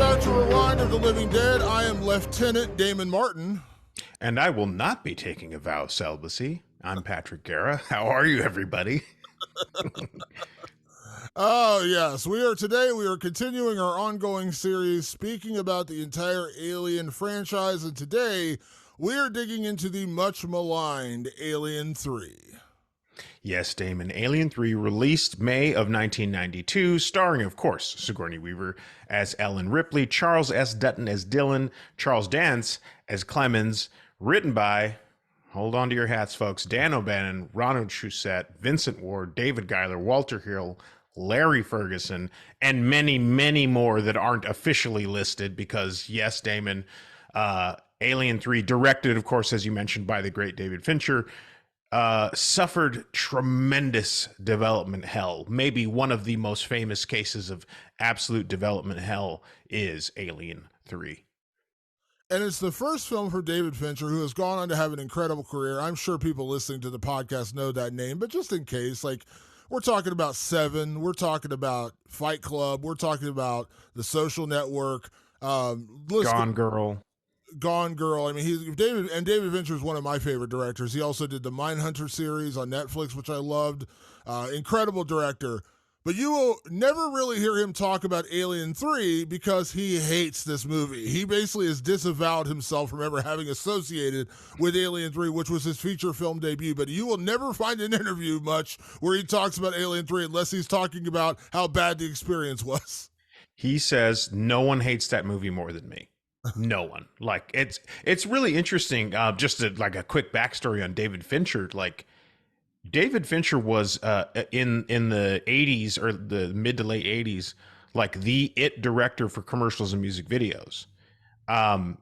back to Rewind of the Living Dead. I am Lieutenant Damon Martin. And I will not be taking a vow of celibacy. I'm Patrick Guerra. How are you, everybody? Oh, yes. We are continuing our ongoing series speaking about the entire Alien franchise. And today, we are digging into the much maligned Alien 3. Yes, Damon. Alien 3 released May of 1992, starring, of course, Sigourney Weaver as Ellen Ripley, Charles S. Dutton as Dylan, Charles Dance as Clemens, written by, hold on to your hats, folks, Dan O'Bannon, Ronald Shusett, Vincent Ward, David Giler, Walter Hill, Larry Ferguson, and many, many more that aren't officially listed because, yes, Damon, Alien 3, directed, of course, as you mentioned, by the great David Fincher, suffered tremendous development hell. Maybe one of the most famous cases of absolute development hell is Alien 3. And it's the first film for David Fincher, who has gone on to have an incredible career. I'm sure people listening to the podcast know that name, but just in case, like, we're talking about Seven, we're talking about Fight Club, we're talking about The Social Network, Gone Girl. Gone Girl. I mean, David Fincher is one of my favorite directors. He also did the Mindhunter series on Netflix, which I loved. Incredible director. But you will never really hear him talk about Alien 3 because he hates this movie. He basically has disavowed himself from ever having associated with Alien 3, which was his feature film debut. But you will never find an interview much where he talks about Alien 3 unless he's talking about how bad the experience was. He says, no one hates that movie more than me. No one. Like, it's really interesting. Just like a quick backstory on David Fincher. Like, David Fincher was in the 80s or the mid to late 80s, like the it director for commercials and music videos.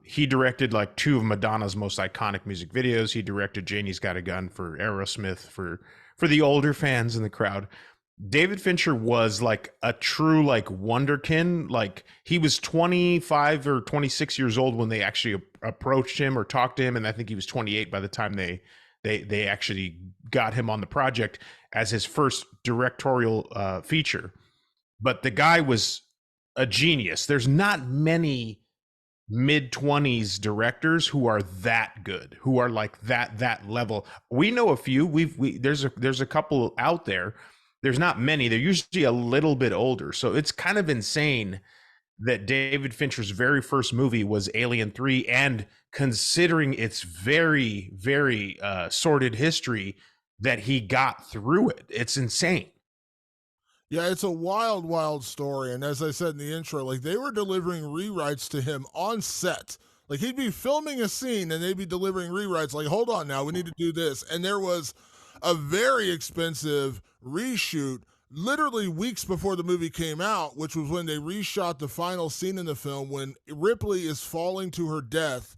He directed like two of Madonna's most iconic music videos. He directed Janie's Got a Gun for Aerosmith for the older fans in the crowd. David Fincher was like a true like wonderkin. Like, he was 25 or 26 years old when they actually approached him or talked to him, and I think he was 28 by the time they actually got him on the project as his first directorial feature. But the guy was a genius. There's not many mid-20s directors who are that good, who are like that level. We know a few. There's a couple out there. There's not many. They're usually a little bit older. So it's kind of insane that David Fincher's very first movie was Alien 3, and considering its very, very sordid history, that he got through it. It's insane. Yeah, it's a wild, wild story. And as I said in the intro, like, they were delivering rewrites to him on set. Like, he'd be filming a scene and they'd be delivering rewrites like, hold on now, we need to do this. And there was a very expensive reshoot literally weeks before the movie came out, which was when they reshot the final scene in the film when Ripley is falling to her death.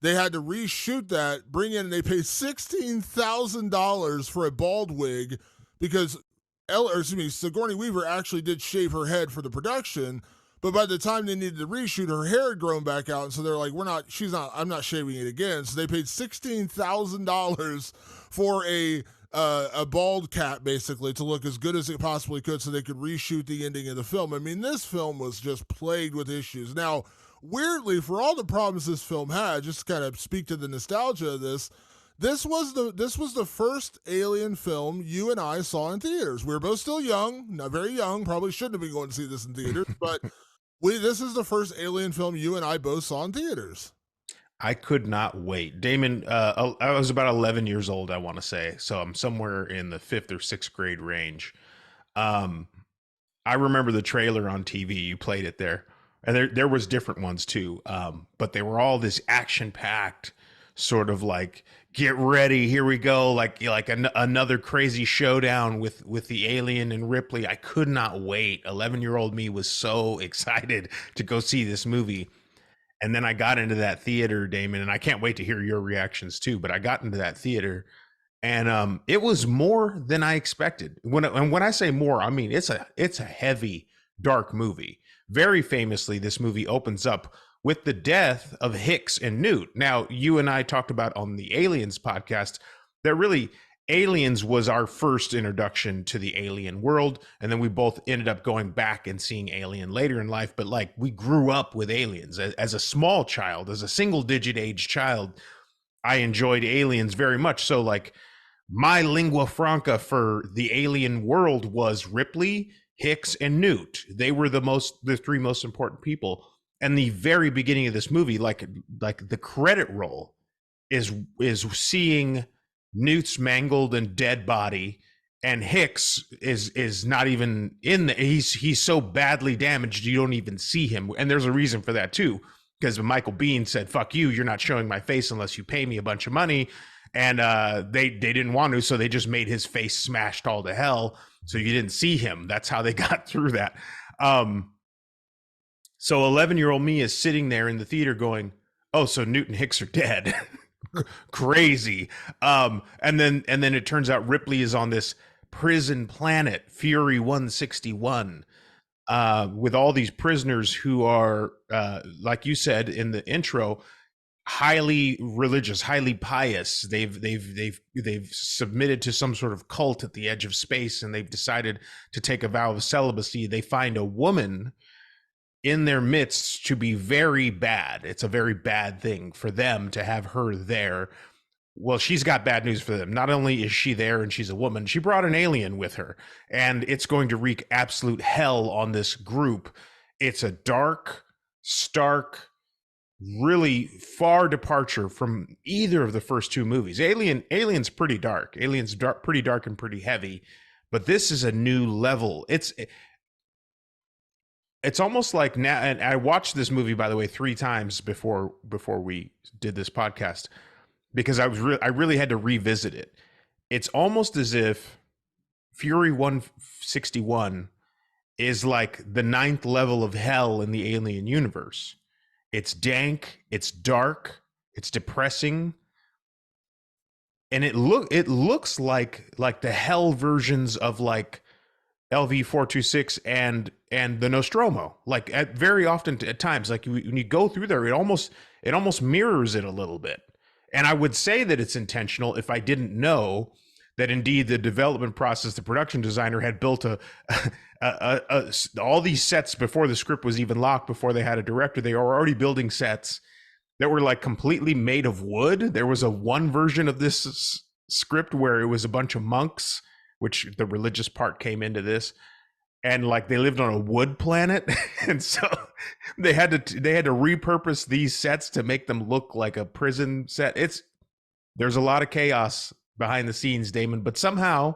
They had to reshoot that, bring in, and they paid $16,000 for a bald wig because Sigourney Weaver actually did shave her head for the production. But by the time they needed to reshoot, her hair had grown back out. And so they're like, I'm not shaving it again. So they paid $16,000 for a bald cat, basically, to look as good as it possibly could so they could reshoot the ending of the film. I mean, this film was just plagued with issues. Now, weirdly, for all the problems this film had, just to kind of speak to the nostalgia of this was the first Alien film you and I saw in theaters. We were both still young, not very young, probably shouldn't have been going to see this in theaters, but this is the first Alien film you and I both saw in theaters. I could not wait. Damon, I was about 11 years old, I want to say. So I'm somewhere in the 5th or 6th grade range. I remember the trailer on TV. You played it there. And there was different ones too. But they were all this action-packed sort of like, get ready, here we go. Like another crazy showdown with the alien and Ripley. I could not wait. 11-year-old me was so excited to go see this movie. And then I got into that theater, Damon, and I can't wait to hear your reactions too. But I got into that theater, and it was more than I expected. When I say more, I mean it's a heavy, dark movie. Very famously, this movie opens up with the death of Hicks and Newt. Now, you and I talked about on the Aliens podcast that really Aliens was our first introduction to the alien world, and then we both ended up going back and seeing Alien later in life. But like, we grew up with Aliens as a small child, as a single digit age child. I enjoyed Aliens very much. So like, my lingua franca for the alien world was Ripley, Hicks, and Newt. They were the three most important people. And the very beginning of this movie, like the credit roll is seeing Newt's mangled and dead body, and Hicks is not even in the. He's so badly damaged you don't even see him, and there's a reason for that too, because Michael Biehn said, "Fuck you, you're not showing my face unless you pay me a bunch of money," and they didn't want to, so they just made his face smashed all to hell, so you didn't see him. That's how they got through that. So 11-year-old me is sitting there in the theater going, "Oh, so Newt and Hicks are dead." Crazy. And then it turns out Ripley is on this prison planet, Fury 161, with all these prisoners who are, like you said in the intro, highly religious, highly pious. They've submitted to some sort of cult at the edge of space, and they've decided to take a vow of celibacy. They find a woman in their midst to be very bad. It's a very bad thing for them to have her there. Well, she's got bad news for them. Not only is she there and she's a woman, she brought an alien with her, and it's going to wreak absolute hell on this group. It's a dark, stark, really far departure from either of the first two movies. Alien's pretty dark. Alien's dark, pretty dark and pretty heavy, but this is a new level. It's almost like now, and I watched this movie, by the way, 3 times before we did this podcast, because I really had to revisit it. It's almost as if Fury 161 is like the 9th level of hell in the Alien universe. It's dank, it's dark, it's depressing, and it looks like the hell versions of like LV-426 and the Nostromo. Like very often at times, like when you go through there, it almost mirrors it a little bit. And I would say that it's intentional if I didn't know that indeed the development process, the production designer had built all these sets before the script was even locked, before they had a director. They were already building sets that were like completely made of wood. There was one version of this script where it was a bunch of monks, which the religious part came into this, and like they lived on a wood planet. And so they had to repurpose these sets to make them look like a prison set. There's a lot of chaos behind the scenes, Damon, but somehow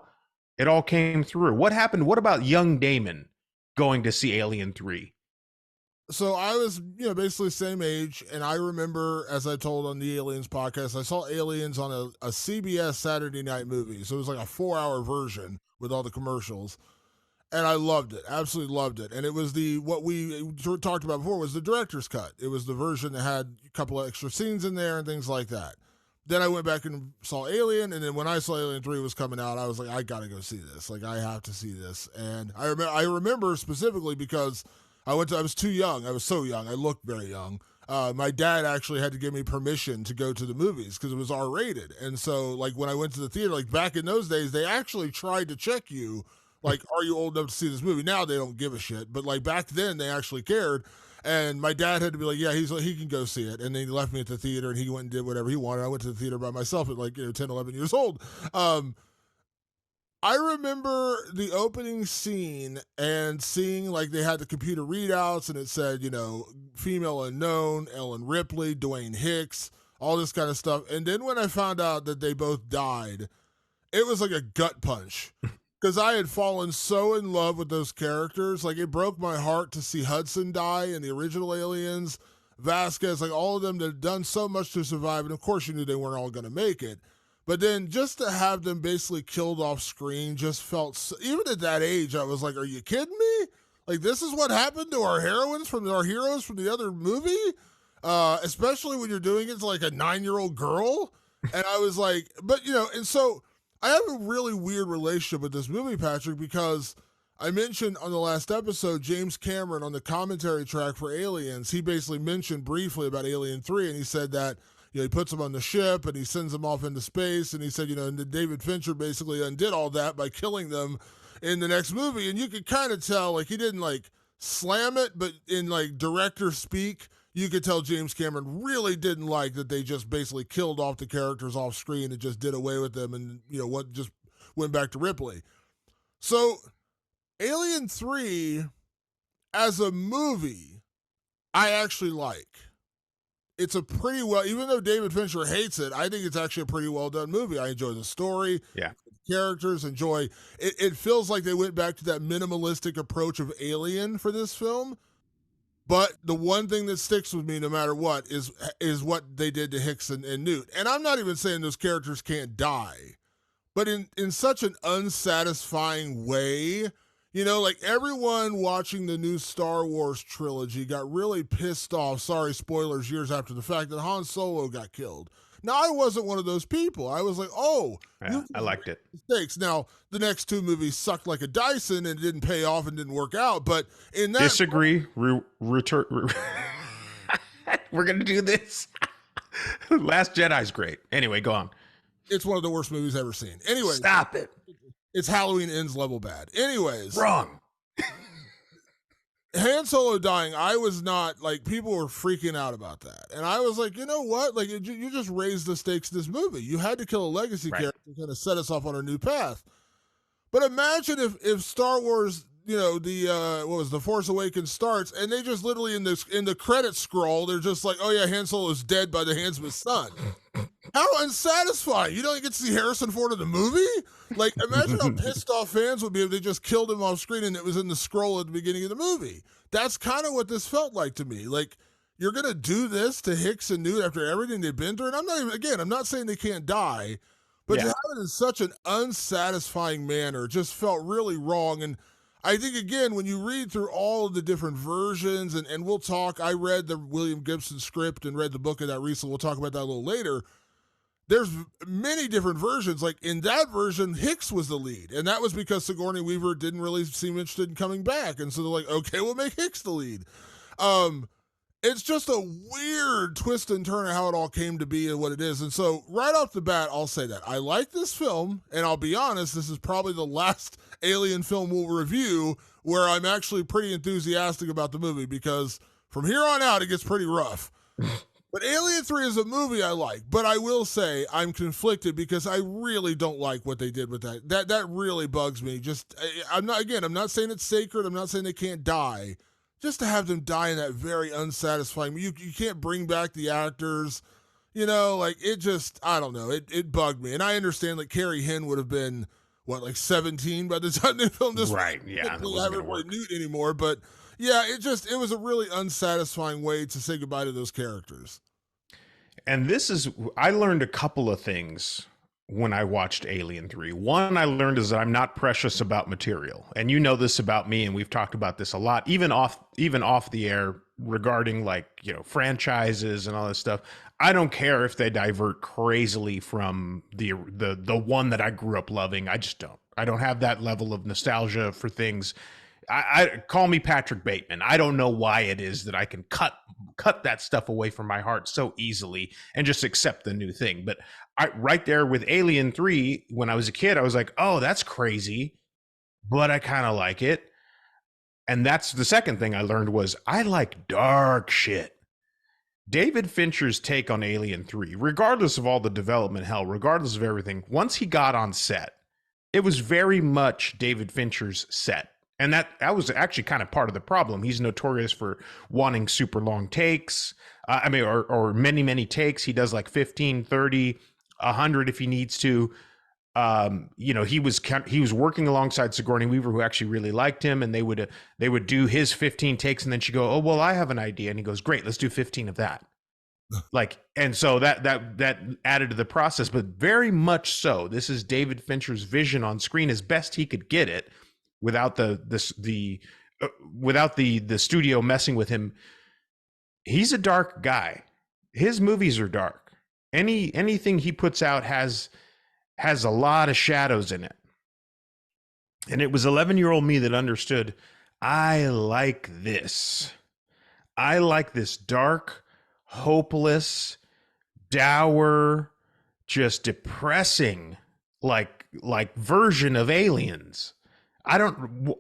it all came through. What happened? What about young Damon going to see Alien 3? So I was, basically same age, and I remember, as I told on the Aliens podcast, I saw Aliens on a CBS Saturday night movie. So it was like a 4-hour version with all the commercials, and I loved it, absolutely loved it. And it was what we talked about before was the director's cut. It was the version that had a couple of extra scenes in there and things like that. Then I went back and saw Alien, and then when I saw Alien 3 was coming out, I was like, I gotta go see this. Like, I have to see this. And I remember specifically because I was too young. I was so young. I looked very young. My dad actually had to give me permission to go to the movies because it was R-rated. And so, like, when I went to the theater, like, back in those days, they actually tried to check you, like, are you old enough to see this movie? Now they don't give a shit. But, like, back then, they actually cared. And my dad had to be like, yeah, he can go see it. And then he left me at the theater, and he went and did whatever he wanted. I went to the theater by myself at, like, 10, 11 years old. I remember the opening scene and seeing like they had the computer readouts and it said, female unknown, Ellen Ripley, Dwayne Hicks, all this kind of stuff. And then when I found out that they both died, it was like a gut punch because I had fallen so in love with those characters. Like, it broke my heart to see Hudson die in the original Aliens, Vasquez, like all of them that had done so much to survive. And of course you knew they weren't all going to make it. But then just to have them basically killed off screen just felt, even at that age, I was like, are you kidding me? Like, this is what happened to our heroes from the other movie? Especially when you're doing it to like a 9-year-old girl. And I was like, and so I have a really weird relationship with this movie, Patrick, because I mentioned on the last episode, James Cameron on the commentary track for Aliens, he basically mentioned briefly about Alien 3, and he said that, he puts them on the ship and he sends them off into space. And he said, and David Fincher basically undid all that by killing them in the next movie. And you could kind of tell, like, he didn't like slam it, but in like director speak, you could tell James Cameron really didn't like that they just basically killed off the characters off screen and just did away with them, and what just went back to Ripley. So Alien 3 as a movie, I actually like. It's a pretty well, even though David Fincher hates it, I think it's actually a pretty well done movie. I enjoy the story. Yeah. Characters, enjoy it. It feels like they went back to that minimalistic approach of Alien for this film. But the one thing that sticks with me no matter what is what they did to Hicks and Newt. And I'm not even saying those characters can't die, but in such an unsatisfying way. Like everyone watching the new Star Wars trilogy got really pissed off. Sorry, spoilers, years after the fact, that Han Solo got killed. Now, I wasn't one of those people. I was like, oh, yeah, I liked it. Mistakes. Now, the next two movies sucked like a Dyson and it didn't pay off and didn't work out. But in that. Disagree. We're going to do this. Last Jedi's great. Anyway, go on. It's one of the worst movies I've ever seen. Anyway. Stop it. It's Halloween Ends level bad. Anyways. Wrong. Han Solo dying, I was not, like, people were freaking out about that. And I was like, you know what? Like, you just raised the stakes of this movie. You had to kill a legacy character to kind of set us off on a new path. But imagine if Star Wars, the Force Awakens starts, and they just literally in the credits scroll, they're just like, oh yeah, Han Solo's dead by the hands of his son. How unsatisfying. You don't get to see Harrison Ford in the movie? Like, imagine how pissed off fans would be if they just killed him off screen and it was in the scroll at the beginning of the movie. That's kind of what this felt like to me. Like, you're going to do this to Hicks and Newt after everything they've been through? And I'm not saying they can't die, but to have it in such an unsatisfying manner just felt really wrong. And I think, again, when you read through all of the different versions, and we'll talk, I read the William Gibson script and read the book of that recently. We'll talk about that a little later. There's many different versions. Like, in that version, Hicks was the lead. And that was because Sigourney Weaver didn't really seem interested in coming back. And so they're like, okay, we'll make Hicks the lead. It's just a weird twist and turn of how it all came to be and what it is. And so right off the bat, I'll say that I like this film. And I'll be honest, this is probably the last Alien film we'll review where I'm actually pretty enthusiastic about the movie, because from here on out, it gets pretty rough. But Alien 3 is a movie I like, but I will say I'm conflicted because I really don't like what they did with that. That really bugs me. I'm not saying it's sacred. I'm not saying they can't die. Just to have them die in that very unsatisfying, you can't bring back the actors, like it just, I don't know. It bugged me. And I understand that Carrie Henn would have been, 17 by the time they filmed this. Right, yeah. I haven't really Newt anymore, but yeah, it was a really unsatisfying way to say goodbye to those characters. And I learned a couple of things when I watched Alien 3. One I learned is that I'm not precious about material. And you know this about me, and we've talked about this a lot, even off the air, regarding franchises and all this stuff. I don't care if they divert crazily from the one that I grew up loving. I just don't. I don't have that level of nostalgia for things. I call me Patrick Bateman. I don't know why it is that I can cut that stuff away from my heart so easily and just accept the new thing. But right there with Alien 3, when I was a kid, I was like, oh, that's crazy, but I kind of like it. And that's the second thing I learned was I like dark shit. David Fincher's take on Alien 3, regardless of all the development hell, regardless of everything, once he got on set, it was very much David Fincher's set. And that was actually kind of part of the problem. He's notorious for wanting super long takes. Or many, many takes. He does like 15, 30, 100 if he needs to. He was working alongside Sigourney Weaver, who actually really liked him, and they would do his 15 takes, and then she'd go, oh, well, I have an idea. And he goes, great, let's do 15 of that. And so that added to the process, but very much so. This is David Fincher's vision on screen as best he could get it, without the studio messing with him. He's a dark guy. His movies are dark. Anything he puts out has a lot of shadows in it. And it was 11-year-old me that understood, I like this. I like this dark, hopeless, dour, just depressing, like version of Aliens. I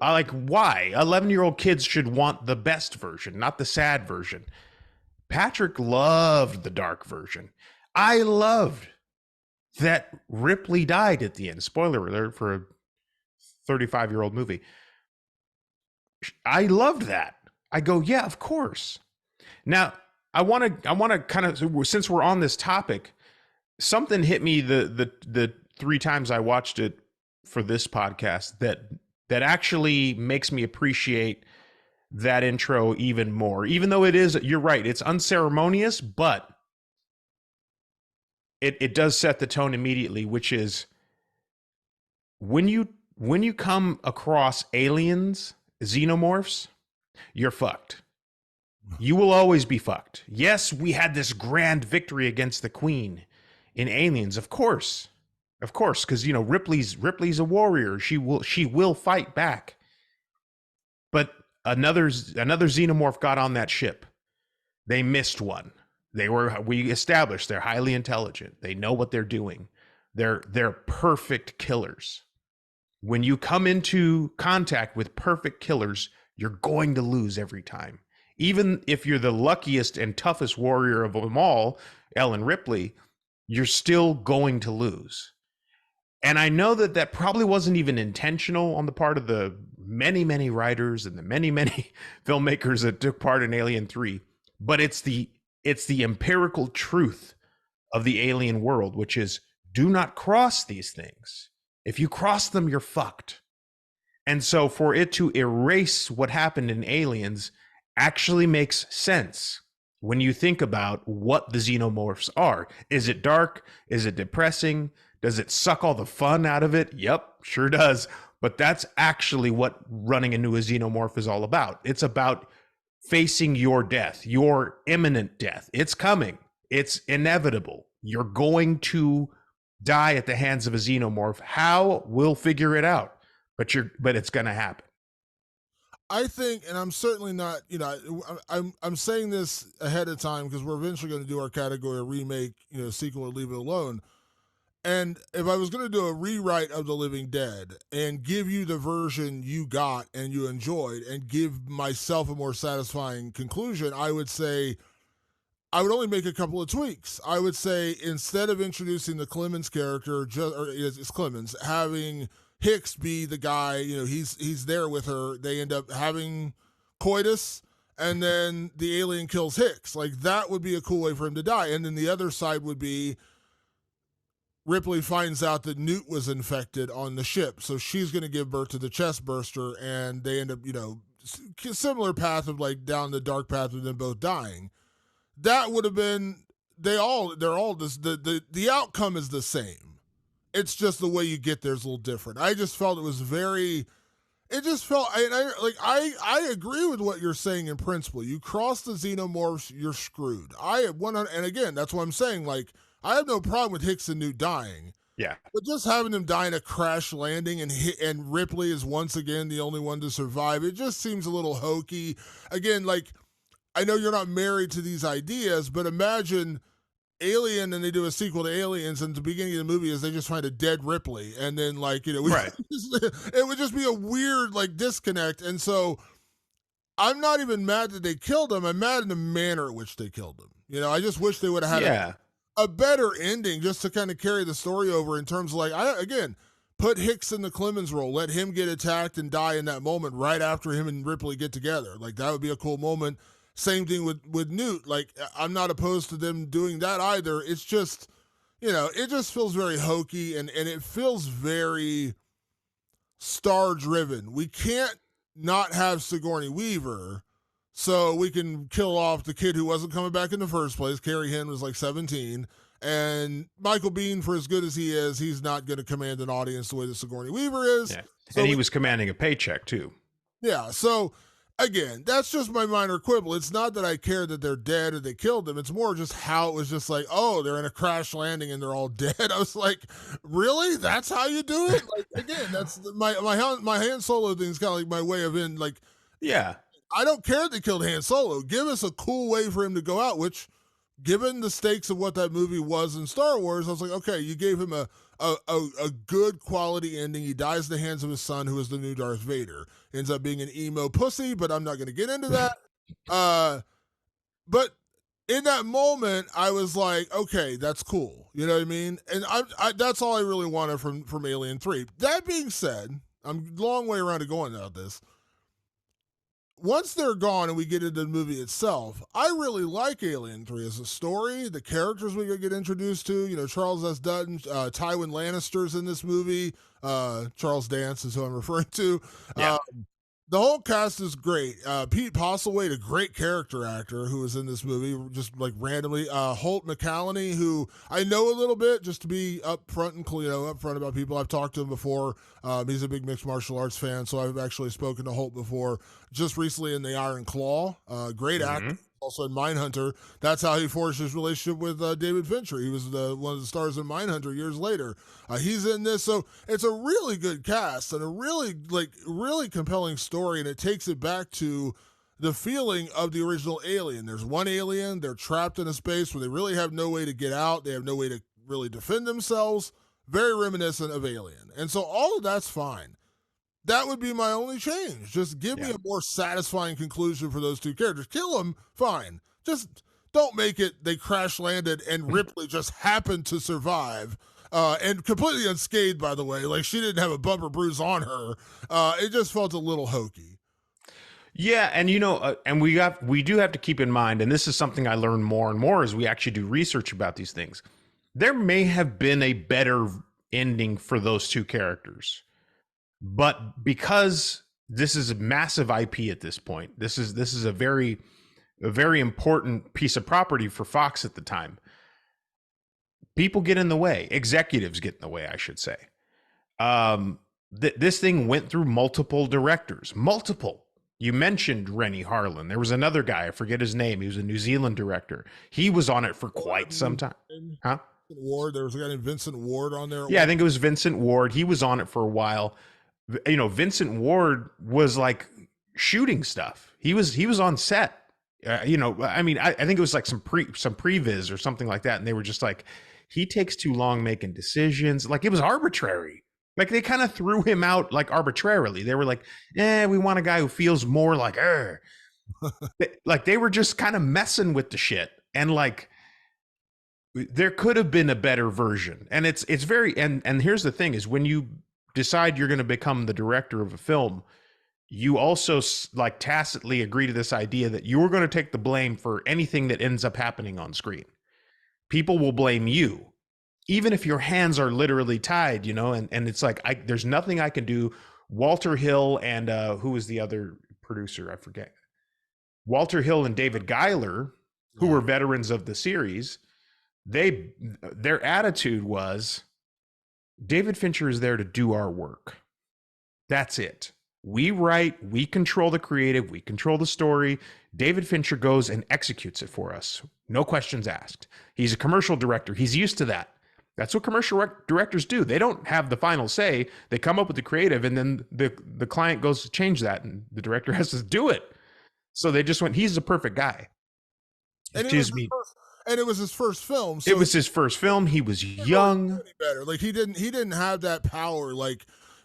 like why 11-year-old kids should want the best version, not the sad version. Patrick loved the dark version. I loved that Ripley died at the end. Spoiler alert for a 35-year-old movie. I loved that. I go, yeah, of course. Now, I want to kind of, since we're on this topic, something hit me the three times I watched it for this podcast that actually makes me appreciate that intro even more. Even though it is, you're right, it's unceremonious, but it does set the tone immediately, which is when you come across aliens, xenomorphs, you're fucked. You will always be fucked. Yes, we had this grand victory against the Queen in Aliens, of course. Of course, because Ripley's a warrior. She will fight back. But another xenomorph got on that ship. They missed one. We established they're highly intelligent. They know what they're doing. They're perfect killers. When you come into contact with perfect killers, you're going to lose every time. Even if you're the luckiest and toughest warrior of them all, Ellen Ripley, you're still going to lose. And I know that probably wasn't even intentional on the part of the many, many writers and the many, many filmmakers that took part in Alien 3, but it's the empirical truth of the alien world, which is do not cross these things. If you cross them, you're fucked. And so for it to erase what happened in Aliens actually makes sense when you think about what the xenomorphs are. Is it dark? Is it depressing? Does it suck all the fun out of it? Yep, sure does. But that's actually what running into a xenomorph is all about. It's about facing your death, your imminent death. It's coming. It's inevitable. You're going to die at the hands of a xenomorph. How? We'll figure it out. But it's going to happen. I think, and I'm certainly not, I'm saying this ahead of time because we're eventually going to do our category of remake, sequel, or leave it alone. And if I was going to do a rewrite of The Living Dead and give you the version you got and you enjoyed and give myself a more satisfying conclusion, I would say I would only make a couple of tweaks. I would say instead of introducing the Clemens character, it's Clemens, having Hicks be the guy, he's there with her. They end up having coitus, and then the alien kills Hicks. Like, that would be a cool way for him to die. And then the other side would be Ripley finds out that Newt was infected on the ship, so she's going to give birth to the chest burster, and they end up, similar path of like down the dark path of them both dying. That would have been they're all just the outcome is the same. It's just the way you get there is a little different. I just felt it was very. It just felt I agree with what you're saying in principle. You cross the xenomorphs, you're screwed. And again, that's what I'm saying. Like, I have no problem with Hicks and Newt dying. Yeah. But just having them die in a crash landing and Ripley is once again the only one to survive, it just seems a little hokey. Again, like, I know you're not married to these ideas, but imagine Alien and they do a sequel to Aliens, and the beginning of the movie is they just find a dead Ripley, and then right. It would just be a weird like disconnect. And so I'm not even mad that they killed him. I'm mad in the manner at which they killed him. I just wish they would have had a better ending just to kind of carry the story over in terms of put Hicks in the Clemens role, let him get attacked and die in that moment right after him and Ripley get together. Like, that would be a cool moment. Same thing with Newt. Like, I'm not opposed to them doing that either. It's just, it just feels very hokey and it feels very star driven. We can't not have Sigourney Weaver so we can kill off the kid who wasn't coming back in the first place. Carrie Henn was like 17. And Michael Biehn, for as good as he is, he's not going to command an audience the way that Sigourney Weaver is. Yeah. So and he was commanding a paycheck too. Yeah. So again, that's just my minor quibble. It's not that I care that they're dead or they killed them. It's more just how it was just like, oh, they're in a crash landing and they're all dead. I was like, really? That's how you do it? Like, again, that's my Han Solo thing is kind of like my way of yeah. I don't care that they killed Han Solo. Give us a cool way for him to go out, which given the stakes of what that movie was in Star Wars, I was like, okay, you gave him a good quality ending. He dies in the hands of his son, who is the new Darth Vader. Ends up being an emo pussy, but I'm not going to get into that. But in that moment, I was like, okay, that's cool. You know what I mean? And that's all I really wanted from Alien 3. That being said, I'm a long way around to going about this. Once they're gone and we get into the movie itself, I really like Alien 3 as a story. The characters we get introduced to, Charles S. Dutton, Tywin Lannister's in this movie. Charles Dance is who I'm referring to. Yeah. The whole cast is great. Pete Postlethwaite, a great character actor who was in this movie, just like randomly. Holt McCallany, who I know a little bit, just to be upfront and upfront about people. I've talked to him before. He's a big mixed martial arts fan, so I've actually spoken to Holt before, just recently in The Iron Claw. Great actor. Also in Mindhunter. That's how he forged his relationship with David Fincher. He was one of the stars in Mindhunter years later. He's in this, so it's a really good cast and a really compelling story, and it takes it back to the feeling of the original Alien. There's one alien, they're trapped in a space where they really have no way to get out. They have no way to really defend themselves. Very reminiscent of Alien. And so all of that's fine. That would be my only change. Just give me a more satisfying conclusion for those two characters. Kill them, fine. Just don't make it they crash landed and Ripley just happened to survive. And completely unscathed, by the way. Like, she didn't have a bumper bruise on her. It just felt a little hokey. Yeah, and and we do have to keep in mind, and this is something I learn more and more as we actually do research about these things. There may have been a better ending for those two characters. But because this is a massive IP at this point, this is a very important piece of property for Fox at the time. People get in the way. Executives get in the way, I should say. This thing went through multiple directors. Multiple. You mentioned Rennie Harlan. There was another guy, I forget his name. He was a New Zealand director. He was on it for quite some time. Huh? Ward. There was a guy named Vincent Ward on there. Yeah, I think it was Vincent Ward. He was on it for a while. Vincent Ward was like shooting stuff. He was on set. I think it was like some previs or something like that, and they were just like, he takes too long making decisions. Like, it was arbitrary. Like, they kind of threw him out like arbitrarily. They were like, we want a guy who feels more like like, they were just kind of messing with the shit, and like, there could have been a better version. And it's very and here's the thing is, when you decide you're going to become the director of a film, you also like tacitly agree to this idea that you're going to take the blame for anything that ends up happening on screen. People will blame you, even if your hands are literally tied, and it's like, there's nothing I can do. Walter Hill and who was the other producer? I forget. Walter Hill and David Giler, who were veterans of the series, their attitude was, David Fincher is there to do our work. That's it. We write, we control the creative, we control the story. David Fincher goes and executes it for us. No questions asked. He's a commercial director. He's used to that. That's what commercial directors do. They don't have the final say. They come up with the creative, and then the client goes to change that, and the director has to do it. So they just went, he's the perfect guy. And it was his first film. So it was his first film. He was young. Better. Like, he didn't have that power. Like,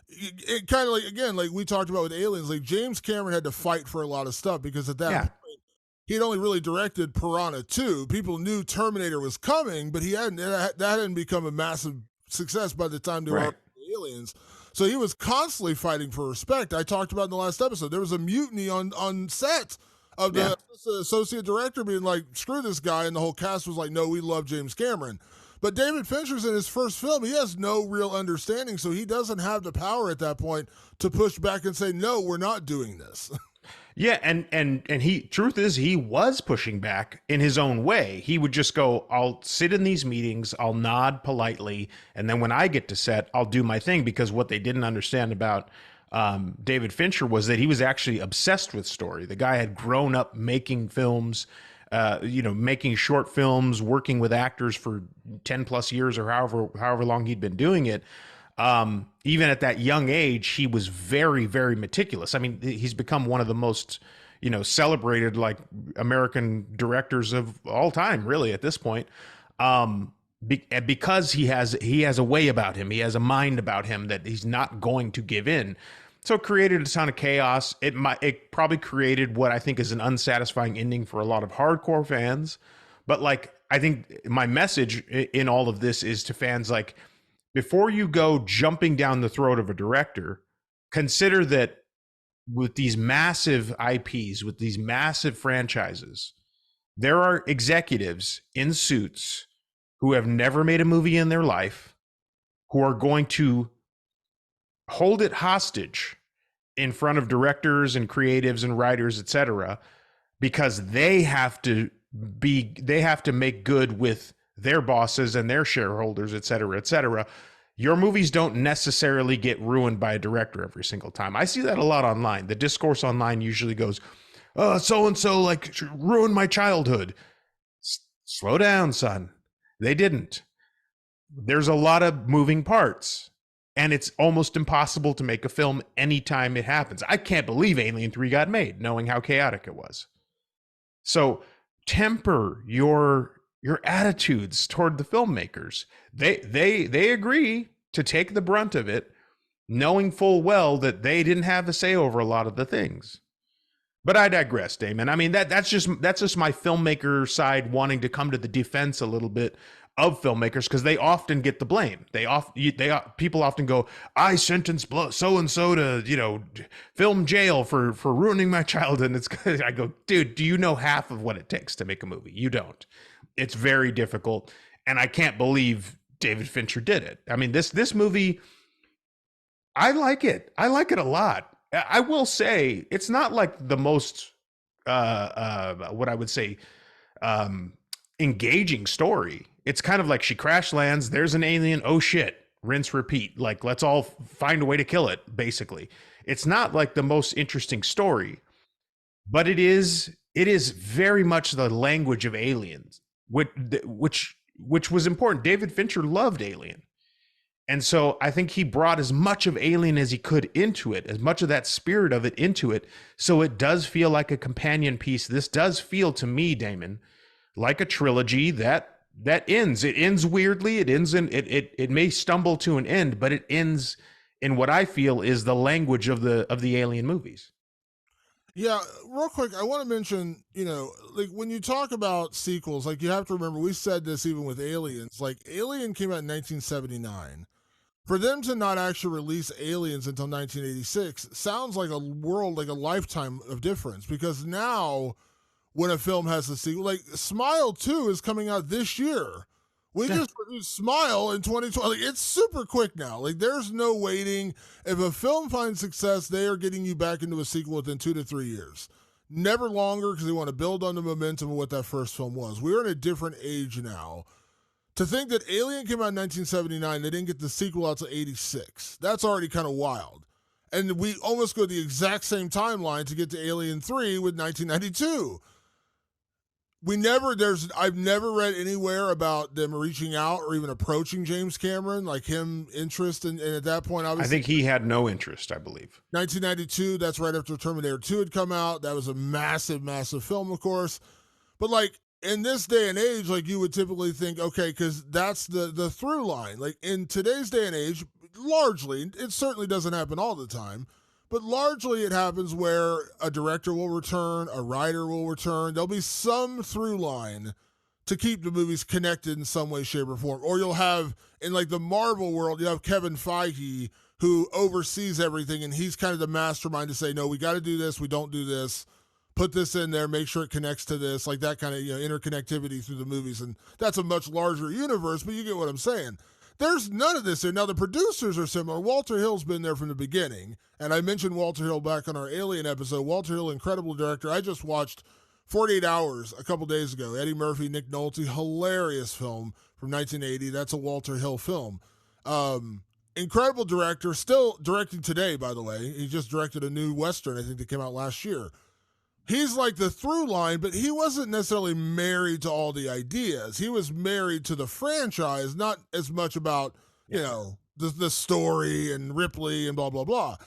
it kind of like, again, like we talked about with Aliens, like James Cameron had to fight for a lot of stuff because at that point, he'd only really directed Piranha 2. People knew Terminator was coming, but that hadn't become a massive success by the time they were Aliens. So he was constantly fighting for respect. I talked about in the last episode, there was a mutiny on set of the associate director being like, screw this guy, and the whole cast was like, no, we love James Cameron. But David Fincher's in his first film. He has no real understanding, so he doesn't have the power at that point to push back and say, no, we're not doing this. Yeah, and truth is, he was pushing back in his own way. He would just go, I'll sit in these meetings, I'll nod politely, and then when I get to set, I'll do my thing, because what they didn't understand about David Fincher was that he was actually obsessed with story. The guy had grown up making films, making short films, working with actors for 10 plus years or however long he'd been doing it. Even at that young age, he was very, very meticulous. I mean, he's become one of the most, celebrated like American directors of all time, really, at this point. Because he has a way about him, he has a mind about him that he's not going to give in. So it created a ton of chaos. It probably created what I think is an unsatisfying ending for a lot of hardcore fans. But like, I think my message in all of this is to fans, like, before you go jumping down the throat of a director, consider that with these massive IPs, with these massive franchises, there are executives in suits who have never made a movie in their life, who are going to hold it hostage in front of directors and creatives and writers, etc., because they have to make good with their bosses and their shareholders, etc., etc. Your movies don't necessarily get ruined by a director every single time. I see that a lot online. The discourse online usually goes, "Oh, so and so like ruined my childhood." Slow down, son. They didn't. There's a lot of moving parts, and it's almost impossible to make a film anytime it happens. I can't believe Alien 3 got made, knowing how chaotic it was. So temper your attitudes toward the filmmakers. They agree to take the brunt of it, knowing full well that they didn't have a say over a lot of the things. But I digress, Damon. I mean, that's just my filmmaker side wanting to come to the defense a little bit of filmmakers, because they often get the blame. People often go, "I sentenced so and so to film jail for ruining my childhood." And it's I go, dude, do you know half of what it takes to make a movie? You don't. It's very difficult, and I can't believe David Fincher did it. I mean, this movie, I like it. I like it a lot. I will say it's not like the most what I would say engaging story. It's kind of like she crash lands, there's an alien, oh shit, rinse repeat. Like, let's all find a way to kill it, basically. It's not like the most interesting story, but it is very much the language of aliens, which was important. David Fincher loved Alien. And so I think he brought as much of Alien as he could into it, as much of that spirit of it into it. So it does feel like a companion piece. This does feel to me, Damon, like a trilogy that ends. It ends weirdly. It ends in it may stumble to an end, but it ends in what I feel is the language of the Alien movies. Yeah, real quick, I want to mention, like when you talk about sequels, like you have to remember, we said this even with Aliens. Like Alien came out in 1979. For them to not actually release Aliens until 1986 sounds like a world, like a lifetime of difference, because now when a film has a sequel, like Smile 2 is coming out this year. We just produced Smile in 2020. Like, it's super quick now. Like, there's no waiting. If a film finds success, they are getting you back into a sequel within 2 to 3 years. Never longer, because they want to build on the momentum of what that first film was. We're in a different age now. To think that Alien came out in 1979, they didn't get the sequel out to 86. That's already kind of wild. And we almost go the exact same timeline to get to Alien 3 with 1992. I've never read anywhere about them reaching out or even approaching James Cameron, like him interest. And at that point, obviously, I think he had no interest, I believe. 1992, that's right after Terminator 2 had come out. That was a massive, massive film, of course. But like, in this day and age, like you would typically think, okay, because that's the through line. Like in today's day and age, largely, it certainly doesn't happen all the time, but largely it happens where a director will return, a writer will return. There'll be some through line to keep the movies connected in some way, shape, or form. Or you'll have, in like the Marvel world, you have Kevin Feige, who oversees everything, and he's kind of the mastermind to say, no, we got to do this, we don't do this. Put this in there, make sure it connects to this, like that kind of interconnectivity through the movies. And that's a much larger universe, but you get what I'm saying. There's none of this there. Now, the producers are similar. Walter Hill's been there from the beginning. And I mentioned Walter Hill back on our Alien episode. Walter Hill, incredible director. I just watched 48 Hours a couple days ago. Eddie Murphy, Nick Nolte, hilarious film from 1980. That's a Walter Hill film. Incredible director, still directing today, by the way. He just directed a new Western, I think, that came out last year. He's like the through line, but he wasn't necessarily married to all the ideas. He was married to the franchise, not as much about, the story and Ripley and blah, blah, blah.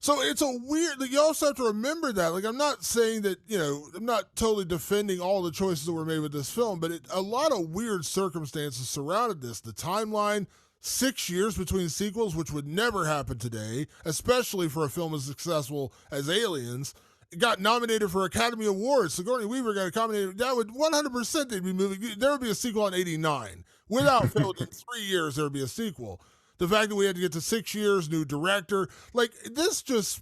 So it's a weird. Like, you also have to remember that. Like, I'm not saying that, I'm not totally defending all the choices that were made with this film, but a lot of weird circumstances surrounded this. The timeline, 6 years between sequels, which would never happen today, especially for a film as successful as Aliens. It got nominated for Academy Awards. Sigourney Weaver got nominated. That would 100% they'd be moving. There would be a sequel in '89. Without fail, in 3 years there would be a sequel. The fact that we had to get to 6 years, new director, like this just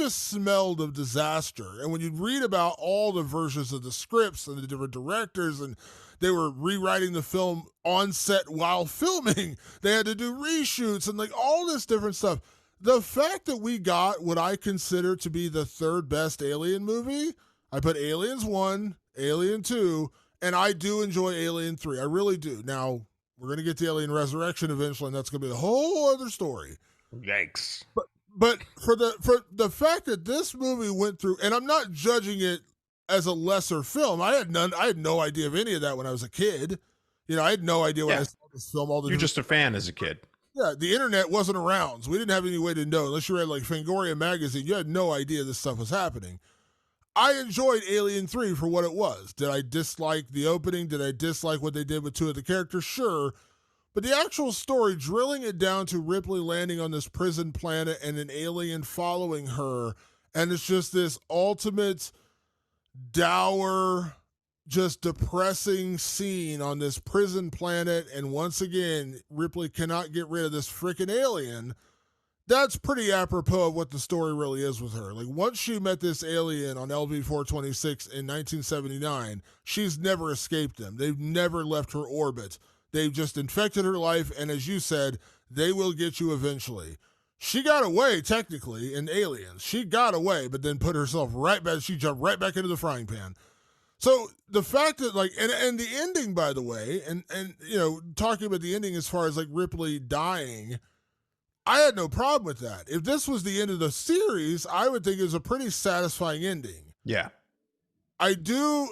smelled of disaster. And when you read about all the versions of the scripts and the different directors, and they were rewriting the film on set while filming, they had to do reshoots and like all this different stuff. The fact that we got what I consider to be the third best Alien movie, I put Aliens 1, Alien 2, and I do enjoy Alien 3. I really do. Now, we're going to get to Alien Resurrection eventually, and that's going to be a whole other story. Yikes. But for the fact that this movie went through, and I'm not judging it as a lesser film. I had no idea of any of that when I was a kid. I had no idea when I saw this film. You're just a fan as a kid. Yeah, the internet wasn't around, so we didn't have any way to know. Unless you read like Fangoria magazine, you had no idea this stuff was happening. I enjoyed Alien 3 for what it was. Did I dislike the opening? Did I dislike what they did with two of the characters? Sure. But the actual story, drilling it down to Ripley landing on this prison planet and an alien following her, and it's just this ultimate dour, just depressing scene on this prison planet, and once again, Ripley cannot get rid of this freaking alien. That's pretty apropos of what the story really is with her. Like, once she met this alien on LV-426 in 1979, she's never escaped them. They've never left her orbit. They've just infected her life, and as you said, they will get you eventually. She got away, technically, in Aliens. She got away, but then put herself right back. She jumped right back into the frying pan. So the fact that, like, and the ending, by the way, and talking about the ending as far as like Ripley dying, I had no problem with that. If this was the end of the series, I would think it was a pretty satisfying ending. Yeah. I do.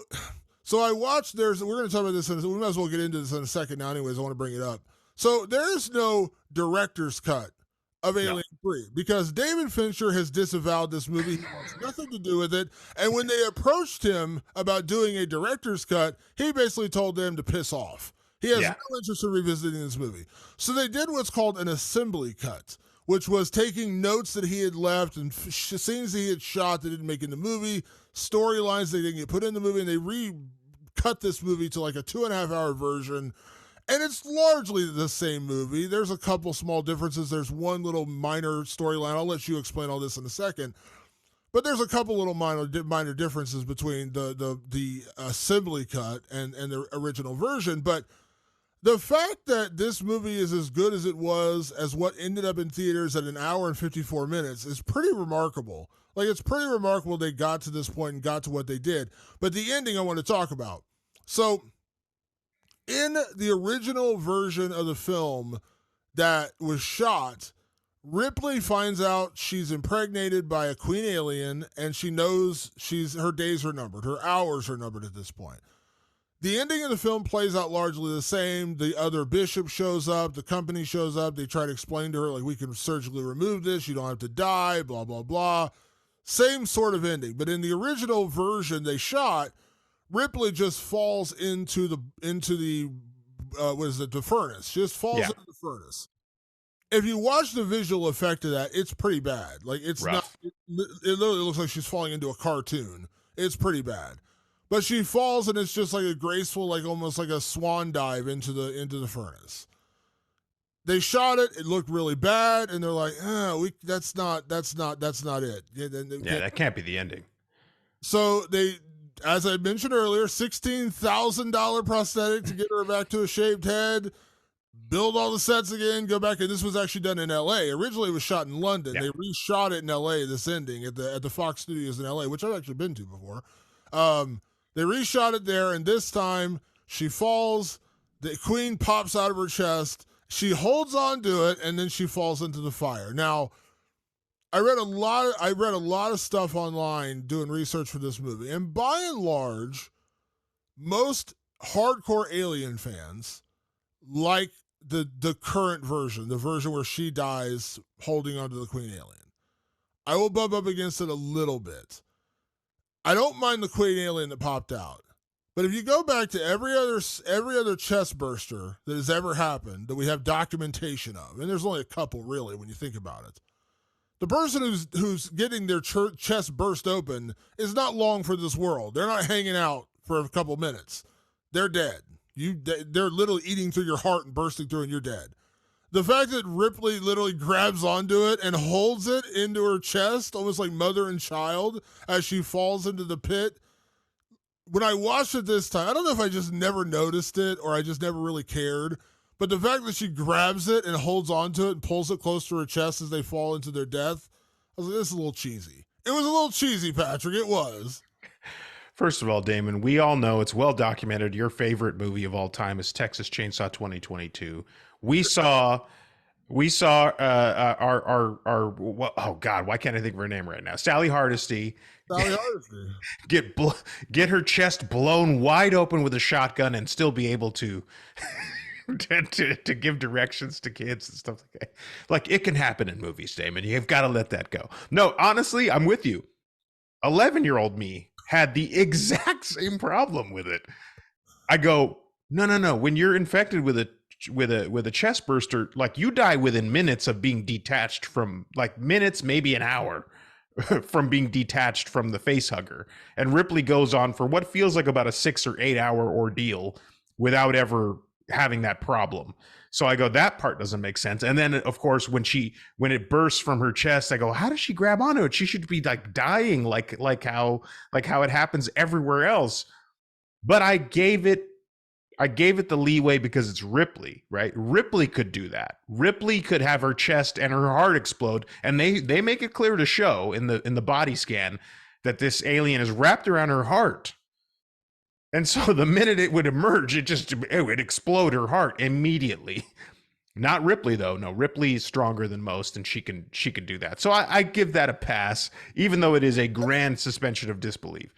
So I watched, we're going to talk about this, we might as well get into this in a second now anyways, I want to bring it up. So there is no director's cut of Alien 3 because David Fincher has disavowed this movie. He wants nothing to do with it. And when they approached him about doing a director's cut, he basically told them to piss off. He has no interest in revisiting this movie. So they did what's called an assembly cut, which was taking notes that he had left and scenes that he had shot that didn't make in the movie, storylines that didn't get put in the movie, and they recut this movie to like a 2.5-hour version. And it's largely the same movie. There's a couple small differences. There's one little minor storyline. I'll let you explain all this in a second. But there's a couple little minor differences between the assembly cut and the original version. But the fact that this movie is as good as it was as what ended up in theaters at 1 hour and 54 minutes is pretty remarkable. Like, it's pretty remarkable they got to this point and got to what they did. But the ending I want to talk about. So, in the original version of the film that was shot, Ripley finds out she's impregnated by a queen alien, and she knows her days are numbered. Her hours are numbered at this point. The ending of the film plays out largely the same. The other bishop shows up. The company shows up. They try to explain to her, like, we can surgically remove this. You don't have to die, blah, blah, blah. Same sort of ending. But in the original version they shot, Ripley just falls into the the furnace. She just falls into the furnace. If you watch the visual effect of that, it's pretty bad. Like, it's rough. It literally looks like she's falling into a cartoon. It's pretty bad. But she falls, and it's just like a graceful, like almost like a swan dive into the furnace. They shot it. It looked really bad, and they're like, that's not it. That can't be the ending. So they, as I mentioned earlier, $16,000 prosthetic to get her back to a shaved head. Build all the sets again. Go back, and this was actually done in L.A. Originally, it was shot in London. They reshot it in L.A. This ending at the Fox Studios in L.A., which I've actually been to before. They reshot it there, and this time she falls. The queen pops out of her chest. She holds on to it, and then she falls into the fire. Now, I read a lot of stuff online doing research for this movie, and by and large, most hardcore Alien fans like the current version, the version where she dies holding onto the queen alien. I will bump up against it a little bit. I don't mind the queen alien that popped out. But if you go back to every other chest burster that has ever happened that we have documentation of, and there's only a couple really when you think about it, the person who's getting their chest burst open is not long for this world. They're not hanging out for a couple minutes. They're dead. They're literally eating through your heart and bursting through, and you're dead. The fact that Ripley literally grabs onto it and holds it into her chest, almost like mother and child, as she falls into the pit. When I watched it this time, I don't know if I just never noticed it or I just never really cared, but the fact that she grabs it and holds onto it and pulls it close to her chest as they fall into their death, I was like, this is a little cheesy. It was a little cheesy, Patrick. It was. First of all, Damon, we all know it's well documented. Your favorite movie of all time is Texas Chainsaw 2022. We saw our oh God, why can't I think of her name right now? Sally Hardesty. Sally Hardesty. Get her chest blown wide open with a shotgun and still be able to to give directions to kids and stuff like that. Like, it can happen in movies, Damon. You've got to let that go. No, honestly, I'm with you. 11-year-old me had the exact same problem with it. I go, no. When you're infected with a chest burster, like, you die within minutes of being detached from, like, minutes, maybe an hour from being detached from the face hugger. And Ripley goes on for what feels like about a 6 or 8 hour ordeal without ever having that problem. So I go, that part doesn't make sense. And then, of course, when it bursts from her chest, I go, how does she grab onto it? She should be like dying, like how it happens everywhere else. But I gave it the leeway because it's Ripley, right? Ripley could do that. Ripley could have her chest and her heart explode, and they make it clear to show in the body scan that this alien is wrapped around her heart. And so the minute it would emerge, it would explode her heart immediately. Not Ripley, though. No, Ripley is stronger than most, and she can do that. So I give that a pass, even though it is a grand suspension of disbelief.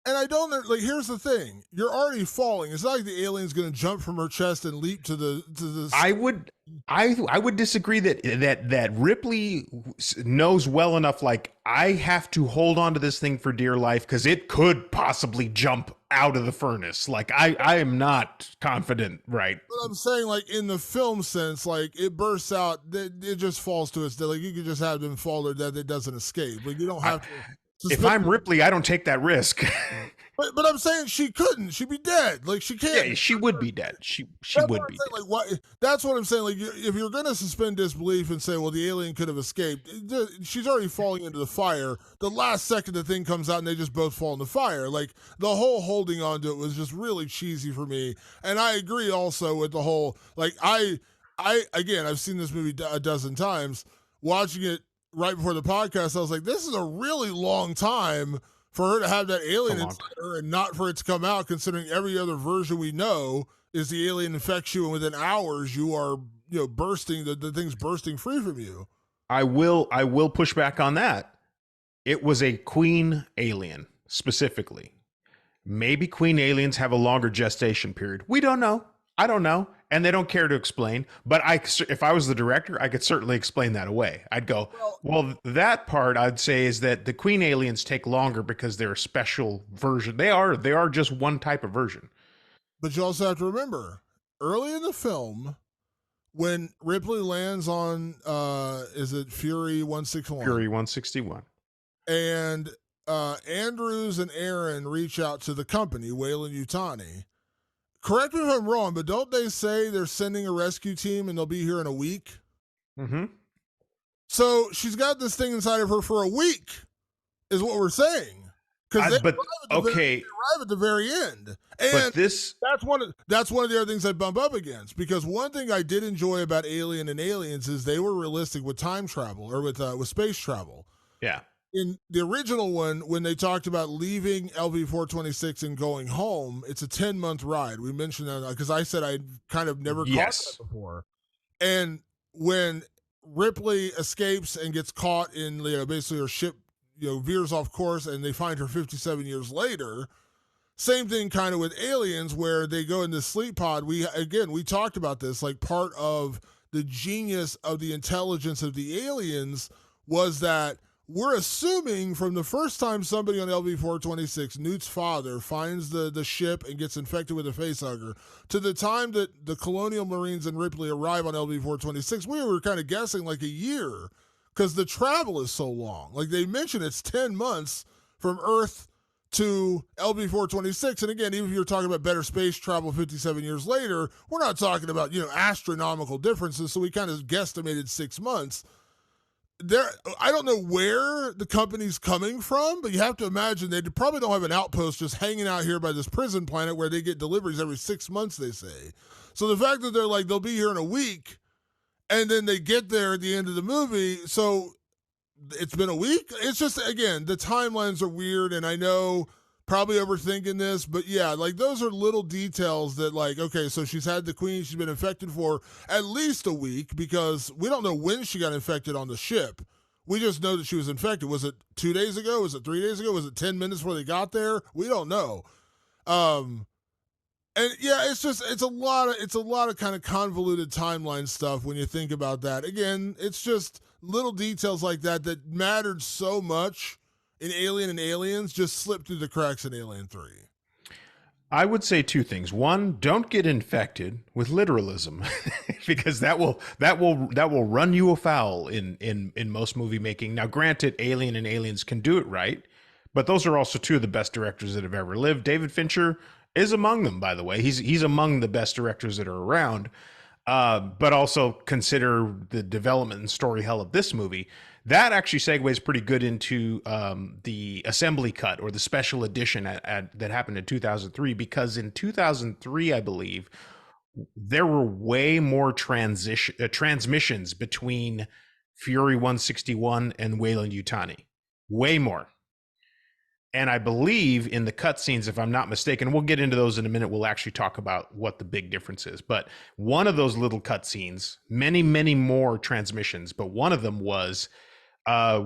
And I don't know, like, here's the thing. You're already falling. It's not like the alien's going to jump from her chest and leap to the. I would disagree that Ripley knows well enough, like, I have to hold on to this thing for dear life because it could possibly jump out of the furnace. Like, I am not confident, right? But I'm saying, like, in the film sense, like, it bursts out, it just falls to its death. Like, you could just have them fall to their death, it doesn't escape. Like, you don't have to. If I'm Ripley, I don't take that risk. But I'm saying she couldn't. She'd be dead. Like, she can't. Yeah, she would be dead. She would be dead. Like, what? That's what I'm saying. Like, if you're going to suspend disbelief and say, well, the alien could have escaped, she's already falling into the fire. The last second the thing comes out and they just both fall in the fire. Like, the whole holding on to it was just really cheesy for me. And I agree also with the whole, like, again, I've seen this movie a dozen times. Watching it right before the podcast, I was like, this is a really long time for her to have that alien inside her and not for it to come out, considering every other version we know is the alien infects you and within hours you are, bursting, the thing's bursting free from you. I will push back on that. It was a queen alien specifically. Maybe queen aliens have a longer gestation period. We don't know. I don't know. And they don't care to explain. But if I was the director, I could certainly explain that away. I'd go, well, that part I'd say is that the queen aliens take longer because they're a special version. They are just one type of version. But you also have to remember, early in the film, when Ripley lands on, is it Fury 161? Fury 161. And Andrews and Aaron reach out to the company, Weyland-Yutani. Correct me if I'm wrong, but don't they say they're sending a rescue team and they'll be here in a week? Mm-hmm. So she's got this thing inside of her for a week, is what we're saying. Because they arrive at the very end, and that's one of the other things I bump up against. Because one thing I did enjoy about Alien and Aliens is they were realistic with time travel or with space travel. Yeah. In the original one, when they talked about leaving LV-426 and going home, it's a 10-month ride. We mentioned that because I said I'd kind of never caught that before. And when Ripley escapes and gets caught in, basically her ship, veers off course and they find her 57 years later, same thing kind of with Aliens where they go in the sleep pod. We talked about this, like part of the genius of the intelligence of the aliens was that we're assuming from the first time somebody on LV 426, Newt's father, finds the ship and gets infected with a facehugger, to the time that the Colonial Marines and Ripley arrive on LV 426, we were kind of guessing like a year because the travel is so long. Like they mentioned, it's 10 months from Earth to LV 426. And again, even if you're talking about better space travel 57 years later, we're not talking about, astronomical differences. So we kind of guesstimated 6 months. There, I don't know where the company's coming from, but you have to imagine they probably don't have an outpost just hanging out here by this prison planet where they get deliveries every 6 months, they say. So the fact that they're like, they'll be here in a week, and then they get there at the end of the movie, so it's been a week. It's just, again, the timelines are weird, and I know probably overthinking this, but yeah, like those are little details that, like, okay, so she's had the queen, she's been infected for at least a week, because we don't know when she got infected on the ship. We just know that she was infected. Was it 2 days ago? Was it 3 days ago? Was it 10 minutes before they got there? We don't know. And yeah, it's a lot of kind of convoluted timeline stuff when you think about that. Again, it's just little details like that that mattered so much in Alien and Aliens just slipped through the cracks in Alien 3. I would say two things. One, don't get infected with literalism, because that will run you afoul in most movie making. Now, granted, Alien and Aliens can do it right, but those are also two of the best directors that have ever lived. David Fincher is among them, by the way. He's among the best directors that are around. But also consider the development and story hell of this movie. That actually segues pretty good into the assembly cut or the special edition that happened in 2003, because in 2003, I believe, there were way more transmissions between Fury 161 and Weyland Yutani. Way more. And I believe in the cutscenes, if I'm not mistaken, we'll get into those in a minute. We'll actually talk about what the big difference is. But one of those little cutscenes, many, many more transmissions, but one of them was,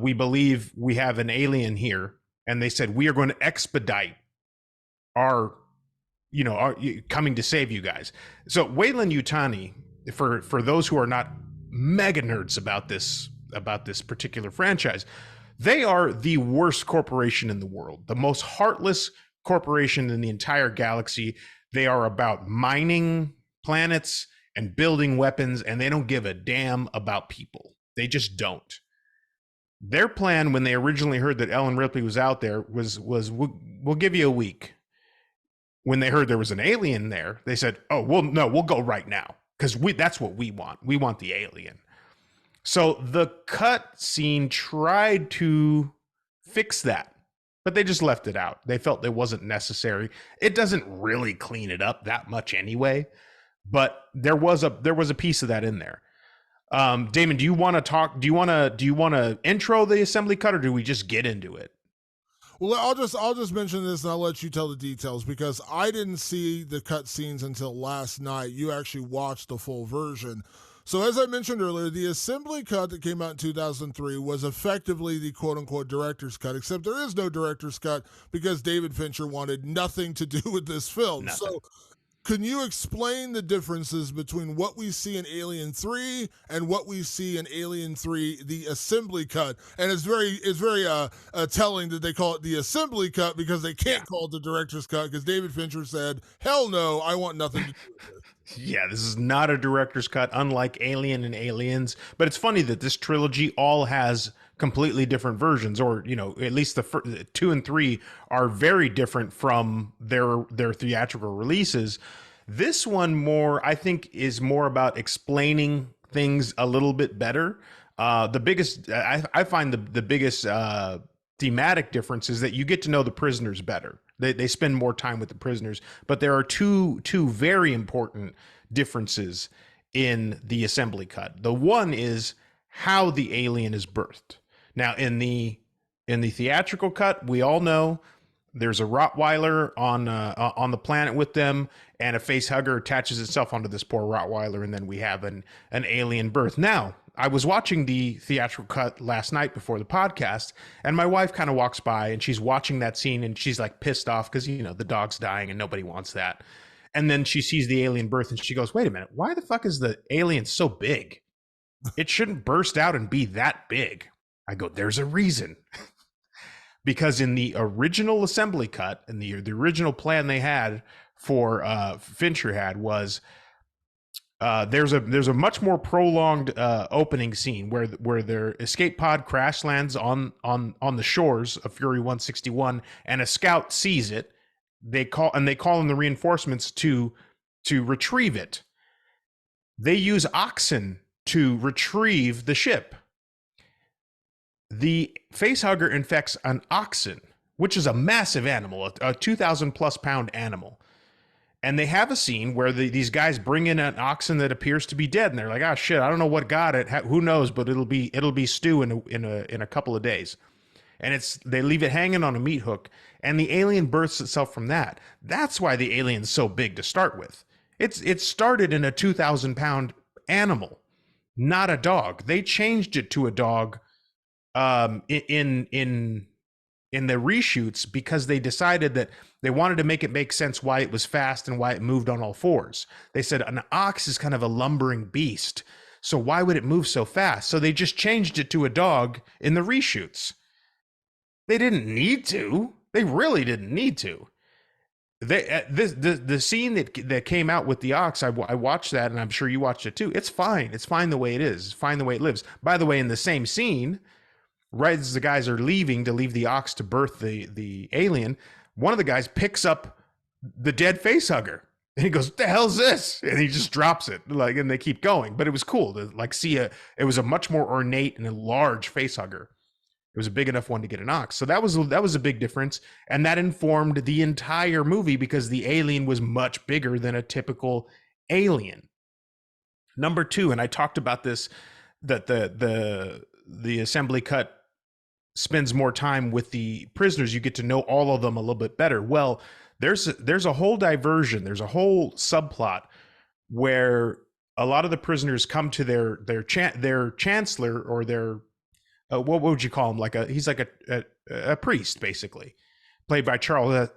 we believe we have an alien here. And they said, we are going to expedite our coming to save you guys. So Weyland Yutani, for those who are not mega nerds about this particular franchise, they are the worst corporation in the world, the most heartless corporation in the entire galaxy. They are about mining planets and building weapons, and they don't give a damn about people. They just don't. Their plan, when they originally heard that Ellen Ripley was out there, was we'll give you a week. When they heard there was an alien there, they said, "Oh, we'll go right now, because that's what we want. We want the alien." So the cut scene tried to fix that, but they just left it out. They felt it wasn't necessary. It doesn't really clean it up that much anyway, but there was a piece of that in there. Damon, do you want to talk? Do you want to intro the assembly cut, or do we just get into it? Well, I'll just mention this, and I'll let you tell the details, because I didn't see the cut scenes until last night. You actually watched the full version. So as I mentioned earlier, the assembly cut that came out in 2003 was effectively the quote-unquote director's cut, except there is no director's cut because David Fincher wanted nothing to do with this film. Nothing. So can you explain the differences between what we see in Alien 3 and what we see in Alien 3, the assembly cut? And it's very telling that they call it the assembly cut, because they can't call it the director's cut, because David Fincher said, hell no, I want nothing to do with it. Yeah, this is not a director's cut, unlike Alien and Aliens. But it's funny that this trilogy all has completely different versions, or at least the 2 and 3 are very different from their theatrical releases. This one I think is more about explaining things a little bit better. The biggest, I find the biggest thematic difference is that you get to know the prisoners better. They spend more time with the prisoners, but there are two very important differences in the assembly cut. The one is how the alien is birthed. Now, in the theatrical cut, we all know there's a Rottweiler on the planet with them, and a face hugger attaches itself onto this poor Rottweiler, and then we have an alien birth. Now, I was watching the theatrical cut last night before the podcast, and my wife kind of walks by, and she's watching that scene, and she's like pissed off because the dog's dying, and nobody wants that. And then she sees the alien birth, and she goes, "Wait a minute, why the fuck is the alien so big? It shouldn't burst out and be that big." I go, there's a reason. Because in the original assembly cut and the original plan they had for Fincher had was there's a much more prolonged opening scene where their escape pod crash lands on the shores of Fury 161 and a scout sees it. They call in the reinforcements to retrieve it. They use oxen to retrieve the ship. The facehugger infects an oxen, which is a massive animal, a 2,000 plus pound animal. And they have a scene where these guys bring in an oxen that appears to be dead, and they're like, "Oh shit, I don't know what got it. Who knows? But it'll be stew in a couple of days." And they leave it hanging on a meat hook, and the alien births itself from that. That's why the alien's so big to start with. It started in a 2,000 pound animal, not a dog. They changed it to a dog in the reshoots because they decided that they wanted to make it make sense why it was fast and why it moved on all fours. They said an ox is kind of a lumbering beast, so why would it move so fast? So they just changed it to a dog in the reshoots. They didn't need to. They really didn't need to. The scene that came out with the ox, I watched that, and I'm sure you watched it too. It's fine. It's fine the way it is. It's fine the way it lives. By the way, in the same scene, right as the guys are leaving to leave the ox to birth the alien, one of the guys picks up the dead facehugger and he goes, "What the hell's this?" And he just drops it, like, and they keep going. But it was cool to like see it was a much more ornate and a large facehugger. It was a big enough one to get an ox. So that was a big difference, and that informed the entire movie because the alien was much bigger than a typical alien. Number two, and I talked about this, that the assembly cut spends more time with the prisoners. You get to know all of them a little bit better. Well, there's a whole diversion. There's a whole subplot where a lot of the prisoners come to their chancellor or their what would you call him? He's like a priest basically, played by Charles.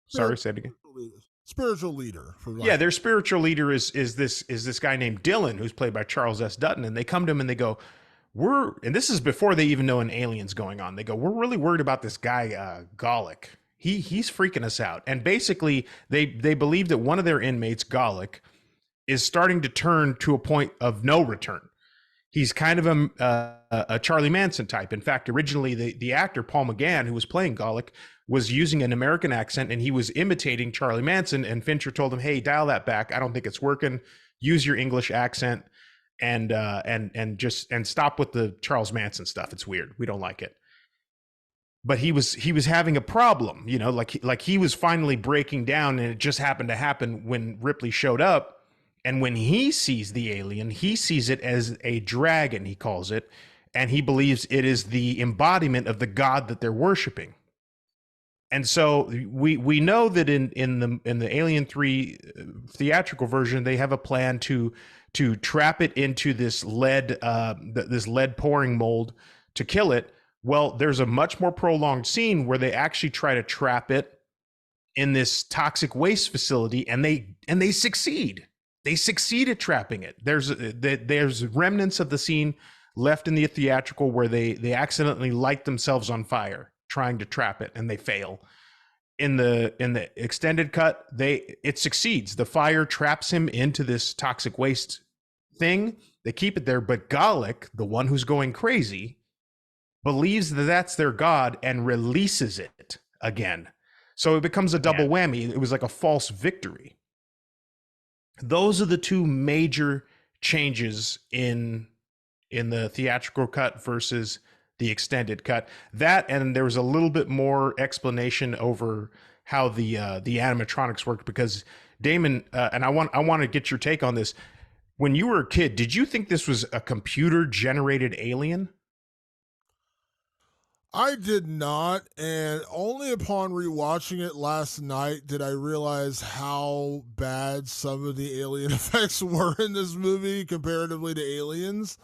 Sorry, say it again. Spiritual leader. Yeah, their spiritual leader is this guy named Dylan, who's played by Charles S. Dutton, and they come to him and they go, and this is before they even know an alien's going on. They go, "We're really worried about this guy, Golic. He's freaking us out." And basically, they believe that one of their inmates, Golic, is starting to turn to a point of no return. He's kind of a Charlie Manson type. In fact, originally the actor Paul McGann, who was playing Golic, was using an American accent and he was imitating Charlie Manson. And Fincher told him, "Hey, dial that back. I don't think it's working. Use your English accent." And stop with the Charles Manson stuff. It's weird. We don't like it. But he was having a problem, like he was finally breaking down, and it just happened to happen when Ripley showed up. And when he sees the alien, he sees it as a dragon, he calls it, and he believes it is the embodiment of the god that they're worshiping. And so we know that in the Alien 3 theatrical version, they have a plan to trap it into this lead pouring mold to kill it. Well, there's a much more prolonged scene where they actually try to trap it in this toxic waste facility, and they succeed. They succeed at trapping it. There's remnants of the scene left in the theatrical where they accidentally light themselves on fire trying to trap it, and they fail. In the extended cut, it succeeds. The fire traps him into this toxic waste thing. They keep it there, but Golic, the one who's going crazy, believes that that's their god and releases it again. So it becomes a double whammy. It was like a false victory. Those are the two major changes in the theatrical cut versus the extended cut. That, and there was a little bit more explanation over how the animatronics worked, because Damon, and I want to get your take on this. When you were a kid, did you think this was a computer generated alien? I did not, and only upon rewatching it last night did I realize how bad some of the alien effects were in this movie comparatively to Aliens.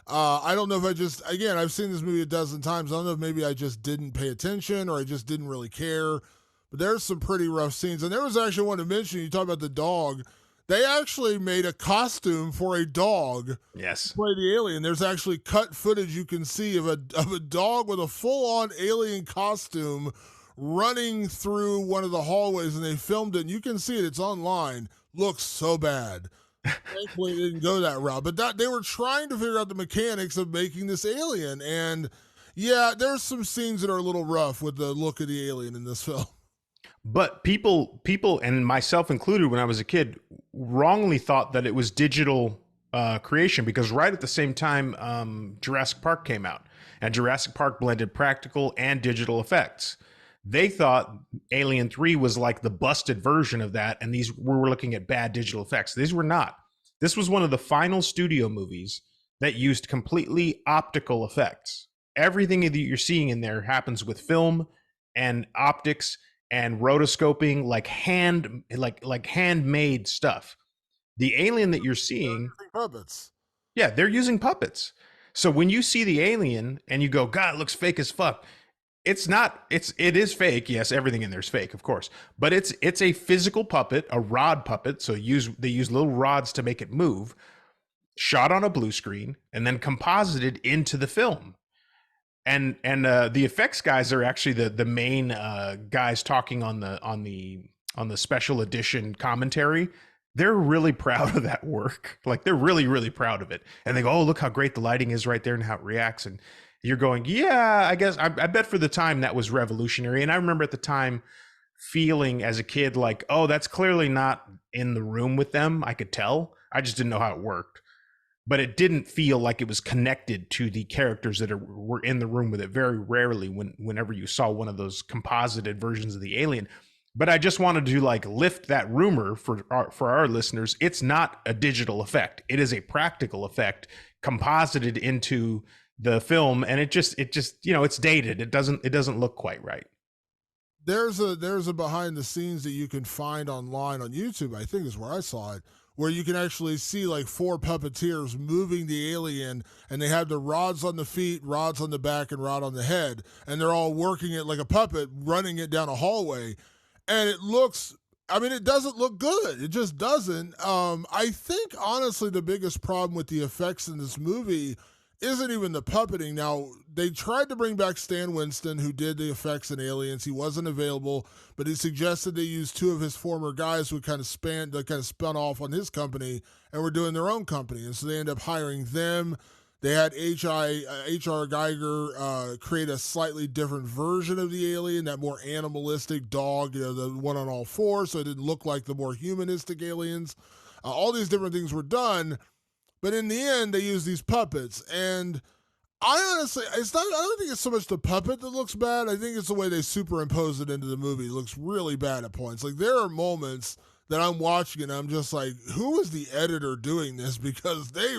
I don't know if I've seen this movie a dozen times. I don't know if maybe I just didn't pay attention or I just didn't really care. But there's some pretty rough scenes. And there was actually one to mention, you talk about the dog. They actually made a costume for a dog to Yes. play the alien. There's actually cut footage you can see of a dog with a full on alien costume running through one of the hallways, and they filmed it. And you can see it. It's online. Looks so bad. Thankfully, they didn't go that route. But that they were trying to figure out the mechanics of making this alien, and yeah, there's some scenes that are a little rough with the look of the alien in this film. But people, and myself included, when I was a kid, wrongly thought that it was digital creation because right at the same time, Jurassic Park came out, and Jurassic Park blended practical and digital effects. They thought Alien 3 was like the busted version of that, and these we were looking at bad digital effects. These were not. This was one of the final studio movies that used completely optical effects. Everything that you're seeing in there happens with film and optics and rotoscoping, like handmade stuff. The alien that you're seeing, Puppets. yeah, they're using puppets. So when you see the alien and you go, God, it looks fake as fuck. It's not. It is fake. Yes, everything in there is fake, of course. But it's a physical puppet, a rod puppet. So they use little rods to make it move, shot on a blue screen, and then composited into the film. And the effects guys are actually the main guys talking on the special edition commentary. They're really proud of that work. Like they're really proud of it. And they go, "Oh, look how great the lighting is right there and how it reacts." And you're going, "Yeah, I guess I bet for the time that was revolutionary." And I remember at the time feeling as a kid like, "Oh, that's clearly not in the room with them." I could tell. I just didn't know how it worked, but it didn't feel like it was connected to the characters that were in the room with it. Very rarely, whenever you saw one of those composited versions of the alien. But I just wanted to like lift that rumor for our listeners. It's not a digital effect; it is a practical effect composited into the film, and it just it's dated. It doesn't look quite right. There's a behind the scenes that you can find online on YouTube. I think is where I saw it, where you can actually see like four puppeteers moving the alien, and they have the rods on the feet, rods on the back, and rod on the head, and they're all working it like a puppet, running it down a hallway, and it looks. I mean, it doesn't look good. It just doesn't. I think honestly, the biggest problem with the effects in this movie isn't even the puppeting. Now, they tried to bring back Stan Winston, who did the effects in Aliens. He wasn't available, but he suggested they use two of his former guys who that kind of spun off on his company and were doing their own company. And so they ended up hiring them. They had H.R. Geiger create a slightly different version of the alien, that more animalistic dog, the one on all fours, so it didn't look like the more humanistic aliens. All these different things were done, but in the end, they use these puppets. And I honestly, it's not. I don't think it's so much the puppet that looks bad. I think it's the way they superimpose it into the movie. It looks really bad at points. Like there are moments that I'm watching and I'm just like, who is the editor doing this? Because they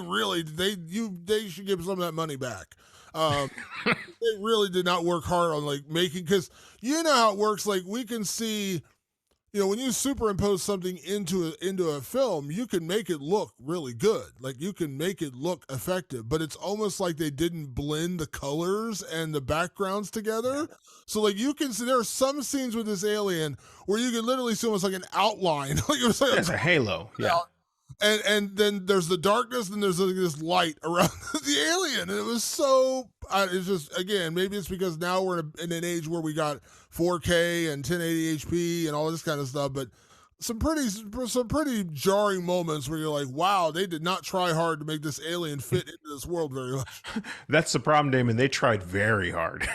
should give some of that money back. They really did not work hard on like making, because you know how it works. Like we can see, when you superimpose something into a film, you can make it look really good. Like you can make it look effective, but it's almost like they didn't blend the colors and the backgrounds together. So like you can see there are some scenes with this alien where you can literally see almost like an outline. Like it was like It's a halo. Yeah. And then there's the darkness, and there's like this light around the alien, and it was so. It's just, again, maybe it's because now we're in an age where we got 4K and 1080 HP and all this kind of stuff, but some pretty jarring moments where you're like, wow, they did not try hard to make this alien fit into this world very much. That's the problem, Damon. They tried very hard.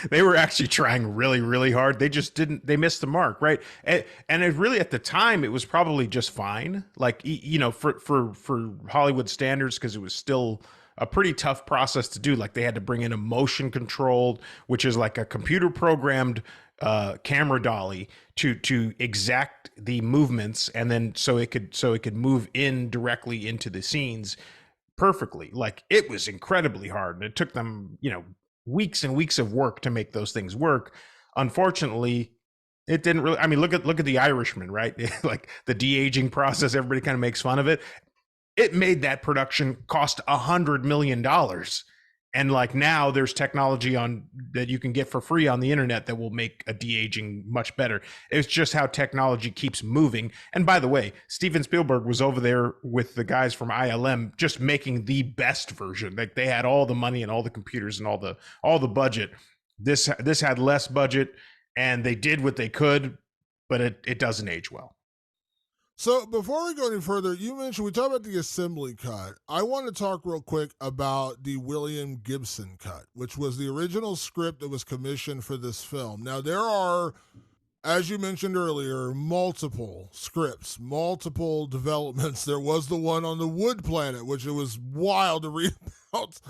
They were actually trying really hard. They just didn't, they missed the mark, right? And it really, at the time, it was probably just fine. Like, for Hollywood standards, because it was still a pretty tough process to do. Like they had to bring in a motion controlled, which is like a computer programmed camera dolly to exact the movements, and then so it could move in directly into the scenes perfectly. Like it was incredibly hard, and it took them weeks and weeks of work to make those things work. Unfortunately, it didn't really. I mean, look at The Irishman, right? Like the de-aging process, everybody kind of makes fun of it. It made that production cost $100 million, And like now there's technology on that you can get for free on the internet that will make a de-aging much better. It's just how technology keeps moving. And by the way, Steven Spielberg was over there with the guys from ILM just making the best version. Like they had all the money and all the computers and all the budget. This had less budget and they did what they could, but it doesn't age well. So before we go any further, you mentioned we talked about the assembly cut. I want to talk real quick about the William Gibson cut, which was the original script that was commissioned for this film. Now there are, as you mentioned earlier, multiple scripts, multiple developments. There was the one on the Wood Planet, which it was wild to read about.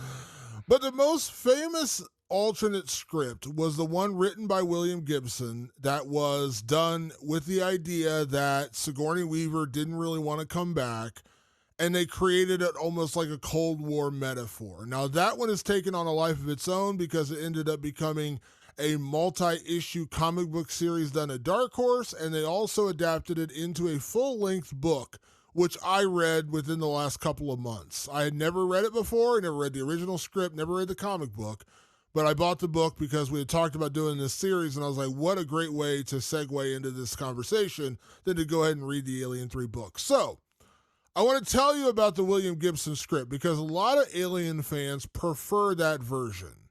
But the most famous alternate script was the one written by William Gibson that was done with the idea that Sigourney Weaver didn't really want to come back, and they created it almost like a Cold War metaphor. Now, that one has taken on a life of its own because it ended up becoming a multi-issue comic book series done at Dark Horse, and they also adapted it into a full-length book, which I read within the last couple of months. I had never read it before. I never read the original script, never read the comic book, but I bought the book because we had talked about doing this series, and I was like, what a great way to segue into this conversation than to go ahead and read the Alien 3 book. So, I want to tell you about the William Gibson script because a lot of Alien fans prefer that version.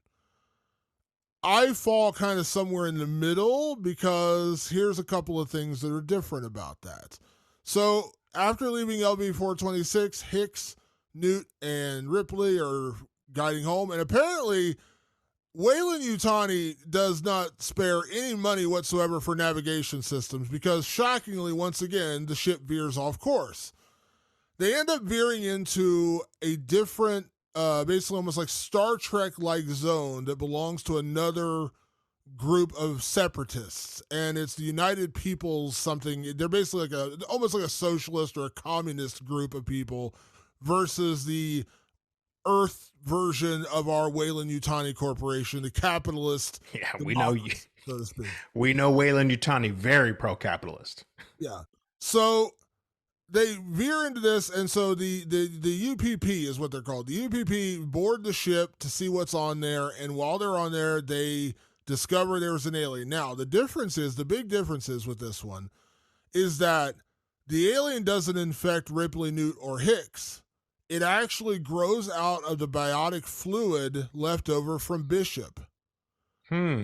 I fall kind of somewhere in the middle because here's a couple of things that are different about that. So, after leaving LV 426, Hicks, Newt, and Ripley are guiding home, and apparently Weyland-Yutani does not spare any money whatsoever for navigation systems because, shockingly, once again, the ship veers off course. They end up veering into a different, basically almost like Star Trek-like zone that belongs to another group of separatists, and it's the United Peoples something. They're basically like almost like a socialist or a communist group of people versus the Earth version of our Weyland-Yutani Corporation, the capitalist. Yeah, we know you, so to speak. We know Weyland-Yutani, very pro-capitalist. Yeah. So they veer into this, and so the UPP is what they're called. The UPP board the ship to see what's on there, and while they're on there, they discover there's an alien. Now, the big difference is with this one, is that the alien doesn't infect Ripley, Newt, or Hicks. It actually grows out of the biotic fluid left over from Bishop. The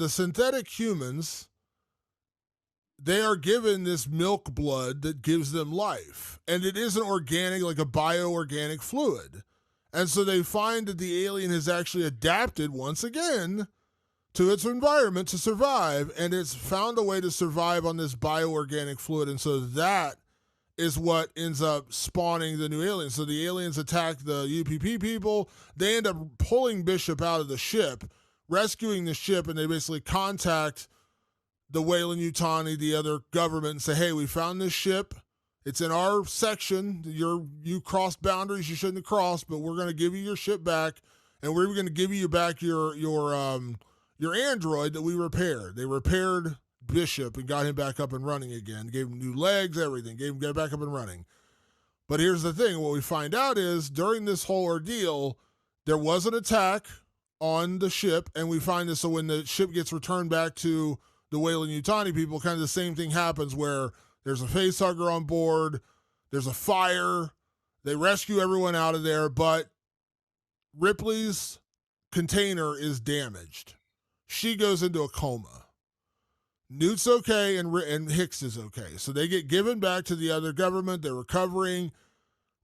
synthetic humans, they are given this milk blood that gives them life. And it isn't organic, like a bioorganic fluid. And so they find that the alien has actually adapted once again to its environment to survive. And it's found a way to survive on this bioorganic fluid. And so that is what ends up spawning the new aliens. So the aliens attack the UPP people. They end up pulling Bishop out of the ship, rescuing the ship, and they basically contact the Weyland-Yutani, the other government, and say, hey, we found this ship. It's in our section. You crossed boundaries you shouldn't have crossed, but we're going to give you your ship back, and we're going to give you back your android that we repaired. They repaired Bishop and got him back up and running again, gave him new legs, everything, got back up and running. But here's the thing, what we find out is during this whole ordeal, there was an attack on the ship, and we find this, so when the ship gets returned back to the Weyland-Yutani people, kind of the same thing happens where there's a facehugger on board, there's a fire, they rescue everyone out of there, but Ripley's container is damaged. She goes into a coma. Newt's okay and Hicks is okay. So they get given back to the other government. They're recovering.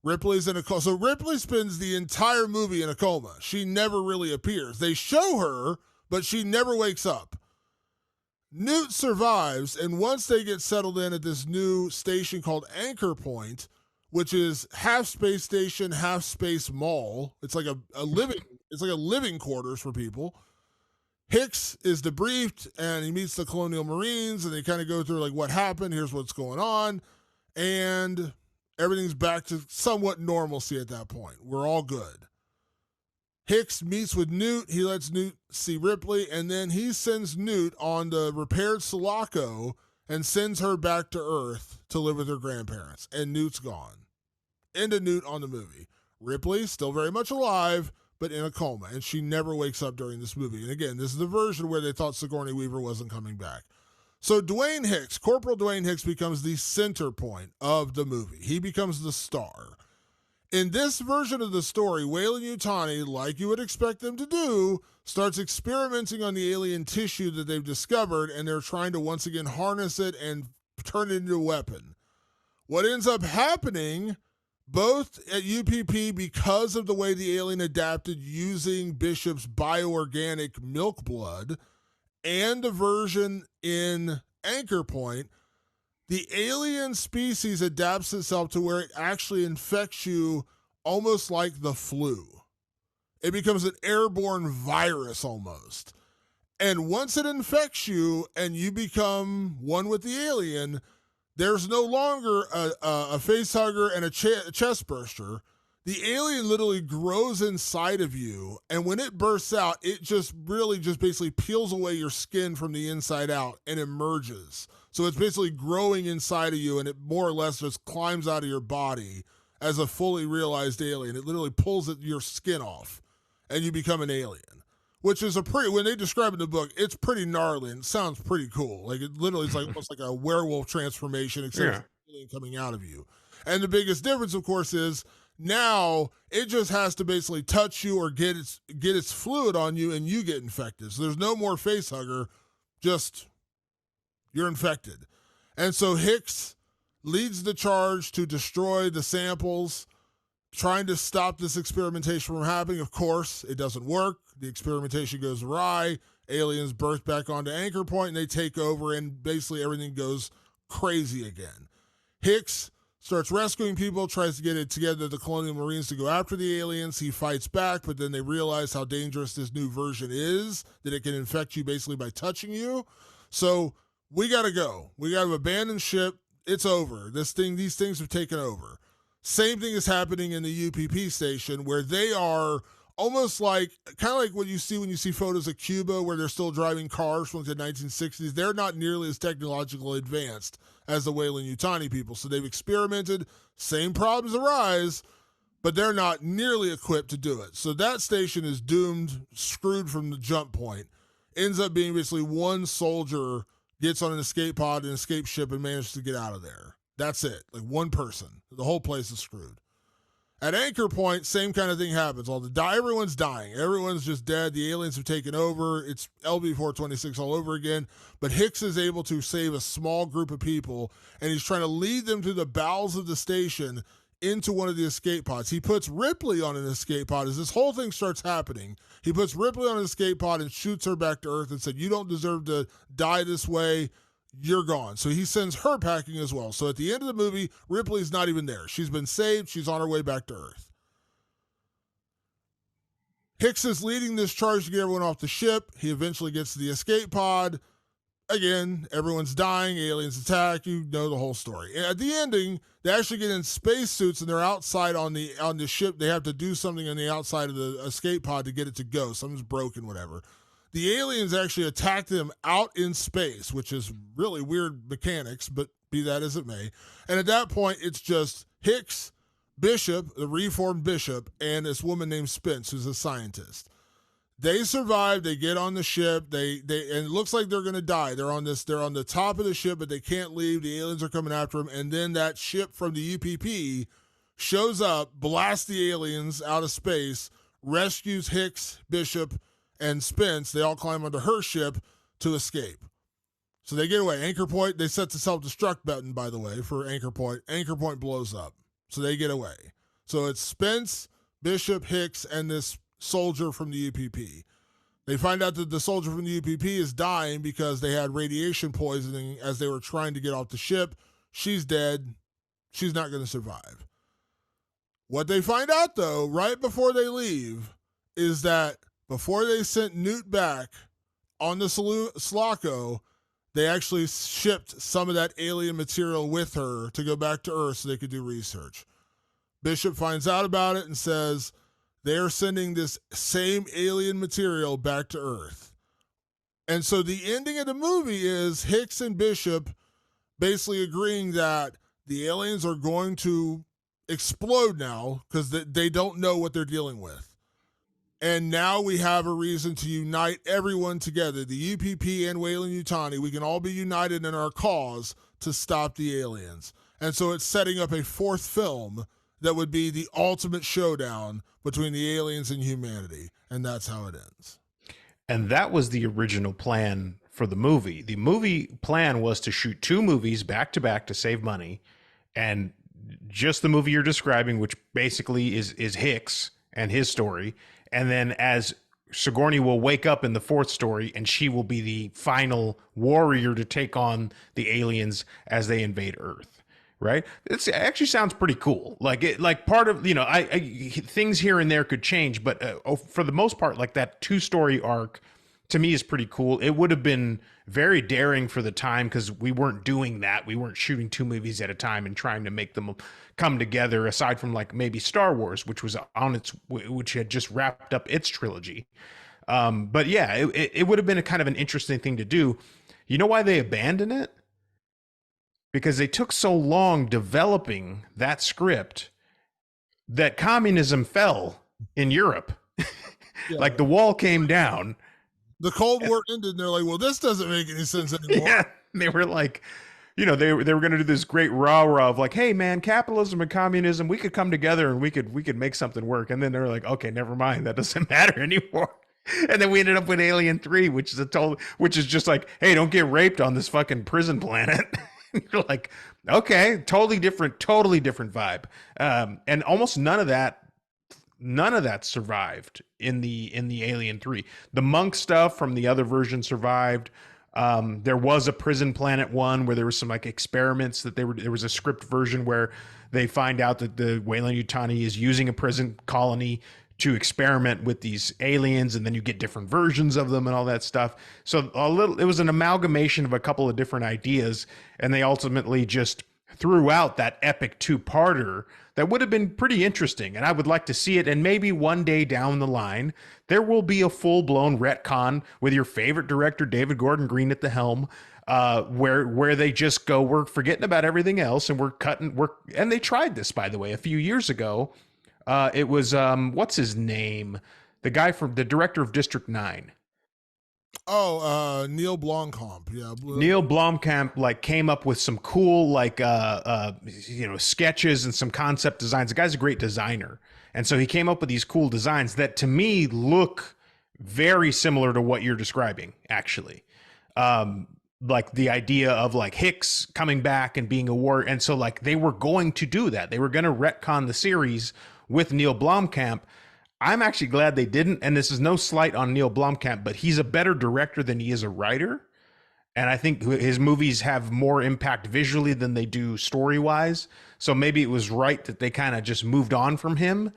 Ripley's in a coma. So Ripley spends the entire movie in a coma. She never really appears. They show her, but she never wakes up. Newt survives, and once they get settled in at this new station called Anchor Point, which is half space station, half space mall. It's like a living quarters for people. Hicks is debriefed, and he meets the Colonial Marines, and they kind of go through like what happened. Here's what's going on, and everything's back to somewhat normalcy at that point. We're all good. Hicks meets with Newt. He lets Newt see Ripley, and then he sends Newt on the repaired Sulaco and sends her back to Earth to live with her grandparents. And Newt's gone. End of Newt on the movie. Ripley, still very much alive, but in a coma, and she never wakes up during this movie. And again, this is the version where they thought Sigourney Weaver wasn't coming back. So Dwayne Hicks, Corporal Dwayne Hicks, becomes the center point of the movie. He becomes the star. In this version of the story, Weyland-Yutani, like you would expect them to do, starts experimenting on the alien tissue that they've discovered, and they're trying to once again harness it and turn it into a weapon. What ends up happening, both at UPP, because of the way the alien adapted using Bishop's bioorganic milk blood, and the version in Anchor Point, the alien species adapts itself to where it actually infects you almost like the flu. It becomes an airborne virus almost. And once it infects you and you become one with the alien, there's no longer a face hugger and a chest burster. The alien literally grows inside of you, and when it bursts out, it just really just basically peels away your skin from the inside out and emerges. So it's basically growing inside of you, and it more or less just climbs out of your body as a fully realized alien. It literally pulls your skin off, and you become an alien, which is when they describe it in the book, it's pretty gnarly and sounds pretty cool. Like it literally is like almost like a werewolf transformation, except it's an alien coming out of you. And the biggest difference, of course, is now it just has to basically touch you or get its fluid on you, and you get infected. So there's no more face hugger, just you're infected. And so Hicks leads the charge to destroy the samples, trying to stop this experimentation from happening. Of course, it doesn't work. The experimentation goes awry. Aliens burst back onto Anchor Point, and they take over, and basically everything goes crazy again. Hicks starts rescuing people, tries to get it together, the Colonial Marines, to go after the aliens. He fights back, but then they realize how dangerous this new version is, that it can infect you basically by touching you. So we got to go. We got to abandon ship. It's over. These things have taken over. Same thing is happening in the UPP station, where they are almost like, kind of like what you see when you see photos of Cuba, where they're still driving cars from the 1960s. They're not nearly as technologically advanced as the Weyland-Yutani people. So they've experimented, same problems arise, but they're not nearly equipped to do it. So that station is doomed, screwed from the jump point. Ends up being basically one soldier gets on an escape pod, an escape ship, and manages to get out of there. That's it. Like one person. The whole place is screwed. At Anchor Point, same kind of thing happens. Everyone's dying. Everyone's just dead. The aliens have taken over. It's LB-426 all over again. But Hicks is able to save a small group of people, and he's trying to lead them to the bowels of the station into one of the escape pods. He puts Ripley on an escape pod as this whole thing starts happening. He puts Ripley on an escape pod and shoots her back to Earth and said, "You don't deserve to die this way. You're gone." So he sends her packing as well. So at the end of the movie, Ripley's not even there. She's been saved. She's on her way back to Earth. Hicks is leading this charge to get everyone off the ship. He eventually gets to the escape pod. Again, everyone's dying. Aliens attack. You know the whole story. And at the ending, they actually get in spacesuits and they're outside on the ship. They have to do something on the outside of the escape pod to get it to go. Something's broken, whatever. The aliens actually attack them out in space, which is really weird mechanics, but be that as it may. And at that point, it's just Hicks, Bishop, the reformed Bishop, and this woman named Spence, who's a scientist. They survive. They get on the ship. And it looks like they're going to die. They're on the top of the ship, but they can't leave. The aliens are coming after them. And then that ship from the UPP shows up, blasts the aliens out of space, rescues Hicks, Bishop, and Spence. They all climb onto her ship to escape. So they get away. Anchor Point, they set the self-destruct button, by the way, for Anchor Point. Anchor Point blows up. So they get away. So it's Spence, Bishop, Hicks, and this soldier from the UPP. They find out that the soldier from the UPP is dying because they had radiation poisoning as they were trying to get off the ship. She's dead. She's not going to survive. What they find out, though, right before they leave, is that before they sent Newt back on the Sulaco, they actually shipped some of that alien material with her to go back to Earth so they could do research. Bishop finds out about it and says they're sending this same alien material back to Earth. And so the ending of the movie is Hicks and Bishop basically agreeing that the aliens are going to explode now because they don't know what they're dealing with. And now we have a reason to unite everyone together, the UPP and Weyland-Yutani. We can all be united in our cause to stop the aliens. And so it's setting up a fourth film that would be the ultimate showdown between the aliens and humanity. And that's how it ends. And that was the original plan for the movie. The movie plan was to shoot two movies back to back to save money. And just the movie you're describing, which basically is Hicks and his story. And then as Sigourney will wake up in the fourth story, and she will be the final warrior to take on the aliens as they invade Earth. Right? It actually sounds pretty cool. Like part of, I things here and there could change, but for the most part, like that 2-story arc to me is pretty cool. It would have been very daring for the time because we weren't doing that. We weren't shooting 2 movies at a time and trying to make them come together. Aside from like maybe Star Wars, which which had just wrapped up its trilogy. But yeah, it would have been a kind of an interesting thing to do. You know why they abandoned it? Because they took so long developing that script that communism fell in Europe. Yeah. Like the wall came down. The Cold War ended, and they're like, well, this doesn't make any sense anymore. Yeah, they were like, they were going to do this great rah-rah of like, hey, man, capitalism and communism, we could come together and we could make something work. And then they were like, okay, never mind. That doesn't matter anymore. And then we ended up with Alien 3, which is just like, hey, don't get raped on this fucking prison planet. You're like, okay, totally different vibe. And almost none of that survived in the Alien 3. The monk stuff from the other version survived. There was a prison planet one where there was some like experiments there was a script version where they find out that the Weyland-Yutani is using a prison colony to experiment with these aliens, and then you get different versions of them and all that stuff. So it was an amalgamation of a couple of different ideas, and they ultimately just threw out that epic 2-parter that would have been pretty interesting, and I would like to see it. And maybe one day down the line, there will be a full-blown retcon with your favorite director, David Gordon Green, at the helm, where they just go, we're forgetting about everything else, and and they tried this, by the way, a few years ago. It was what's his name? The guy from the director of District 9. Oh, Neil Blomkamp. Yeah. Neil Blomkamp like came up with some cool sketches and some concept designs. The guy's a great designer. And so he came up with these cool designs that to me look very similar to what you're describing, actually. Like the idea of like Hicks coming back and being a war. And so like they were going to do that. They were going to retcon the series with Neil Blomkamp. I'm actually glad they didn't. And this is no slight on Neil Blomkamp, but he's a better director than he is a writer. And I think his movies have more impact visually than they do story-wise. So maybe it was right that they kind of just moved on from him.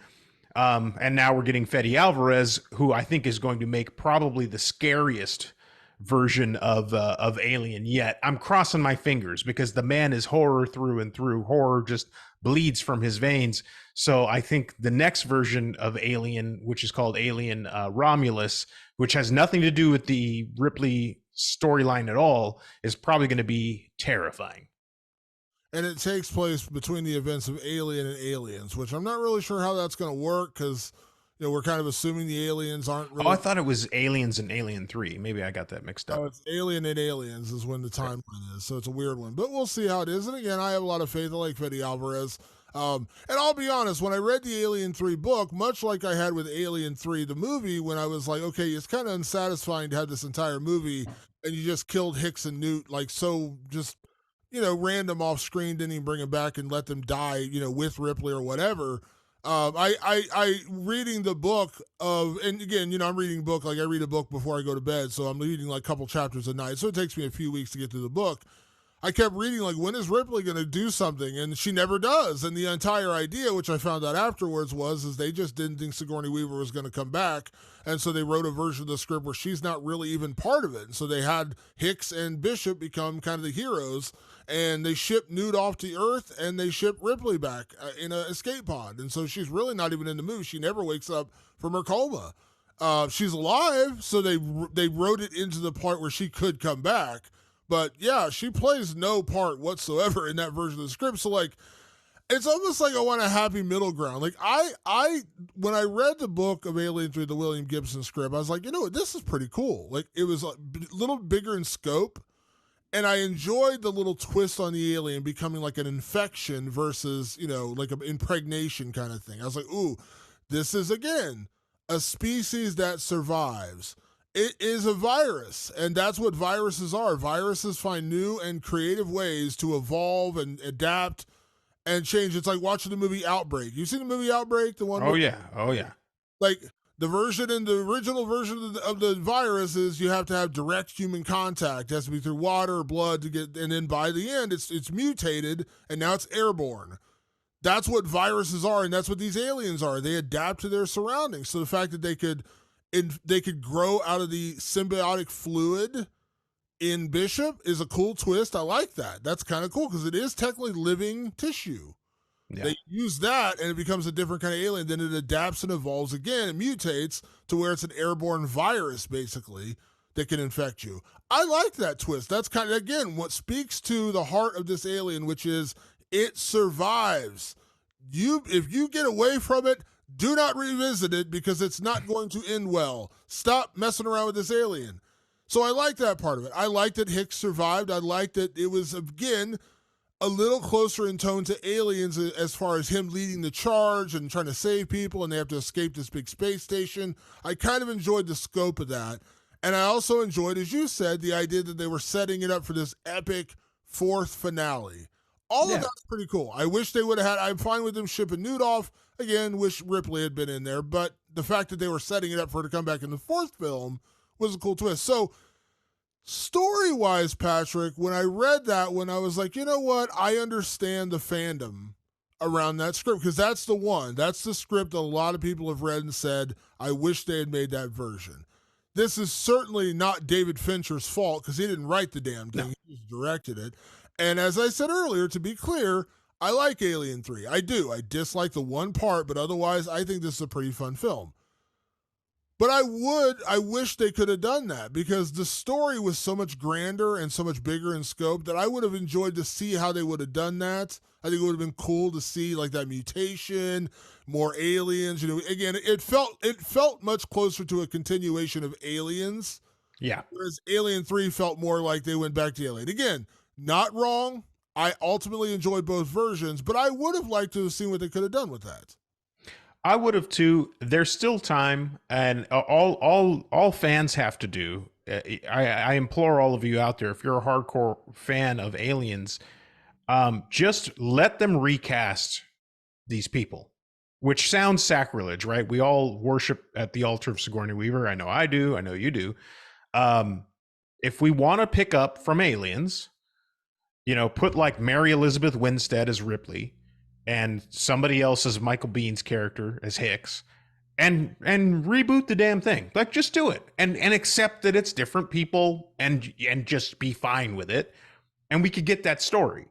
And now we're getting Fede Alvarez, who I think is going to make probably the scariest version of Alien yet. I'm crossing my fingers because the man is horror through and through. Horror just bleeds from his veins. So I think the next version of Alien, which is called Alien Romulus, which has nothing to do with the Ripley storyline at all, is probably going to be terrifying. And it takes place between the events of Alien and Aliens, which I'm not really sure how that's going to work because we're kind of assuming the aliens aren't really. Oh, I thought it was Aliens and Alien 3. Maybe I got that mixed up. Oh, it's Alien and Aliens is when the timeline is. So it's a weird one. But we'll see how it is. And again, I have a lot of faith. I like Fede Alvarez. And I'll be honest, when I read the Alien 3 book, much like I had with Alien 3, the movie, when I was like, okay, it's kind of unsatisfying to have this entire movie and you just killed Hicks and Newt, like so just, random off screen, didn't even bring them back and let them die, with Ripley or whatever. I reading the book and again, I'm reading a book, like I read a book before I go to bed. So I'm reading like a couple chapters a night. So it takes me a few weeks to get through the book. I kept reading, like, when is Ripley going to do something? And she never does. And the entire idea, which I found out afterwards, is they just didn't think Sigourney Weaver was going to come back. And so they wrote a version of the script where she's not really even part of it. And so they had Hicks and Bishop become kind of the heroes. And they shipped Newt off to Earth and they shipped Ripley back in an escape pod. And so she's really not even in the movie. She never wakes up from her coma. She's alive. So they wrote it into the part where she could come back. But yeah, she plays no part whatsoever in that version of the script. So like, It's almost like I want a happy middle ground. Like when I read the book of Alien 3, the William Gibson script, I was like, you know what, this is pretty cool. Like it was a little bigger in scope, and I enjoyed the little twist on the alien becoming like an infection versus, like an impregnation kind of thing. I was like, ooh, this is again a species that survives. It is a virus, and that's what viruses are. Viruses find new and creative ways to evolve and adapt and change. It's like watching the movie Outbreak. You seen the movie Outbreak? The one Oh with, yeah, oh yeah. like the version in the original version of the virus is you have to have direct human contact. It has to be through water or blood to get, and then by the end it's mutated and now it's airborne. That's what viruses are, and that's what these aliens are. They adapt to their surroundings. So the fact that they could grow out of the symbiotic fluid in Bishop is a cool twist. I like that. That's kind of cool because it is technically living tissue. Yeah. They use that and it becomes a different kind of alien. Then it adapts and evolves again and mutates to where it's an airborne virus, basically, that can infect you. I like that twist. That's kind of, again, what speaks to the heart of this alien, which is it survives. If you get away from it, do not revisit it because it's not going to end well. Stop messing around with this alien. So I like that part of it. I like that Hicks survived. I like that it was, again, a little closer in tone to Aliens as far as him leading the charge and trying to save people, and they have to escape this big space station. I kind of enjoyed the scope of that. And I also enjoyed, as you said, the idea that they were setting it up for this epic fourth finale. All of that's pretty cool. I wish they would have had, I'm fine with them shipping Newt off. Again, wish Ripley had been in there. But the fact that they were setting it up for her to come back in the fourth film was a cool twist. So, story-wise, Patrick, when I read that one, I was like, you know what? I understand the fandom around that script because that's the one. That's the script that a lot of people have read and said, I wish they had made that version. This is certainly not David Fincher's fault because he didn't write the damn thing. No. He just directed it. And as I said earlier, to be clear, I like Alien 3. I do. I dislike the one part, but otherwise, I think this is a pretty fun film. But I wish they could have done that because the story was so much grander and so much bigger in scope that I would have enjoyed to see how they would have done that. I think it would have been cool to see like that mutation, more aliens. Again, it felt much closer to a continuation of Aliens. Yeah. Whereas Alien 3 felt more like they went back to Alien. Again, not wrong. I ultimately enjoyed both versions, but I would have liked to have seen what they could have done with that. I would have too. There's still time, and all fans have to do. I implore all of you out there, if you're a hardcore fan of Aliens, just let them recast these people, which sounds sacrilege, right? We all worship at the altar of Sigourney Weaver. I know I do. I know you do. If we want to pick up from Aliens, put like Mary Elizabeth Winstead as Ripley, and somebody else as Michael Bihn's character as Hicks, and reboot the damn thing. Like, just do it and accept that it's different people and just be fine with it. And we could get that story.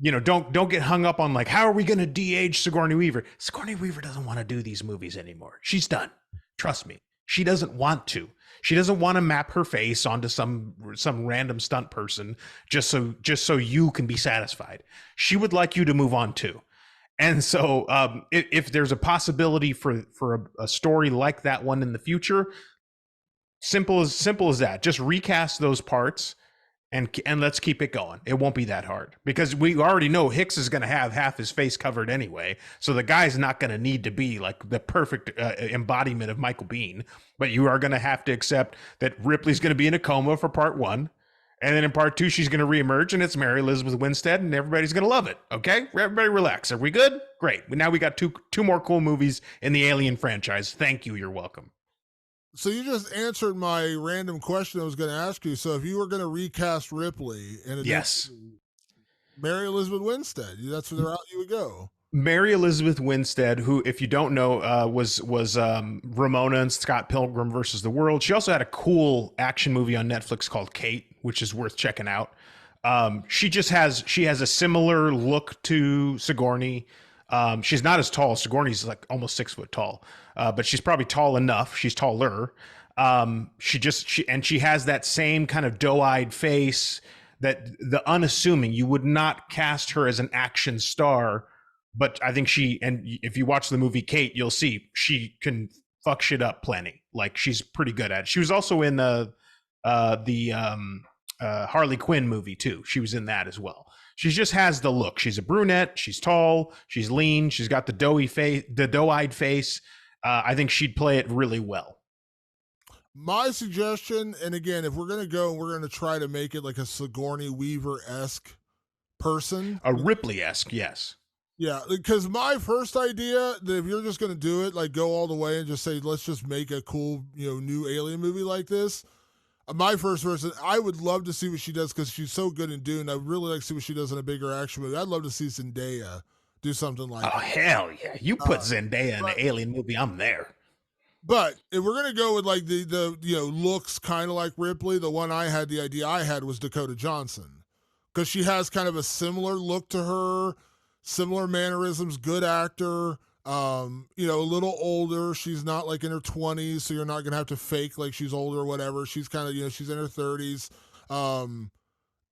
Don't get hung up on like, how are we going to de-age Sigourney Weaver? Sigourney Weaver doesn't want to do these movies anymore. She's done. Trust me. She doesn't want to. She doesn't want to map her face onto some random stunt person just so you can be satisfied. She would like you to move on too. And so if there's a possibility for a story like that one in the future, simple as that. Just recast those parts and let's keep it going. It won't be that hard because we already know Hicks is going to have half his face covered anyway. So the guy's not going to need to be like the perfect embodiment of Michael Biehn, but you are going to have to accept that Ripley's going to be in a coma for part 1. And then in part 2, she's going to reemerge and it's Mary Elizabeth Winstead and everybody's going to love it. Okay. Everybody relax. Are we good? Great. Now we got two more cool movies in the Alien franchise. Thank you. You're welcome. So you just answered my random question I was going to ask you. So if you were going to recast Ripley, and yes, Mary Elizabeth Winstead, that's where route you would go. Mary Elizabeth Winstead, who, if you don't know, was Ramona and Scott Pilgrim versus the World. She also had a cool action movie on Netflix called Kate, which is worth checking out. She has a similar look to Sigourney. She's not as tall. Sigourney's like almost 6 foot tall, but she's probably tall enough. She's taller. She has that same kind of doe-eyed face, that the unassuming. You would not cast her as an action star but I think she, and if you watch the movie Kate, you'll see she can fuck shit up plenty. Like she's pretty good at it. She was also in the Harley Quinn movie too. She was in that as well. She just has the look. She's a brunette. She's tall. She's lean. She's got the doughy face, the doe-eyed face. I think she'd play it really well. My suggestion, and again, if we're gonna go, we're gonna try to make it like a Sigourney Weaver esque person. A Ripley-esque, yes. Yeah, because my first idea that if you're just gonna do it, like go all the way and just say let's just make a cool, new alien movie like this. My first person, I would love to see what she does because she's so good in Dune. I would really like to see what she does in a bigger action movie. I'd love to see Zendaya do something like Oh that. hell yeah! You put Zendaya in but, an alien movie, I'm there. but if we're gonna go with like the looks kind of like Ripley, the one the idea I had was Dakota Johnson because she has kind of a similar look to her, similar mannerisms, good actor. A little older. She's not like in her 20s, so you're not gonna have to fake like she's older or whatever. She's kind of, she's in her 30s.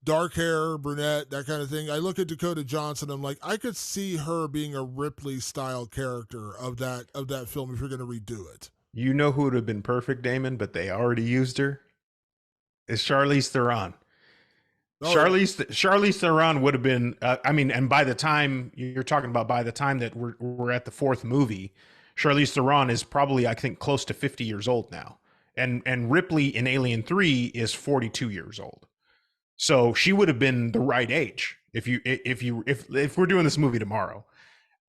Dark hair, brunette, that kind of thing. I look at Dakota Johnson, I'm like, I could see her being a Ripley style character of that film if you're gonna redo it. You know who would have been perfect, Damon, but they already used her? Is Charlize Theron. Oh, Charlize Theron would have been. And by the time you're talking about, by the time that we're at the fourth movie, Charlize Theron is probably, I think, close to 50 years old now, and Ripley in Alien 3 is 42 years old. So she would have been the right age if we're doing this movie tomorrow.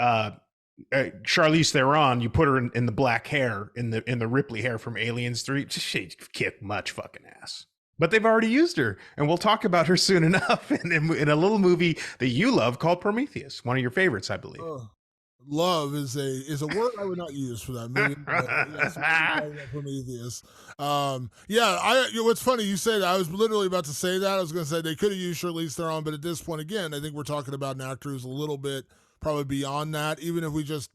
Charlize Theron, you put her in the black hair, in the Ripley hair from Aliens 3, she'd kick much fucking ass. But they've already used her, and we'll talk about her soon enough in a little movie that you love called Prometheus, one of your favorites, I believe. Love is a word I would not use for that movie. Yes, Prometheus. What's funny, you say that. I was literally about to say that. I was going to say they could have used Charlize Theron, but at this point, again, I think we're talking about an actor who's a little bit probably beyond that. Even if we just,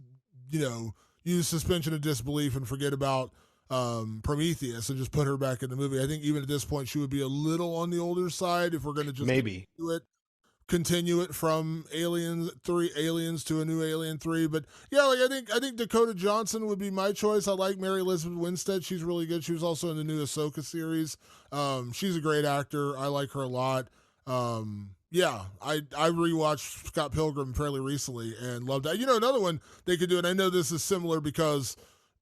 use suspension of disbelief and forget about Prometheus and just put her back in the movie. I think even at this point she would be a little on the older side if we're going to just maybe continue it from Aliens to a new Alien 3. But yeah, like I think Dakota Johnson would be my choice. I like Mary Elizabeth Winstead. She's really good. She was also in the new Ahsoka series. She's a great actor. I like her a lot. I rewatched Scott Pilgrim fairly recently and loved that. Another one they could do, and I know this is similar because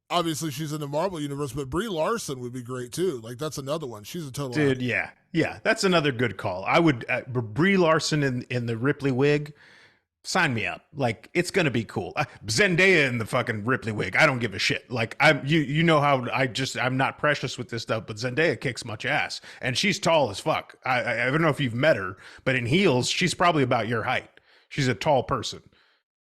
obviously she's in the Marvel universe, but Brie Larson would be great too. Like that's another one. She's a total dude. Yeah, that's another good call. I would Brie Larson in the Ripley wig. Sign me up. Like it's gonna be cool. Zendaya in the fucking Ripley wig. I don't give a shit. Like you know how I'm not precious with this stuff, but Zendaya kicks much ass, and she's tall as fuck. I don't know if you've met her, but in heels, she's probably about your height. She's a tall person.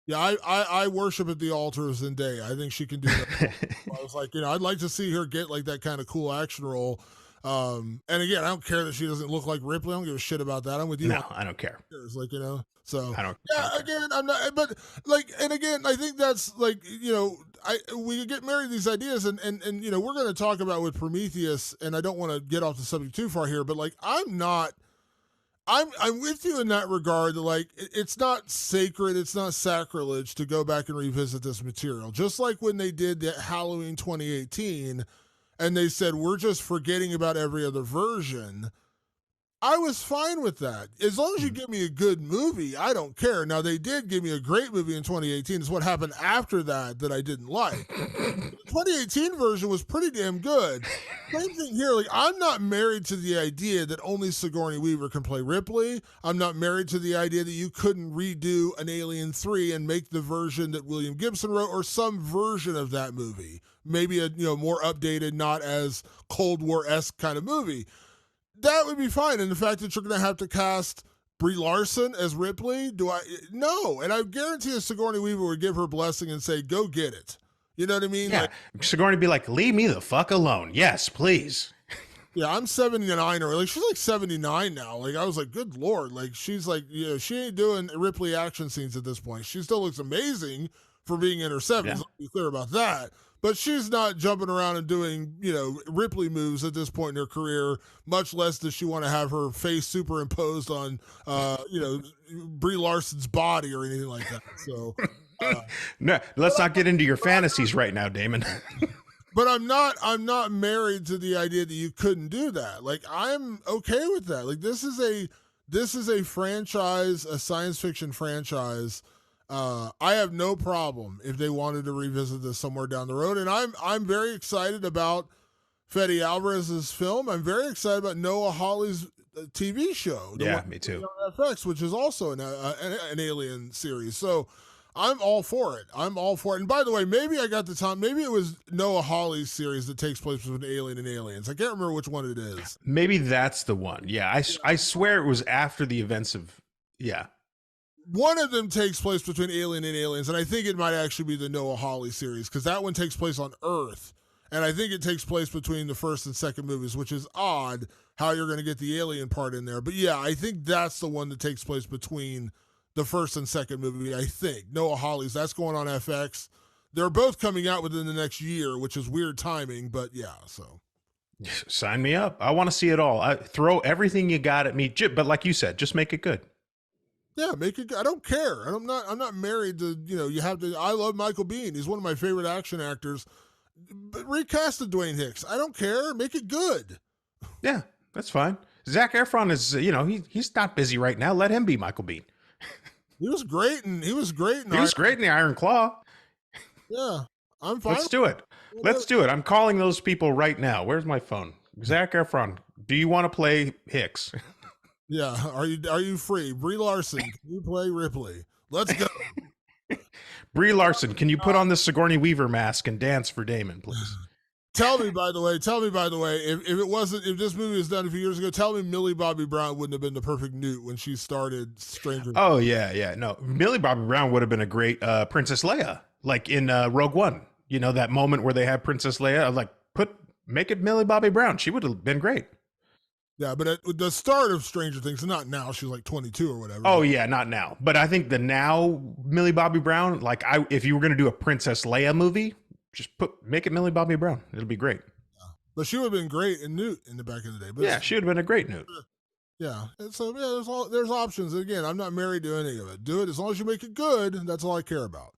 Yeah, I worship at the altar of Zendaya. I think she can do that. I was like, I'd like to see her get like that kind of cool action role. And again, I don't care that she doesn't look like Ripley. I don't give a shit about that. I'm with you. No, I don't care. Like, so I don't. Again, I'm not. But like, and again, I think that's like, we get married these ideas, and we're going to talk about with Prometheus, and I don't want to get off the subject too far here, but like, I'm with you in that regard. Like, it's not sacred, it's not sacrilege to go back and revisit this material. Just like when they did the Halloween 2018, and they said we're just forgetting about every other version. I was fine with that. As long as you give me a good movie, I don't care. Now, they did give me a great movie in 2018. It's what happened after that I didn't like. The 2018 version was pretty damn good. Same thing here. Like, I'm not married to the idea that only Sigourney Weaver can play Ripley. I'm not married to the idea that you couldn't redo an Alien 3 and make the version that William Gibson wrote or some version of that movie. Maybe a more updated, not as Cold War-esque kind of movie. That would be fine. And the fact that you're going to have to cast Brie Larson as Ripley, no. And I guarantee you Sigourney Weaver would give her blessing and say, go get it. You know what I mean? Yeah. Like, Sigourney would be like, leave me the fuck alone. Yes, please. Yeah, I'm 79 or like she's like 79 now. Like I was like, good Lord. Like she's like, she ain't doing Ripley action scenes at this point. She still looks amazing for being in her 70s. Yeah. Let's be clear about that. but she's not jumping around and doing, Ripley moves at this point in her career, much less does she want to have her face superimposed on, Brie Larson's body or anything like that. So, No, let's not get into your fantasies right now, Damon. but I'm not married to the idea that you couldn't do that. Like, I'm okay with that. Like, this is a franchise, a science fiction franchise. I have no problem if they wanted to revisit this somewhere down the road, and I'm very excited about Fede Alvarez's film. I'm very excited about Noah Hawley's TV show. Yeah, me too. On FX, which is also an alien series. So I'm all for it. I'm all for it. And by the way, maybe I got the time. Maybe it was Noah Hawley's series that takes place between Alien and Aliens. I can't remember which one it is. Maybe that's the one. Yeah, I swear it was after the events of, yeah. One of them takes place between Alien and Aliens, and I think it might actually be the Noah Hawley series, because that one takes place on Earth, and I think it takes place between the first and second movies, which is odd how you're going to get the alien part in there. But yeah, I think that's the one that takes place between the first and second movie, I think. Noah Hawley's, that's going on FX. They're both coming out within the next year, which is weird timing, but yeah, so. Sign me up. I want to see it all. Throw everything you got at me, but like you said, just make it good. Yeah, make it. I don't care. I'm not married to. You have to. I love Michael Biehn. He's one of my favorite action actors. But recast the Dwayne Hicks. I don't care. Make it good. Yeah, that's fine. Zac Efron is. He's not busy right now. Let him be Michael Biehn. He was great, and he was great. He was great in the Iron Claw. Yeah, I'm fine. Let's do it. Let's do it. I'm calling those people right now. Where's my phone? Zac Efron, do you want to play Hicks? Yeah, are you free? Brie Larson, can you play Ripley? Let's go. Brie Larson, can you put on the Sigourney Weaver mask and dance for Damon, please? Tell me, by the way, if this movie was done a few years ago, tell me Millie Bobby Brown wouldn't have been the perfect Newt when she started Stranger Things. Oh, yeah. No, Millie Bobby Brown would have been a great Princess Leia, like in Rogue One. That moment where they had Princess Leia, like make it Millie Bobby Brown. She would have been great. Yeah, but at the start of Stranger Things, not now, she's like 22 or whatever. Oh, yeah, not now. But I think the now Millie Bobby Brown, if you were going to do a Princess Leia movie, just make it Millie Bobby Brown. It'll be great. Yeah. But she would have been great in Newt in the back of the day. But yeah, she would have been a great Newt. Yeah. And so, there's options. Again, I'm not married to any of it. Do it as long as you make it good. That's all I care about.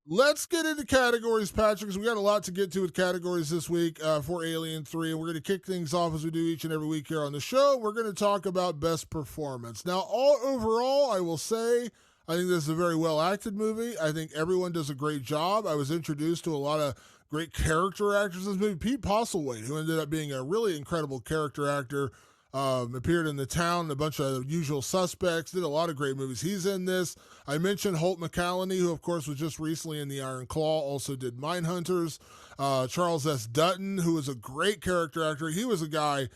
Let's get into categories, Patrick, because we got a lot to get to with categories this week for Alien 3. And we're going to kick things off as we do each and every week here on the show. We're going to talk about best performance. Now, overall, I will say, I think this is a very well-acted movie. I think everyone does a great job. I was introduced to a lot of great character actors in this movie. Pete Postlethwaite, who ended up being a really incredible character actor, appeared in The Town, a bunch of Usual Suspects, did a lot of great movies. He's in this. I mentioned Holt McCallany, who, of course, was just recently in The Iron Claw, also did Mindhunters. Charles S. Dutton, who was a great character actor. He was a guy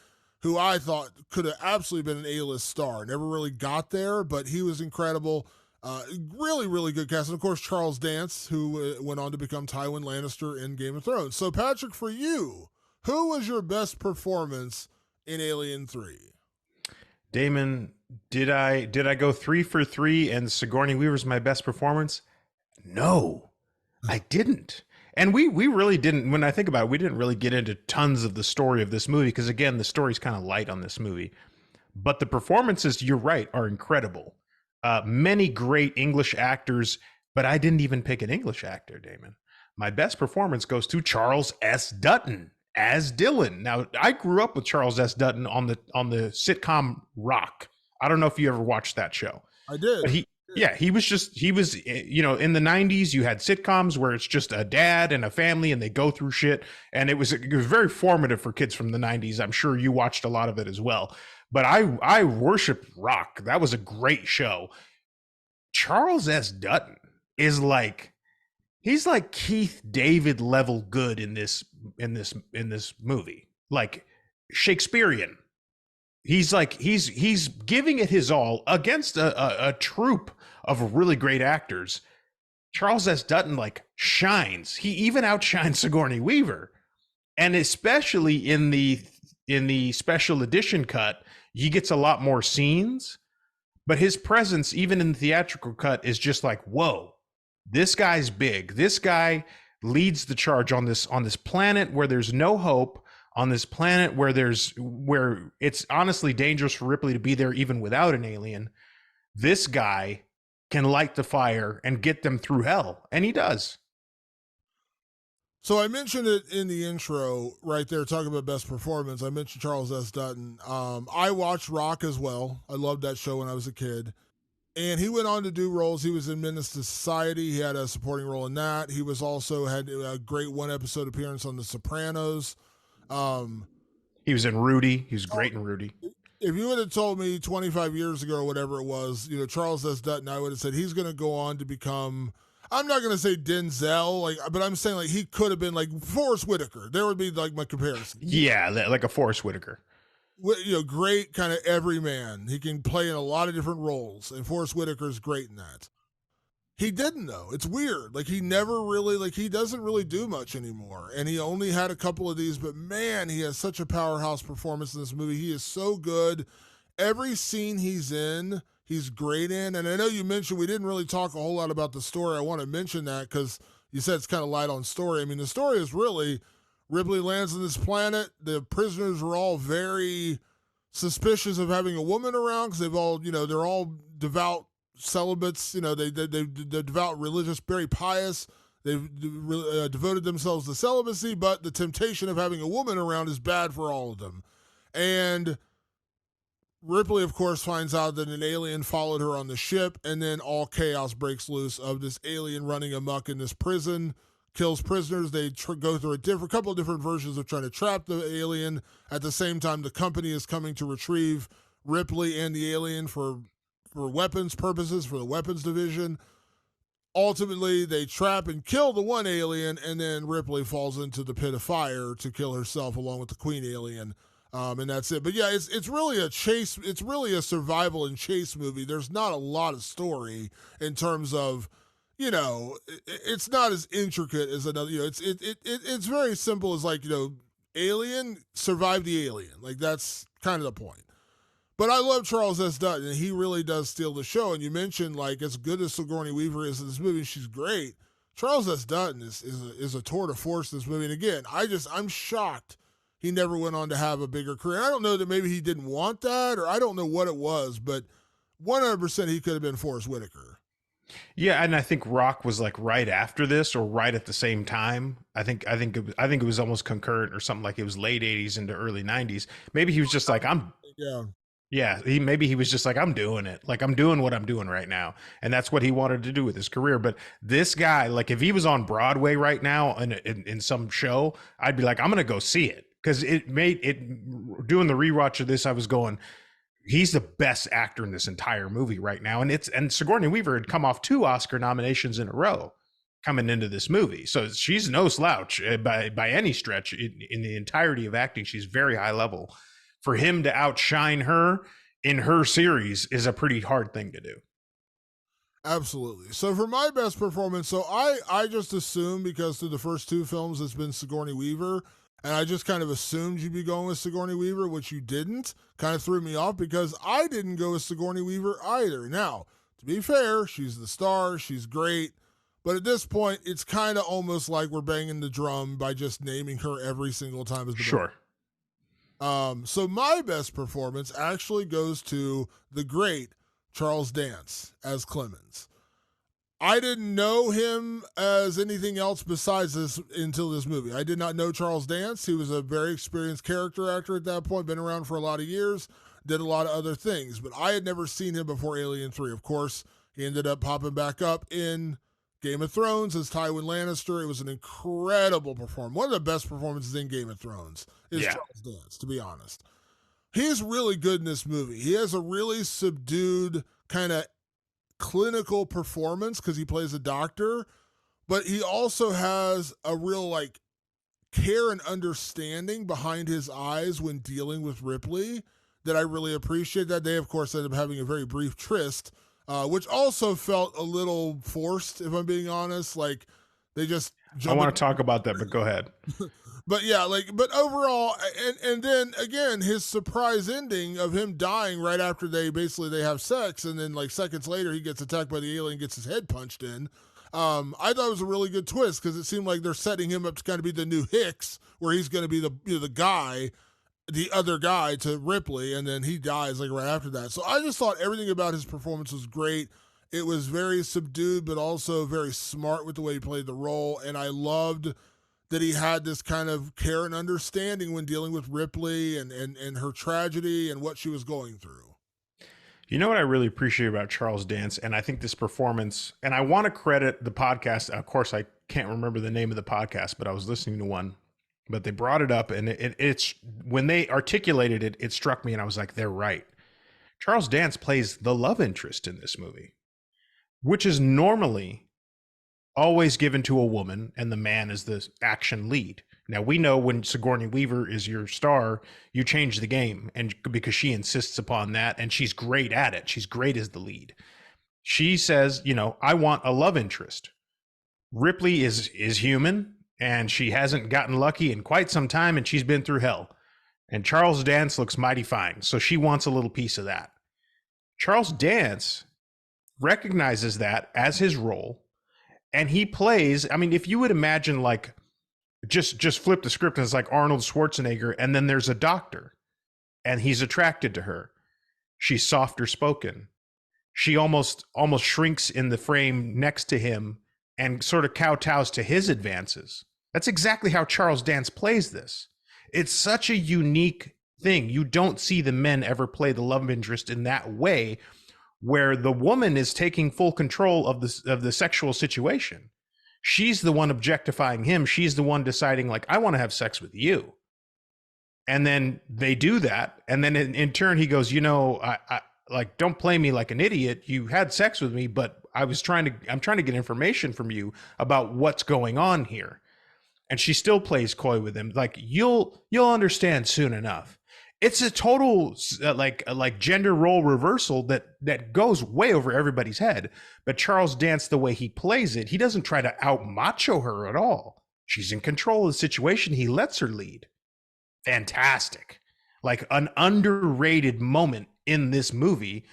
who I thought could have absolutely been an A-list star. Never really got there, but he was incredible. Really, really good cast. And, of course, Charles Dance, who went on to become Tywin Lannister in Game of Thrones. So, Patrick, for you, who was your best performance in Alien 3? Damon, did I go 3 for 3 and Sigourney Weaver's my best performance? No, I didn't. And we really didn't, when I think about it, we didn't really get into tons of the story of this movie because, again, the story's kind of light on this movie. But the performances, you're right, are incredible. Many great English actors, but I didn't even pick an English actor, Damon. My best performance goes to Charles S. Dutton as Dylan. Now, I grew up with Charles S. Dutton on the sitcom Rock. I don't know if you ever watched that show. I did. But he was in the 90s, you had sitcoms where it's just a dad and a family and they go through shit. And it was very formative for kids from the 90s. I'm sure you watched a lot of it as well. But I worship Rock. That was a great show. Charles S. Dutton is he's like Keith David level good in this movie, like Shakespearean. He's giving it his all against a troupe of really great actors. Charles S. Dutton shines. He even outshines Sigourney Weaver, and especially in the special edition cut, he gets a lot more scenes. But his presence, even in the theatrical cut, is just whoa. This guy's big. This guy, leads the charge on this planet where there's no hope, on this planet where it's honestly dangerous for Ripley to be there even without an alien. This guy can light the fire and get them through hell, and he does. So I mentioned it in the intro right there, talking about best performance. I mentioned Charles S. Dutton. I watched Rock as well. I loved that show when I was a kid. And he went on to do roles. He was in Menace to Society. He had a supporting role in that. He was also had a great one episode appearance on The Sopranos. Um, He was in Rudy. He was great in Rudy. if you would have told me 25 years ago or whatever it was, Charles S. Dutton, I would have said he's going to go on to become. I'm not going to say Denzel, but I'm saying he could have been like Forrest Whitaker. There would be like my comparison. Yeah, like a Forrest Whitaker. Great kind of everyman. He can play in a lot of different roles, and Forrest Whitaker's great in that. He didn't though. It's weird. He never really he doesn't really do much anymore. And he only had a couple of these, but man, he has such a powerhouse performance in this movie. He is so good. Every scene he's in, he's great in. And I know you mentioned we didn't really talk a whole lot about the story. I want to mention that because you said it's kind of light on story. I mean, the story is really Ripley lands on this planet. The prisoners are all very suspicious of having a woman around because they've all, they're all devout celibates. They're devout, religious, very pious. They've devoted themselves to celibacy, but the temptation of having a woman around is bad for all of them. And Ripley, of course, finds out that an alien followed her on the ship, and then all chaos breaks loose of this alien running amok in this prison, kills prisoners. They go through a couple of different versions of trying to trap the alien. At the same time, the company is coming to retrieve Ripley and the alien for weapons purposes, for the weapons division. Ultimately, they trap and kill the one alien, and then Ripley falls into the pit of fire to kill herself along with the queen alien. And that's it. But yeah, it's really a chase. It's really a survival and chase movie. There's not a lot of story in terms of, it's not as intricate as another. It's very simple as alien survive the alien. That's kind of the point. But I love Charles S. Dutton, and he really does steal the show. And you mentioned as good as Sigourney Weaver is in this movie, she's great. Charles S. Dutton is a tour de force in this movie. And again, I'm shocked he never went on to have a bigger career. And I don't know that maybe he didn't want that, or I don't know what it was, but 100% he could have been Forrest Whitaker. Yeah, and I think Rock was right after this or right at the same time. I think it was almost concurrent or something, it was late 80s into early 90s. Maybe he was just maybe he was just I'm doing it. I'm doing what I'm doing right now. And that's what he wanted to do with his career. But this guy, if he was on Broadway right now in some show, I'd be I'm going to go see it. Because doing the rewatch of this, I was going, he's the best actor in this entire movie right now. And Sigourney Weaver had come off 2 Oscar nominations in a row coming into this movie. So she's no slouch by any stretch in the entirety of acting. She's very high level. For him to outshine her in her series is a pretty hard thing to do. Absolutely. So for my best performance, so I just assumed, because through the first 2 films it's been Sigourney Weaver, and I just kind of assumed you'd be going with Sigourney Weaver, which you didn't. Kind of threw me off because I didn't go with Sigourney Weaver either. Now, to be fair, she's the star, she's great, but at this point, it's kind of almost like we're banging the drum by just naming her every single time as the Sure. So my best performance actually goes to the great Charles Dance as Clemens. I didn't know him as anything else besides this until this movie. I did not know Charles Dance. He was a very experienced character actor at that point, been around for a lot of years, did a lot of other things, but I had never seen him before Alien 3. Of course, he ended up popping back up in Game of Thrones as Tywin Lannister. It was an incredible performance. One of the best performances in Game of Thrones is Charles Dance, to be honest. He's really good in this movie. He has a really subdued kind of clinical performance because he plays a doctor, but he also has a real care and understanding behind his eyes when dealing with Ripley that I really appreciate. That they, of course, ended up having a very brief tryst, which also felt a little forced, if I'm being honest. They just I want to talk about that, but go ahead. But yeah, but overall, and then again, his surprise ending of him dying right after they have sex, and then seconds later he gets attacked by the alien, gets his head punched in. I thought it was a really good twist because it seemed like they're setting him up to kind of be the new Hicks, where he's going to be the guy, the other guy to Ripley, and then he dies like right after that. So I just thought everything about his performance was great. It was very subdued, but also very smart with the way he played the role, and I loved that he had this kind of care and understanding when dealing with Ripley and her tragedy and what she was going through. You know what I really appreciate about Charles Dance, and I think this performance, and I want to credit the podcast. Of course, I can't remember the name of the podcast, but I was listening to one, but they brought it up, and it's when they articulated it, it struck me, and I was like, they're right. Charles Dance plays the love interest in this movie, which is normally always given to a woman, and the man is the action lead. Now we know when Sigourney Weaver is your star, you change the game, and because she insists upon that, and she's great at it. She's great as the lead. She says, I want a love interest. Ripley is human, and she hasn't gotten lucky in quite some time, and she's been through hell. And Charles Dance looks mighty fine, so she wants a little piece of that. Charles Dance recognizes that as his role, and he plays. I mean, if you would imagine like just flip the script and it's like Arnold Schwarzenegger, and then there's a doctor, and he's attracted to her. She's softer spoken. She almost shrinks in the frame next to him and sort of kowtows to his advances. That's exactly how Charles Dance plays this. It's such a unique thing. You don't see the men ever play the love interest in that way, where the woman is taking full control of the sexual situation. She's the one objectifying him. She's the one deciding, like, I want to have sex with you. And then they do that. And then in turn, he goes, I like, don't play me like an idiot. You had sex with me, but I'm trying to get information from you about what's going on here. And she still plays coy with him. Like, you'll understand soon enough. It's a total like gender role reversal that goes way over everybody's head. But Charles Dance, the way he plays it, he doesn't try to out macho her at all. She's in control of the situation. He lets her lead. Fantastic. Like an underrated moment in this movie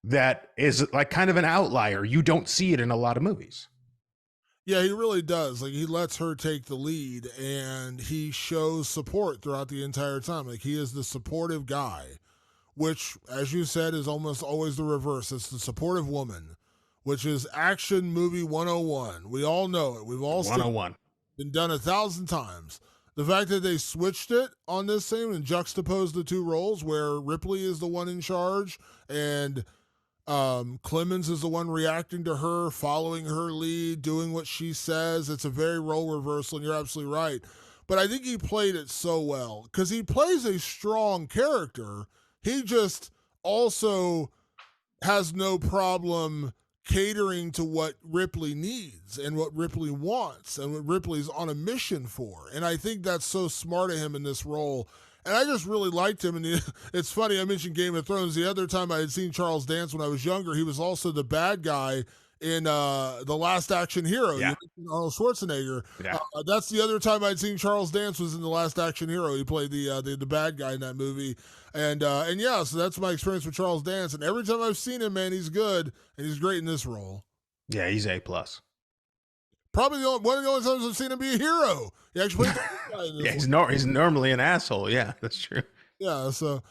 that is like kind of an outlier. You don't see it in a lot of movies. Yeah, he really does. Like, he lets her take the lead, and he shows support throughout the entire time. Like, he is the supportive guy, which, as you said, is almost always the reverse. It's the supportive woman, which is action movie 101. We all know it. We've all seen it. 101. Been done 1,000 times. The fact that they switched it on this thing and juxtaposed the two roles, where Ripley is the one in charge and Clemens is the one reacting to her, following her lead, doing what she says. It's a very role reversal, and you're absolutely right. But I think he played it so well because he plays a strong character. He just also has no problem catering to what Ripley needs and what Ripley wants and what Ripley's on a mission for. And I think that's so smart of him in this role. And I just really liked him. And it's funny, I mentioned Game of Thrones. The other time I had seen Charles Dance when I was younger, he was also the bad guy in The Last Action Hero. Yeah. Arnold Schwarzenegger. Yeah. That's the other time I'd seen Charles Dance was in The Last Action Hero. He played the bad guy in that movie. And yeah, so that's my experience with Charles Dance. And every time I've seen him, man, he's good. And he's great in this role. Yeah, he's A+. Probably one of the only times I've seen him be a hero. He actually played yeah, he's normally an asshole. Yeah, that's true. Yeah, so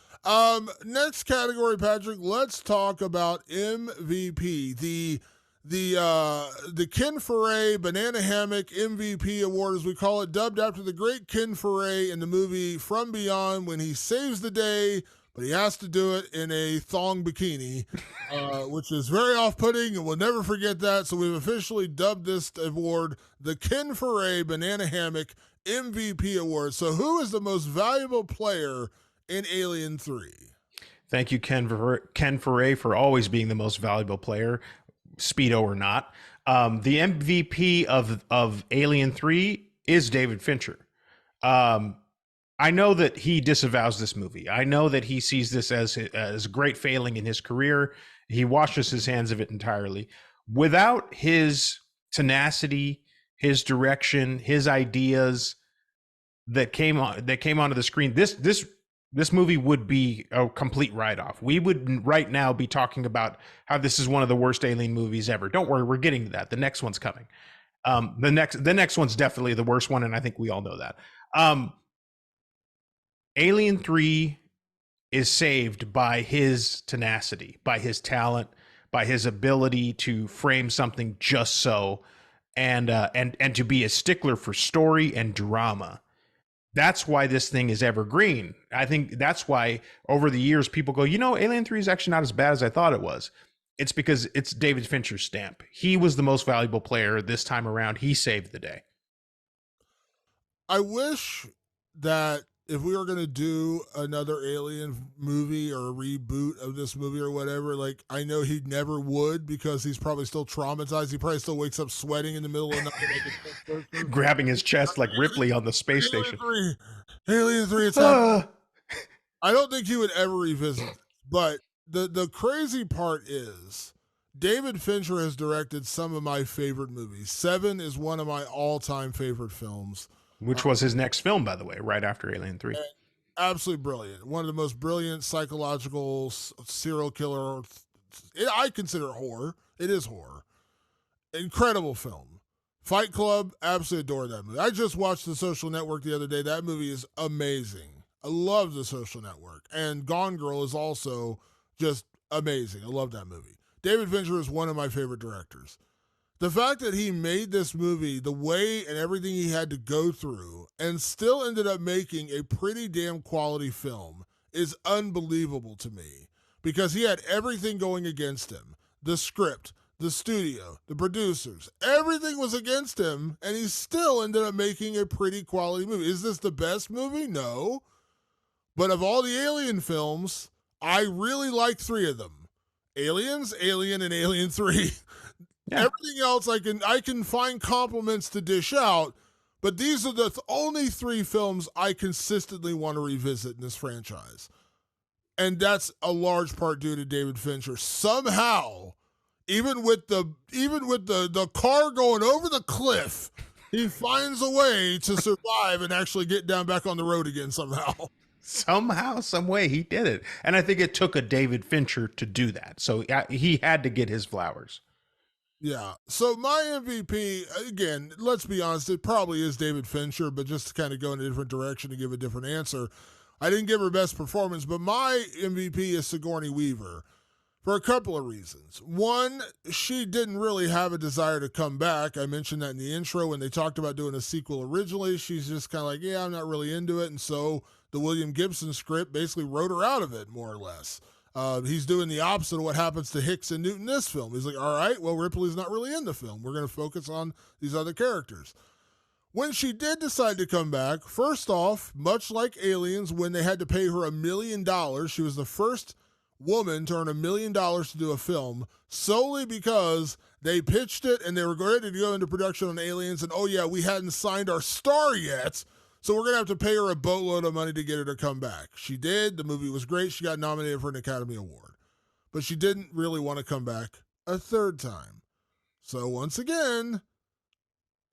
next category, Patrick, let's talk about MVP. The Ken Foray Banana Hammock MVP Award, as we call it, dubbed after the great Ken Foray in the movie From Beyond, when he saves the day, but he has to do it in a thong bikini, which is very off-putting, and we'll never forget that. So we've officially dubbed this award the Ken Foray Banana Hammock MVP Award. So who is the most valuable player in Alien 3? Thank you, Ken Foray, for always being the most valuable player, Speedo or not. The MVP of Alien 3 is David Fincher. I know that he disavows this movie. I know that he sees this as a great failing in his career. He washes his hands of it entirely. Without his tenacity, his direction, his ideas that came onto the screen, this This movie would be a complete write-off. We would right now be talking about how this is one of the worst Alien movies ever. Don't worry, we're getting to that. The next one's coming. The next one's definitely the worst one, and I think we all know that. Um, Alien 3 is saved by his tenacity, by his talent, by his ability to frame something just so, and to be a stickler for story and drama. That's why this thing is evergreen. I think that's why over the years people go, Alien 3 is actually not as bad as I thought it was. It's because it's David Fincher's stamp. He was the most valuable player this time around. He saved the day. I wish that if we were going to do another Alien movie or a reboot of this movie or whatever, like I know he never would because he's probably still traumatized. He probably still wakes up sweating in the middle of the night. Grabbing his chest like Ripley on the space Alien station. 3, Alien 3, it's happening. I don't think he would ever revisit it. But the crazy part is David Fincher has directed some of my favorite movies. Seven is one of my all-time favorite films. Which was his next film, by the way, right after Alien 3. Absolutely brilliant. One of the most brilliant psychological serial killer. I consider it horror. It is horror. Incredible film. Fight Club, absolutely adore that movie. I just watched The Social Network the other day. That movie is amazing. I love The Social Network. And Gone Girl is also just amazing. I love that movie. David Fincher is one of my favorite directors. The fact that he made this movie, the way and everything he had to go through, and still ended up making a pretty damn quality film is unbelievable to me because he had everything going against him. The script, the studio, the producers, everything was against him, and he still ended up making a pretty quality movie. Is this the best movie? No. But of all the Alien films, I really like three of them. Aliens, Alien, and Alien 3. Yeah. Everything else I can find compliments to dish out, but these are the only three films I consistently want to revisit in this franchise. And that's a large part due to David Fincher. Somehow, even with the car going over the cliff, he finds a way to survive and actually get down back on the road again somehow. Somehow, some way, he did it. And I think it took a David Fincher to do that. So he had to get his flowers. Yeah. So my MVP, again, let's be honest, it probably is David Fincher, but just to kind of go in a different direction to give a different answer, I didn't give her best performance, but my MVP is Sigourney Weaver for a couple of reasons. One, she didn't really have a desire to come back. I mentioned that in the intro when they talked about doing a sequel originally. She's just kind of like, yeah, I'm not really into it. And so the William Gibson script basically wrote her out of it, more or less. He's doing the opposite of what happens to Hicks and Newton in this film. He's like, all right, well, Ripley's not really in the film. We're going to focus on these other characters. When she did decide to come back, first off, much like Aliens, when they had to pay her $1 million, she was the first woman to earn $1 million to do a film solely because they pitched it and they were ready to go into production on Aliens. And, oh, yeah, we hadn't signed our star yet. So we're going to have to pay her a boatload of money to get her to come back. She did. The movie was great. She got nominated for an Academy Award. But she didn't really want to come back a third time. So once again,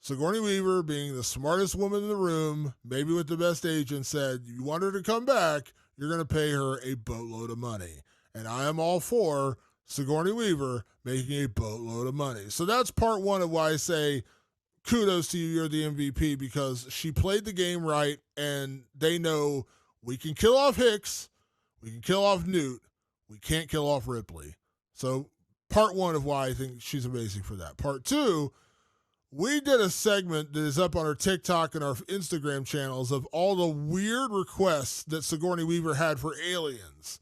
Sigourney Weaver, being the smartest woman in the room, maybe with the best agent, said, you want her to come back, you're going to pay her a boatload of money. And I am all for Sigourney Weaver making a boatload of money. So that's part one of why I say, kudos to you, you're the MVP, because she played the game right, and they know we can kill off Hicks, we can kill off Newt, we can't kill off Ripley. So part one of why I think she's amazing for that. Part two, we did a segment that is up on our TikTok and our Instagram channels of all the weird requests that Sigourney Weaver had for aliens.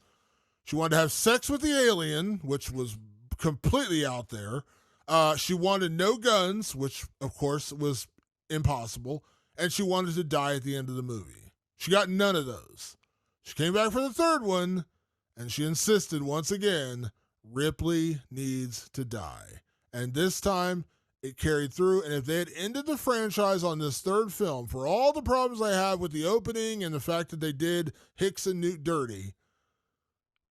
She wanted to have sex with the alien, which was completely out there. She wanted no guns, which, of course, was impossible. And she wanted to die at the end of the movie. She got none of those. She came back for the third one, and she insisted once again, Ripley needs to die. And this time, it carried through. And if they had ended the franchise on this third film, for all the problems I have with the opening and the fact that they did Hicks and Newt dirty,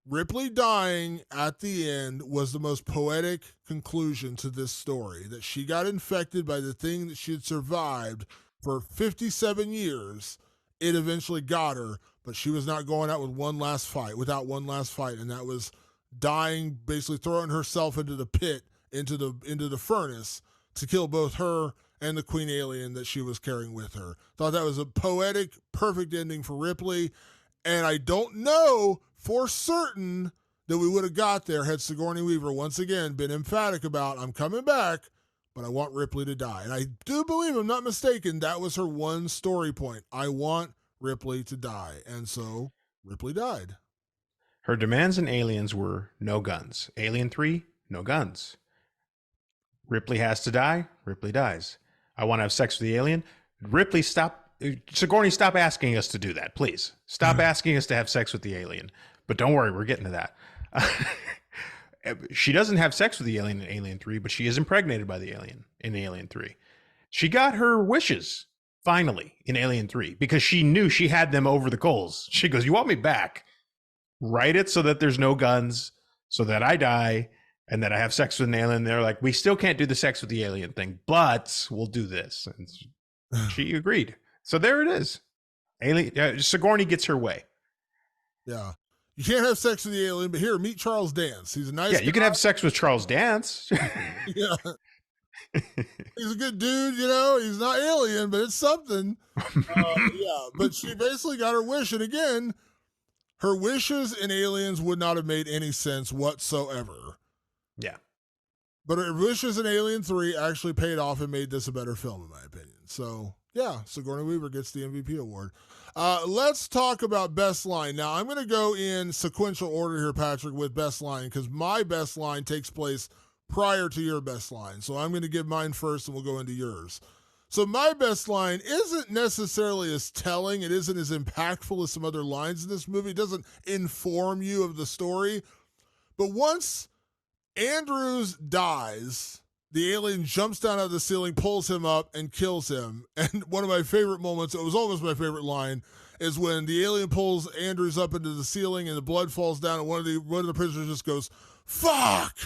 Ripley dying at the end was the most poetic conclusion to this story, that she got infected by the thing that she had survived for 57 years. It eventually got her, but she was not going out without one last fight, and that was dying, basically throwing herself into the pit, into the furnace to kill both her and the queen alien that she was carrying with her. Thought that was a poetic, perfect ending for Ripley, and I don't know for certain that we would have got there had Sigourney Weaver once again been emphatic about, I'm coming back, but I want Ripley to die. And I do believe, I'm not mistaken, that was her one story point. I want Ripley to die. And so Ripley died. Her demands in Aliens were no guns. Alien 3, no guns. Ripley has to die. Ripley dies. I want to have sex with the alien. Ripley, stop. Sigourney, stop asking us to do that, please. Stop asking us to have sex with the alien. But don't worry, we're getting to that. She doesn't have sex with the alien in Alien 3, but she is impregnated by the alien in Alien 3. She got her wishes, finally, in Alien 3, because she knew she had them over the coals. She goes, you want me back? Write it so that there's no guns, so that I die, and that I have sex with an alien. They're like, we still can't do the sex with the alien thing, but we'll do this. And she agreed. So there it is. Sigourney gets her way. Yeah. You can't have sex with the alien, but here, meet Charles Dance. He's a nice guy. You can have sex with Charles Dance. Yeah. He's a good dude, you know. He's not alien, but it's something. Yeah, but she basically got her wish. And again, her wishes in Aliens would not have made any sense whatsoever. Yeah. But her wishes in Alien 3 actually paid off and made this a better film, in my opinion. So, yeah, Sigourney Weaver gets the MVP award. Let's talk about best line. Now, I'm going to go in sequential order here, Patrick, with best line, because my best line takes place prior to your best line. So I'm going to give mine first, and we'll go into yours. So my best line isn't necessarily as telling. It isn't as impactful as some other lines in this movie. It doesn't inform you of the story. But once Andrews dies, the alien jumps down out of the ceiling, pulls him up, and kills him. And one of my favorite moments, it was almost my favorite line, is when the alien pulls Andrews up into the ceiling and the blood falls down, and one of the prisoners just goes, "Fuck!"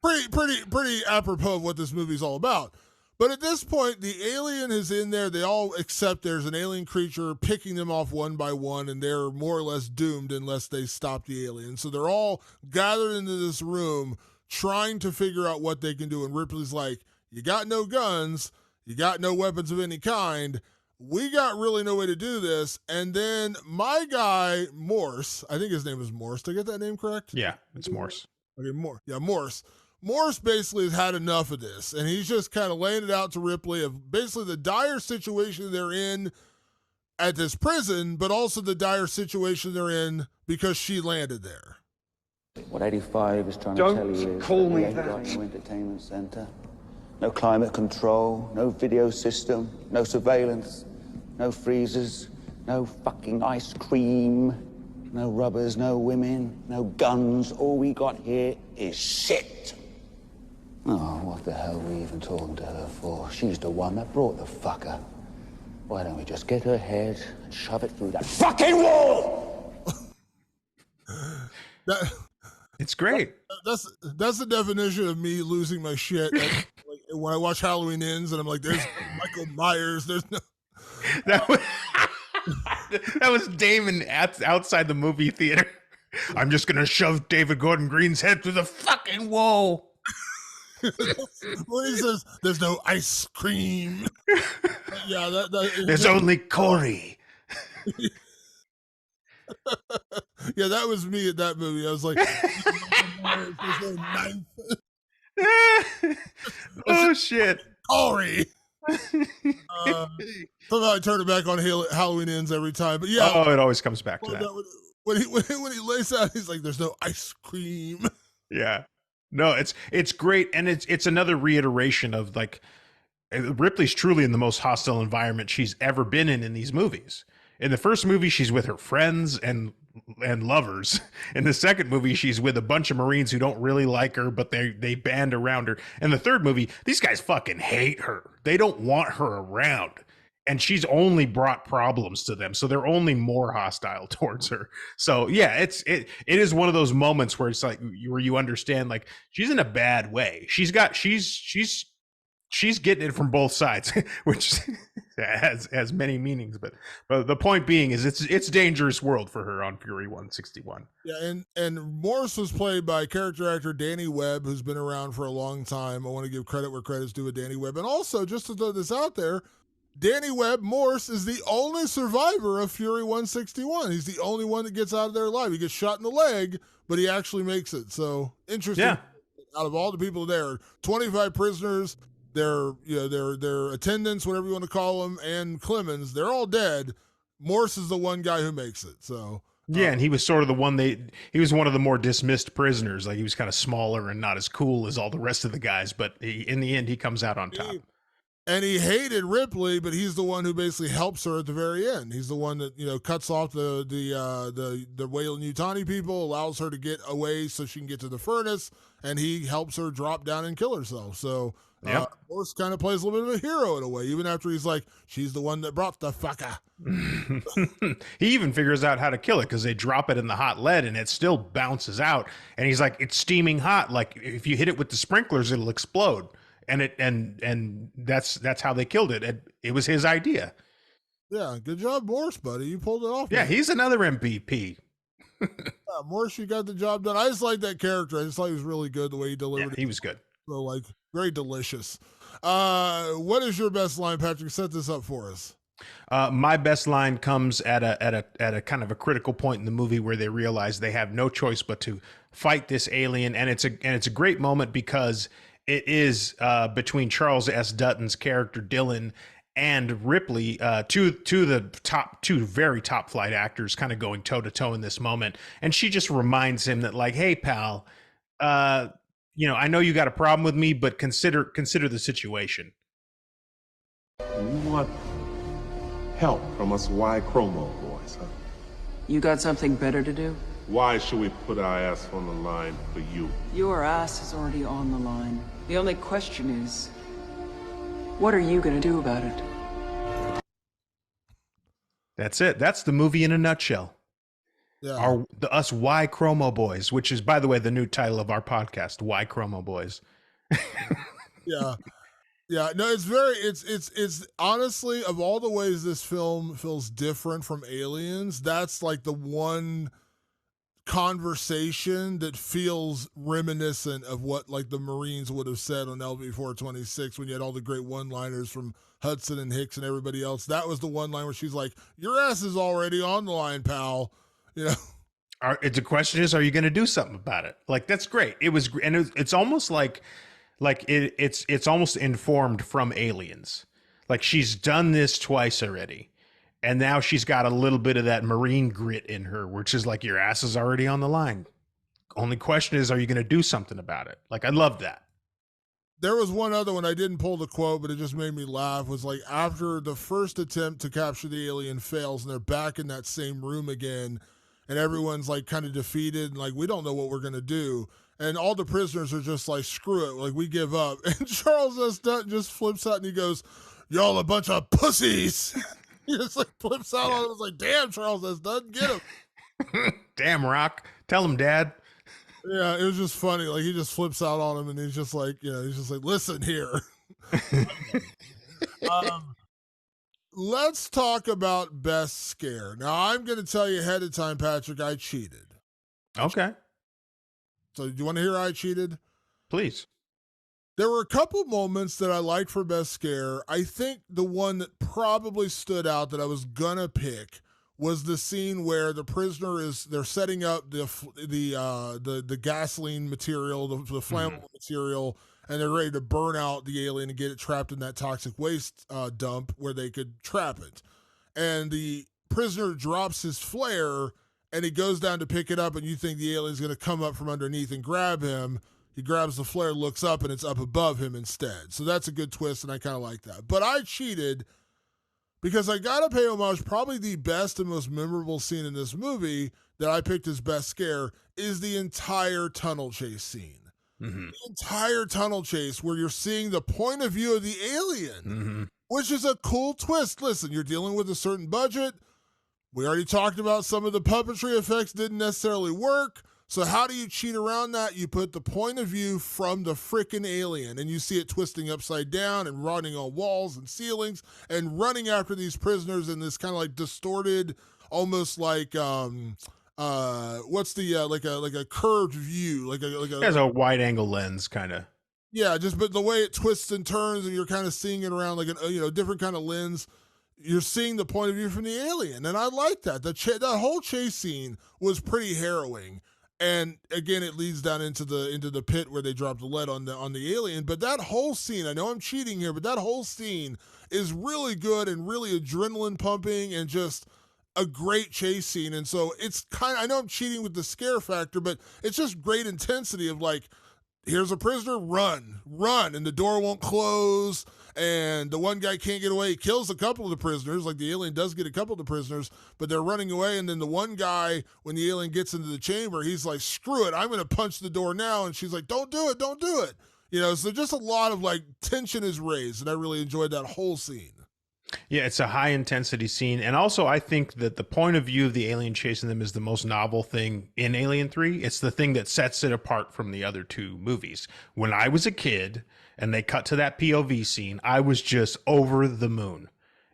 pretty apropos of what this movie's all about. But at this point, the alien is in there. They all accept there's an alien creature picking them off one by one, and they're more or less doomed unless they stop the alien. So they're all gathered into this room trying to figure out what they can do. And Ripley's like, you got no guns. You got no weapons of any kind. We got really no way to do this. And then my guy, Morse, I think his name is Morse. Did I get that name correct? Yeah, it's Morse. Okay, Morse. Morse basically has had enough of this, and he's just kind of laying it out to Ripley of basically the dire situation they're in at this prison, but also the dire situation they're in because she landed there. What 85 is trying to tell you is call that me we ain't that. got no entertainment centre, no climate control, no video system, no surveillance, no freezers, no fucking ice cream, no rubbers, no women, no guns. All we got here is shit. Oh, what the hell are we even talking to her for? She's the one that brought the fucker. Why don't we just get her head and shove it through that fucking wall? It's great. That's the definition of me losing my shit. Like, when I watch Halloween Ends and I'm like, there's Michael Myers, there's no... That was, that was Damon outside the movie theater. I'm just going to shove David Gordon Green's head through the fucking wall. When he says, there's no ice cream. Yeah, there's only Corey. Yeah, that was me at that movie. I was like, there's no knife. Oh, shit. Corey. Somehow I turn it back on Halloween Ends every time. But yeah. Oh, it always comes back to that. When he lays out, he's like, there's no ice cream. Yeah. No, it's great, and it's another reiteration of like Ripley's truly in the most hostile environment she's ever been in these movies. In the first movie, she's with her friends and lovers. In the second movie, she's with a bunch of Marines who don't really like her, but they band around her. In the third movie, these guys fucking hate her. They don't want her around. And she's only brought problems to them, so they're only more hostile towards her. So yeah, it is one of those moments where it's like where you understand like she's in a bad way. She's she's getting it from both sides, which has many meanings. But the point being is it's dangerous world for her on Fury 161. Yeah, and Morse was played by character actor Danny Webb, who's been around for a long time. I want to give credit where credit's due with Danny Webb. And also, just to throw this out there, Danny Webb Morse is the only survivor of Fury 161. He's the only one that gets out of there alive. He gets shot in the leg, but he actually makes it. So interesting. Yeah. Out of all the people there, 25 prisoners, their attendants, whatever you want to call them, and Clemens, they're all dead. Morse is the one guy who makes it. So yeah, and he was sort of the one he was one of the more dismissed prisoners. Like he was kind of smaller and not as cool as all the rest of the guys, but in the end he comes out on top. And he hated Ripley, but he's the one who basically helps her at the very end. He's the one that, cuts off the Weyland-Yutani people, allows her to get away so she can get to the furnace, and he helps her drop down and kill herself. So Morse kind of plays a little bit of a hero in a way, even after he's like, she's the one that brought the fucker. He even figures out how to kill it because they drop it in the hot lead and it still bounces out. And he's like, it's steaming hot. Like if you hit it with the sprinklers, it'll explode. And that's how they killed it. It was his idea. Yeah, good job, Morse, buddy. You pulled it off. Yeah, he's another MVP. Morse, you got the job done. I just like that character. I just thought he was really good the way he delivered it. He was good. So, like, very delicious. What is your best line, Patrick? Set this up for us. My best line comes at a kind of a critical point in the movie where they realize they have no choice but to fight this alien, and it's a great moment because it is between Charles S. Dutton's character Dylan and Ripley, two very top flight actors, kind of going toe to toe in this moment. And she just reminds him that, like, hey pal, I know you got a problem with me, but consider the situation. You want help from us Y-Chromo boys, huh? You got something better to do? Why should we put our ass on the line for you? Your ass is already on the line. The only question is, what are you gonna do about it? That's it. That's the movie in a nutshell. Yeah. Us Y-Chromo boys, which is, by the way, the new title of our podcast, Y-Chromo boys. Yeah. Yeah, no, it's honestly, of all the ways this film feels different from Aliens, that's like the one conversation that feels reminiscent of what like the Marines would have said on LV-426 when you had all the great one-liners from Hudson and Hicks and everybody else. That was the one line where she's like, your ass is already on the line, pal. The question is, are you going to do something about it? Like, that's great. It was, and it's almost like it's almost informed from Aliens. Like, she's done this twice already, and now she's got a little bit of that Marine grit in her, which is like, your ass is already on the line. Only question is, are you going to do something about it? Like, I love that. There was one other one, I didn't pull the quote, but it just made me laugh, was like, after the first attempt to capture the alien fails and they're back in that same room again, and everyone's like kind of defeated and like, we don't know what we're going to do. And all the prisoners are just like, screw it, like, we give up. And Charles S. Dutton just flips out and he goes, y'all a bunch of pussies. He just like flips out on him. It's like, damn, Charles S. Dutton, get him. Damn, Rock. Tell him, Dad. Yeah, it was just funny. Like, he just flips out on him and he's just like, he's just like, listen here. Let's talk about best scare. Now, I'm going to tell you ahead of time, Patrick, I cheated. Okay. So do you want to hear I cheated? Please. There were a couple moments that I liked for best scare. I think the one that probably stood out that I was going to pick was the scene where the prisoner they're setting up the gasoline material, the flammable material, and they're ready to burn out the alien and get it trapped in that toxic waste dump where they could trap it. And the prisoner drops his flare and he goes down to pick it up, and you think the alien's going to come up from underneath and grab him. He grabs the flare, looks up, and it's up above him instead. So that's a good twist, and I kind of like that. But I cheated because I got to pay homage. Probably the best and most memorable scene in this movie that I picked as best scare is the entire tunnel chase scene. Mm-hmm. The entire tunnel chase where you're seeing the point of view of the alien, which is a cool twist. Listen, you're dealing with a certain budget. We already talked about some of the puppetry effects didn't necessarily work. So how do you cheat around that? You put the point of view from the frickin' alien, and you see it twisting upside down and running on walls and ceilings and running after these prisoners in this kind of like distorted, almost like what's the like a curved view, It has a wide angle lens, kind of. yeah, just but the way it twists and turns, and you're kind of seeing it around like an different kind of lens. You're seeing the point of view from the alien, and I like that. That whole chase scene was pretty harrowing, and again, it leads down into the pit where they drop the lead on the alien. But that whole scene, I know I'm cheating here, but that whole scene is really good and really adrenaline pumping and just a great chase scene. And so it's kind of, I know I'm cheating with the scare factor, but it's just great intensity of like, here's a prisoner, run, and the door won't close, and the one guy can't get away. He kills a couple of the prisoners, like the alien does get a couple of the prisoners, but they're running away, and then the one guy, when the alien gets into the chamber, he's like, screw it, I'm going to punch the door now, and she's like, don't do it. So just a lot of like tension is raised, and I really enjoyed that whole scene. Yeah, it's a high intensity scene. And also, I think that the point of view of the alien chasing them is the most novel thing in Alien 3. It's the thing that sets it apart from the other two movies. When I was a kid and they cut to that POV scene, I was just over the moon.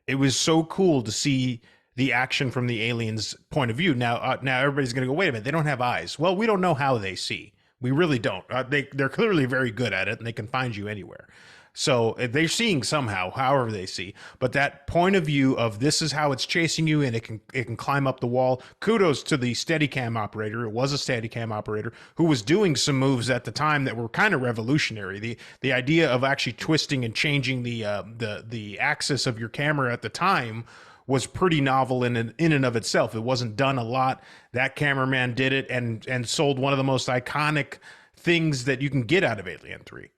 It was so cool to see the action from the aliens' point of view. Now everybody's going to go, wait a minute, they don't have eyes. Well, we don't know how they see. We really don't. They're clearly very good at it, and they can find you anywhere. So they're seeing somehow, however they see. But that point of view of this is how it's chasing you, and it can climb up the wall. Kudos to the Steadicam operator. It was a Steadicam operator who was doing some moves at the time that were kind of revolutionary. The idea of actually twisting and changing the axis of your camera at the time was pretty novel in and of itself. It wasn't done a lot. That cameraman did it and sold one of the most iconic things that you can get out of Alien 3.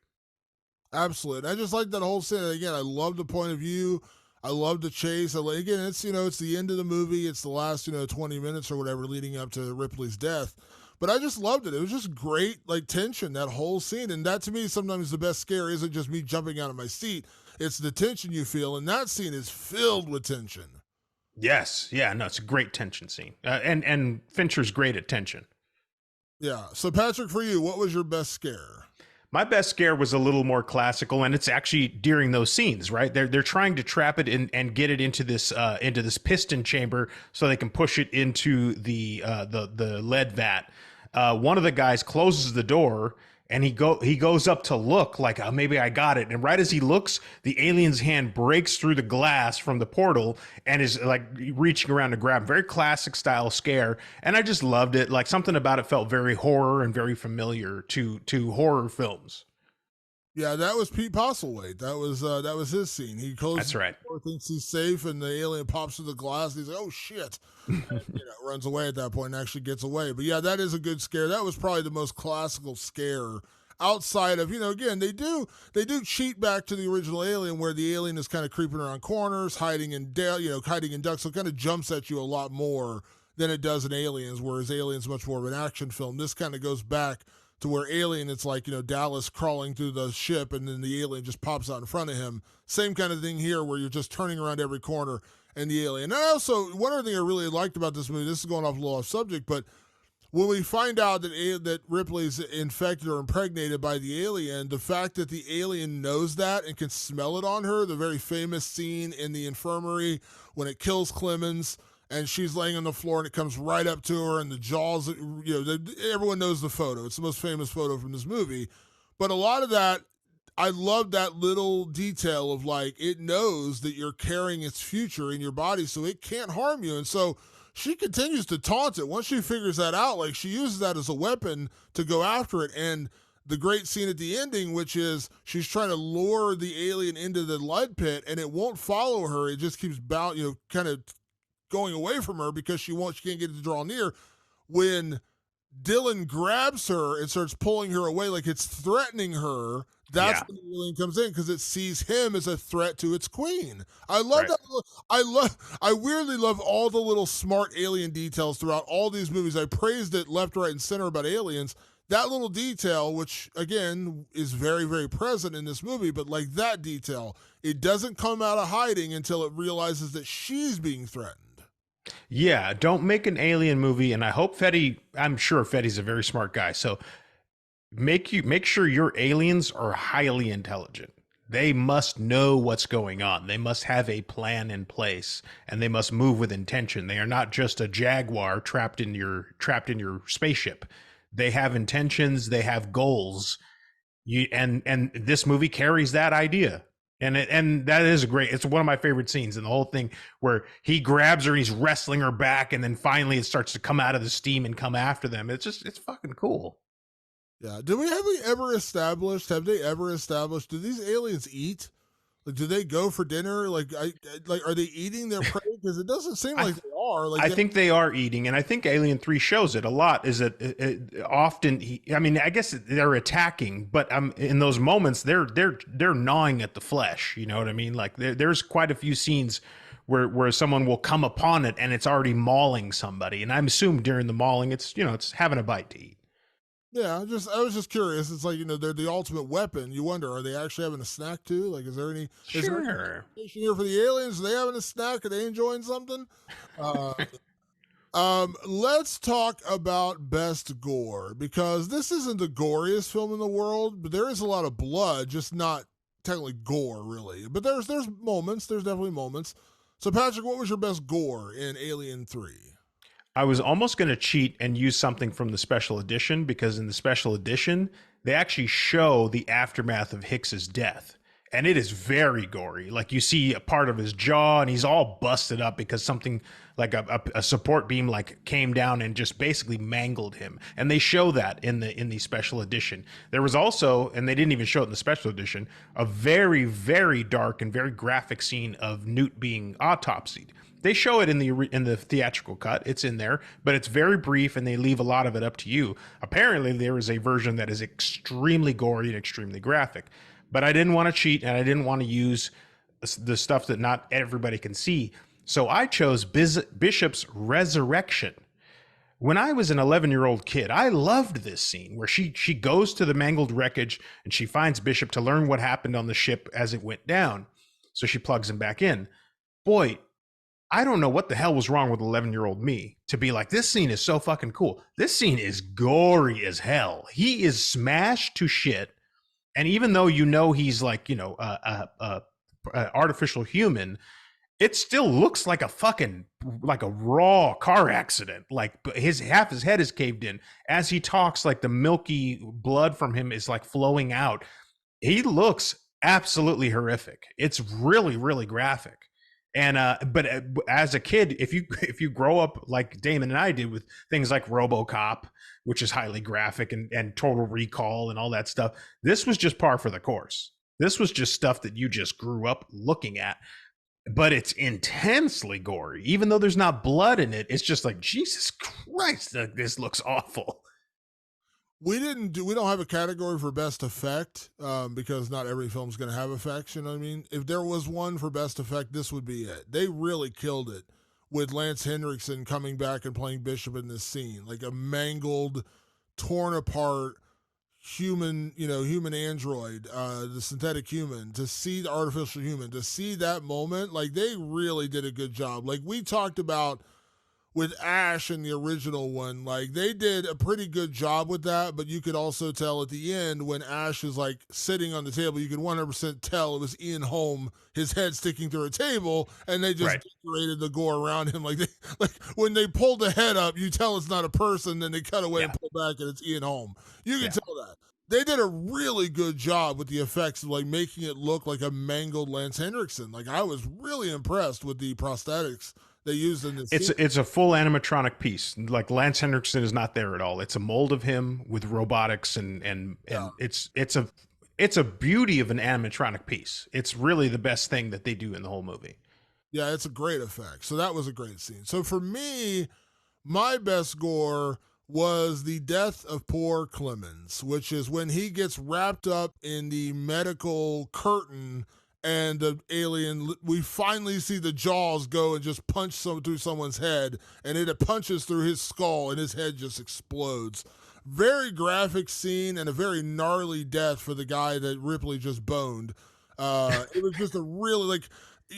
Absolutely. I just like that whole scene. Again, I love the point of view. I love the chase. Again, it's the end of the movie. It's the last 20 minutes or whatever leading up to Ripley's death. But I just loved it. It was just great, like tension, that whole scene. And that to me, sometimes the best scare isn't just me jumping out of my seat. It's the tension you feel. And that scene is filled with tension. Yes. Yeah, no, it's a great tension scene. And Fincher's great at tension. Yeah. So Patrick, for you, what was your best scare? My best scare was a little more classical, and it's actually during those scenes, right? They're trying to trap it in and get it into this piston chamber so they can push it into the lead vat. One of the guys closes the door, and he goes up to look like, oh, maybe I got it. And right as he looks, the alien's hand breaks through the glass from the portal and is like reaching around to grab him. Very classic style scare. And I just loved it. Like something about it felt very horror and very familiar to horror films. Yeah, that was Pete Postlethwaite. That was his scene. He closes That's right. the door, thinks he's safe, and the alien pops through the glass. And he's like, "Oh shit!" And, runs away at that point and actually gets away. But yeah, that is a good scare. That was probably the most classical scare outside of again they do cheat back to the original Alien where the alien is kind of creeping around corners, hiding in ducks, so it kind of jumps at you a lot more than it does in Aliens, whereas Alien's much more of an action film. This kind of goes back to where Alien, it's like, Dallas crawling through the ship and then the alien just pops out in front of him. Same kind of thing here where you're just turning around every corner and the alien. And also, one other thing I really liked about this movie, this is going off a little off subject, but when we find out that Ripley's infected or impregnated by the alien, the fact that the alien knows that and can smell it on her, the very famous scene in the infirmary when it kills Clemens, and she's laying on the floor and it comes right up to her and the jaws, everyone knows the photo. It's the most famous photo from this movie. But a lot of that, I love that little detail of like, it knows that you're carrying its future in your body so it can't harm you. And so she continues to taunt it. Once she figures that out, like she uses that as a weapon to go after it. And the great scene at the ending, which is she's trying to lure the alien into the lead pit and it won't follow her. It just keeps kind of going away from her because she can't get it to draw near. When Dylan grabs her and starts pulling her away like it's threatening her, that's when the alien comes in because it sees him as a threat to its queen. I love that. I weirdly love all the little smart alien details throughout all these movies. I praised it left, right, and center about aliens. That little detail, which again is very, very present in this movie, but like that detail, it doesn't come out of hiding until it realizes that she's being threatened. Yeah, don't make an alien movie. And I hope Fetty, I'm sure Fetty's a very smart guy. So make sure your aliens are highly intelligent. They must know what's going on. They must have a plan in place, and they must move with intention. They are not just a jaguar trapped in your spaceship. They have intentions, they have goals. And this movie carries that idea. And that is great. It's one of my favorite scenes in the whole thing, where he grabs her and he's wrestling her back, and then finally it starts to come out of the steam and come after them. It's fucking cool. Yeah. Have they ever established, do these aliens eat? Like, do they go for dinner? Like, are they eating their prey? Because it doesn't seem like they are. Like, I think they are eating, and I think Alien 3 shows it a lot. Is that often? I mean, I guess they're attacking, but in those moments, they're gnawing at the flesh. You know what I mean? Like, there's quite a few scenes where someone will come upon it and it's already mauling somebody, and I'm assuming during the mauling, it's having a bite to eat. yeah. I was just curious. It's like, they're the ultimate weapon. You wonder, are they actually having a snack too? Like, is there any explanation here for the aliens? Are they having a snack? Are they enjoying something? Uh, let's talk about best gore, because this isn't the goriest film in the world, but there is a lot of blood, just not technically gore, really. But there's moments. There's definitely moments. So, Patrick, what was your best gore in Alien 3? I was almost going to cheat and use something from the special edition, because in the special edition, they actually show the aftermath of Hicks's death. And it is very gory. Like, you see a part of his jaw and he's all busted up because something like a support beam like came down and just basically mangled him. And they show that in the special edition. There was also, and they didn't even show it in the special edition, a very, very dark and very graphic scene of Newt being autopsied. They show it in the theatrical cut. It's in there, but it's very brief, and they leave a lot of it up to you. Apparently, there is a version that is extremely gory and extremely graphic. But I didn't want to cheat, and I didn't want to use the stuff that not everybody can see. So I chose Bishop's resurrection. When I was an 11-year-old kid, I loved this scene where she goes to the mangled wreckage and she finds Bishop to learn what happened on the ship as it went down. So she plugs him back in. Boy, I don't know what the hell was wrong with 11-year-old me to be like, this scene is so fucking cool. This scene is gory as hell. He is smashed to shit. And even though he's like, a artificial human, it still looks like like a raw car accident. Like, half his head is caved in. As he talks, like the milky blood from him is like flowing out. He looks absolutely horrific. It's really, really graphic. And but as a kid, if you grow up like Damon and I did with things like RoboCop, which is highly graphic, and Total Recall and all that stuff, this was just par for the course. This was just stuff that you just grew up looking at. But it's intensely gory, even though there's not blood in it. It's just like, Jesus Christ, this looks awful. We don't have a category for best effect, because not every film's going to have effects. You know what I mean? If there was one for best effect, this would be it. They really killed it with Lance Henriksen coming back and playing Bishop in this scene, like a mangled, torn apart human android, the synthetic human, to see the artificial human, to see that moment. Like, they really did a good job. Like we talked about with Ash in the original one, like they did a pretty good job with that, but you could also tell at the end when Ash is like sitting on the table, you could 100% tell it was Ian Holm, his head sticking through a table, and they just decorated the gore around him. Like when they pulled the head up, you tell it's not a person, then they cut away and pull back and it's Ian Holm. You can tell that. They did a really good job with the effects of like making it look like a mangled Lance Henriksen. Like, I was really impressed with the prosthetics they used in this. It's a full animatronic piece. Like, Lance Henriksen is not there at all. It's a mold of him with robotics, and it's a beauty of an animatronic piece. It's really the best thing that they do in the whole movie. Yeah, it's a great effect. So that was a great scene. So for me, my best gore was the death of poor Clemens, which is when he gets wrapped up in the medical curtain and the alien, we finally see the jaws go and just punch through someone's head, and it punches through his skull and his head just explodes. Very graphic scene and a very gnarly death for the guy that Ripley just boned. It was just a really, like,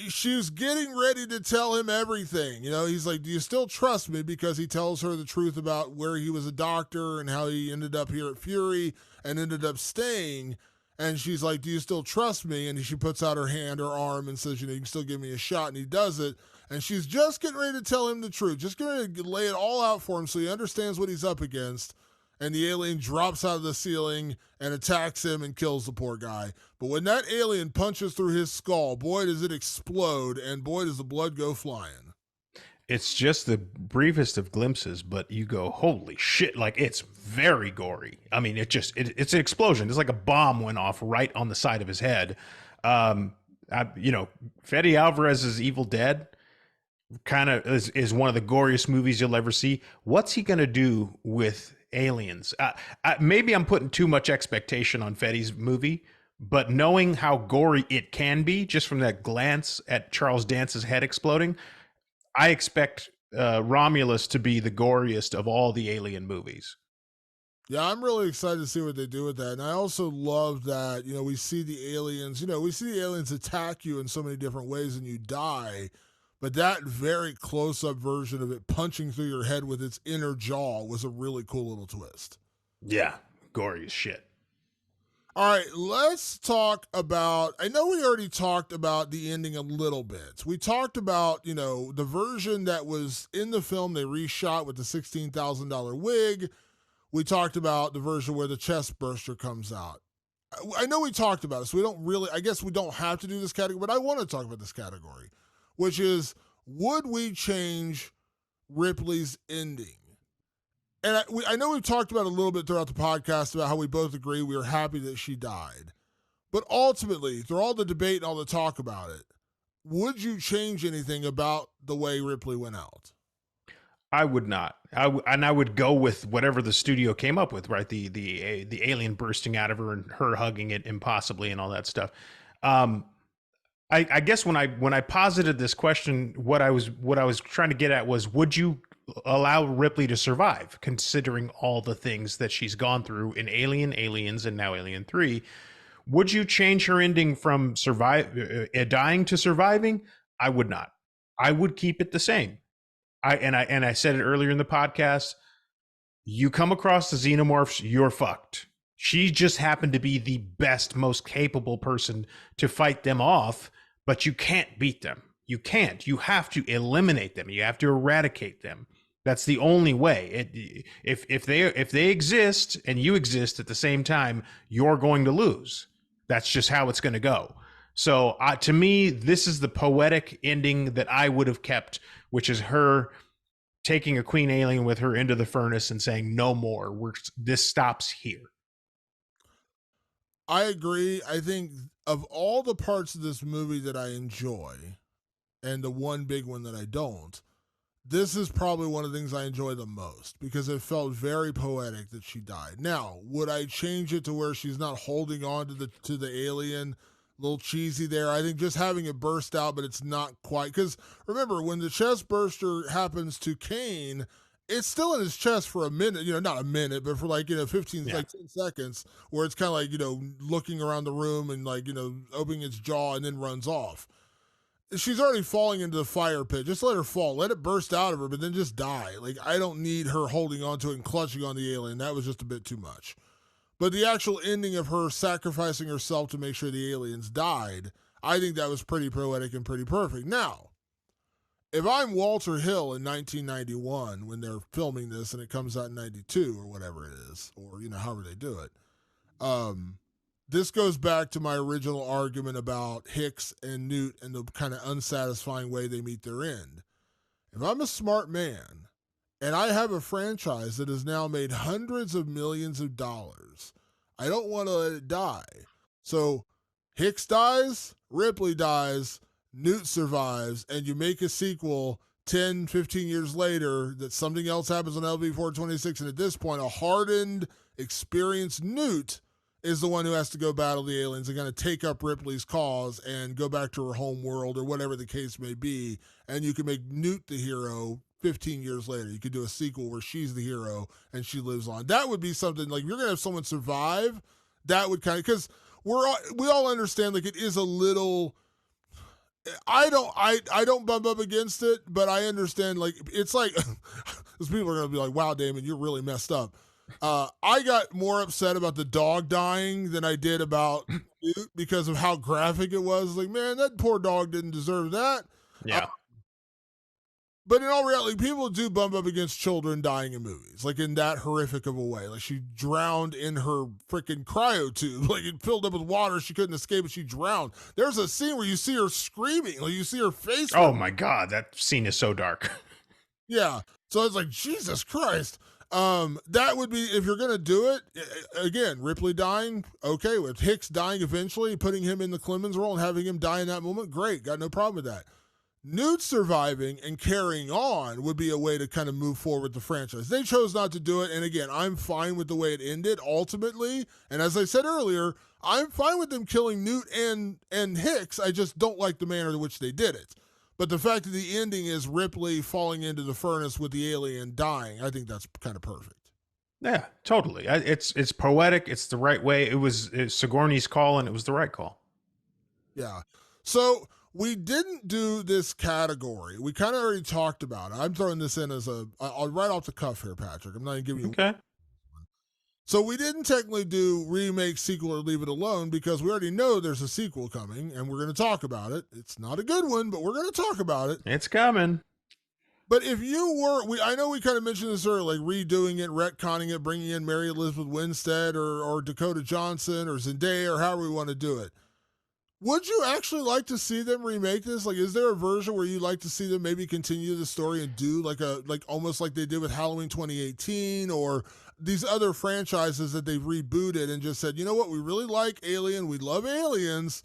she's getting ready to tell him everything. He's like, do you still trust me? Because he tells her the truth about where he was a doctor and how he ended up here at Fury and ended up staying. And she's like, do you still trust me? And she puts out her hand, her arm, and says, you can still give me a shot. And he does it. And she's just getting ready to tell him the truth, just going to lay it all out for him so he understands what he's up against. And the alien drops out of the ceiling and attacks him and kills the poor guy. But when that alien punches through his skull, boy, does it explode, and boy, does the blood go flying. It's just the briefest of glimpses, but you go, holy shit, like it's very gory. I mean, it's an explosion. It's like a bomb went off right on the side of his head. Fede Alvarez's Evil Dead kind of is one of the goriest movies you'll ever see. What's he going to do with aliens? Maybe I'm putting too much expectation on Fede's movie, but knowing how gory it can be just from that glance at Charles Dance's head exploding, I expect Romulus to be the goriest of all the alien movies. Yeah, I'm really excited to see what they do with that. And I also love that, we see the aliens attack you in so many different ways and you die. But that very close-up version of it punching through your head with its inner jaw was a really cool little twist. Yeah, gory as shit. All right, let's talk about, I know we already talked about the ending a little bit. We talked about, the version that was in the film they reshot with the $16,000 wig. We talked about the version where the chest burster comes out. I know we talked about it, so I guess we don't have to do this category, but I want to talk about this category, which is, would we change Ripley's ending? And I know we've talked about a little bit throughout the podcast about how we both agree we are happy that she died. But ultimately, through all the debate and all the talk about it, would you change anything about the way Ripley went out? I would not. I would go with whatever the studio came up with, right? The alien bursting out of her and her hugging it impossibly and all that stuff. I guess when I posited this question, what I was trying to get at was, would you allow Ripley to survive, considering all the things that she's gone through in Alien, Aliens, and now Alien 3? Would you change her ending from dying to surviving? I would not. I would keep it the same. I said it earlier in the podcast. You come across the xenomorphs, you're fucked. She just happened to be the best, most capable person to fight them off, but you can't beat them. You can't. You have to eliminate them. You have to eradicate them. That's the only way. If they exist and you exist at the same time, you're going to lose. That's just how it's going to go. So to me, this is the poetic ending that I would have kept, which is her taking a queen alien with her into the furnace and saying, no more. This stops here. I agree. I think of all the parts of this movie that I enjoy, and the one big one that I don't, this is probably one of the things I enjoy the most because it felt very poetic that she died. Now, would I change it to where she's not holding on to the alien? A little cheesy there. I think just having it burst out, but it's not quite. Because remember, when the chest burster happens to Kane, it's still in his chest for a minute, not a minute, but for 15, 10 seconds, where it's kind of like, looking around the room and opening its jaw and then runs off. She's already falling into the fire pit. Just let her fall. Let it burst out of her, but then just die. I don't need her holding onto it and clutching on the alien. That was just a bit too much. But the actual ending of her sacrificing herself to make sure the aliens died, I think that was pretty poetic and pretty perfect. Now, if I'm Walter Hill in 1991 when they're filming this and it comes out in 92 or whatever it is, or, however they do it, this goes back to my original argument about Hicks and Newt and the kind of unsatisfying way they meet their end. If I'm a smart man and I have a franchise that has now made hundreds of millions of dollars, I don't want to let it die. So Hicks dies, Ripley dies, Newt survives, and you make a sequel 10, 15 years later that something else happens on LV-426, and at this point, a hardened, experienced Newt is the one who has to go battle the aliens and kind of take up Ripley's cause and go back to her home world or whatever the case may be. And you can make Newt the hero 15 years later. You could do a sequel where she's the hero and she lives on. That would be something if you're going to have someone survive, that would kind of, because we all understand it is a little, I don't bump up against it, but I understand. Like, it's like, because people are gonna be like, "Wow, Damon, you're really messed up." I got more upset about the dog dying than I did about Newt because of how graphic it was. Like, man, that poor dog didn't deserve that. Uh, Yeah. but in all reality, people do bump up against children dying in movies, like in that horrific of a way. Like, she drowned in her freaking cryo tube, like it filled up with water. She couldn't escape, and she drowned. There's a scene where you see her screaming, like you see her face. Oh my God, that scene is so dark. Yeah. So it's like, Jesus Christ. That would be, if you're gonna do it again, Ripley dying, okay, with Hicks dying eventually, putting him in the Clemens role and having him die in that moment, great, got no problem with that. Newt surviving and carrying on would be a way to kind of move forward with the franchise. They chose not to do it, and again, I'm fine with the way it ended ultimately. And as I said earlier, I'm fine with them killing Newt and Hicks. I just don't like the manner in which they did it. But the fact that the ending is Ripley falling into the furnace with the alien dying, I think that's kind of perfect. Yeah, totally. It's poetic. It's the right way. It's Sigourney's call, and it was the right call. Yeah. So we didn't do this category. We kind of already talked about it. I'm throwing this in as I'll right off the cuff here, Patrick. I'm not even giving you. Okay. So we didn't technically do remake, sequel, or leave it alone because we already know there's a sequel coming, and we're going to talk about it. It's not a good one, but we're going to talk about it. It's coming. But if you were, I know we kind of mentioned this earlier, like redoing it, retconning it, bringing in Mary Elizabeth Winstead or Dakota Johnson or Zendaya or however we want to do it. Would you actually like to see them remake this? Like, is there a version where you'd like to see them maybe continue the story and do like almost like they did with Halloween 2018 or these other franchises that they've rebooted and just said, you know what, we really like Alien, we love Aliens.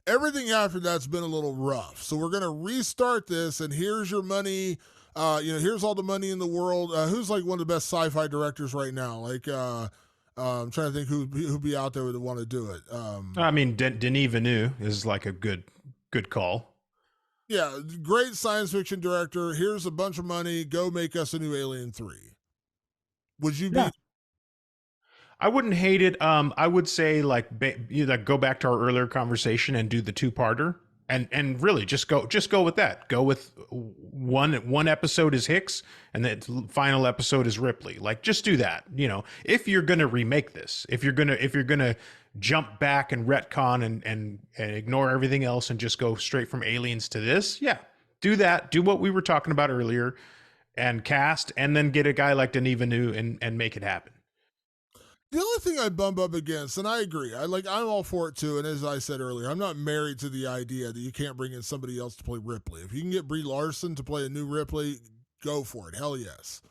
Everything after that's been a little rough. So we're gonna restart this, and here's your money. Here's all the money in the world. Who's like one of the best sci-fi directors right now? Like, I'm trying to think who'd be out there that want to do it. I mean, Denis Villeneuve is like a good call. Yeah, great science fiction director. Here's a bunch of money. Go make us a new Alien 3. Would you be? Yeah. I wouldn't hate it. I would say like go back to our earlier conversation and do the 2-parter. And really just go with that. Go with one episode is Hicks and the final episode is Ripley. Like, just do that. You know, if you're gonna remake this, if you're gonna jump back and retcon and ignore everything else and just go straight from Aliens to this, yeah, do that. Do what we were talking about earlier and cast, and then get a guy like Denis Villeneuve and make it happen. The only thing I bump up against, and I agree, I'm all for it too. And as I said earlier, I'm not married to the idea that you can't bring in somebody else to play Ripley. If you can get Brie Larson to play a new Ripley, go for it. Hell yes.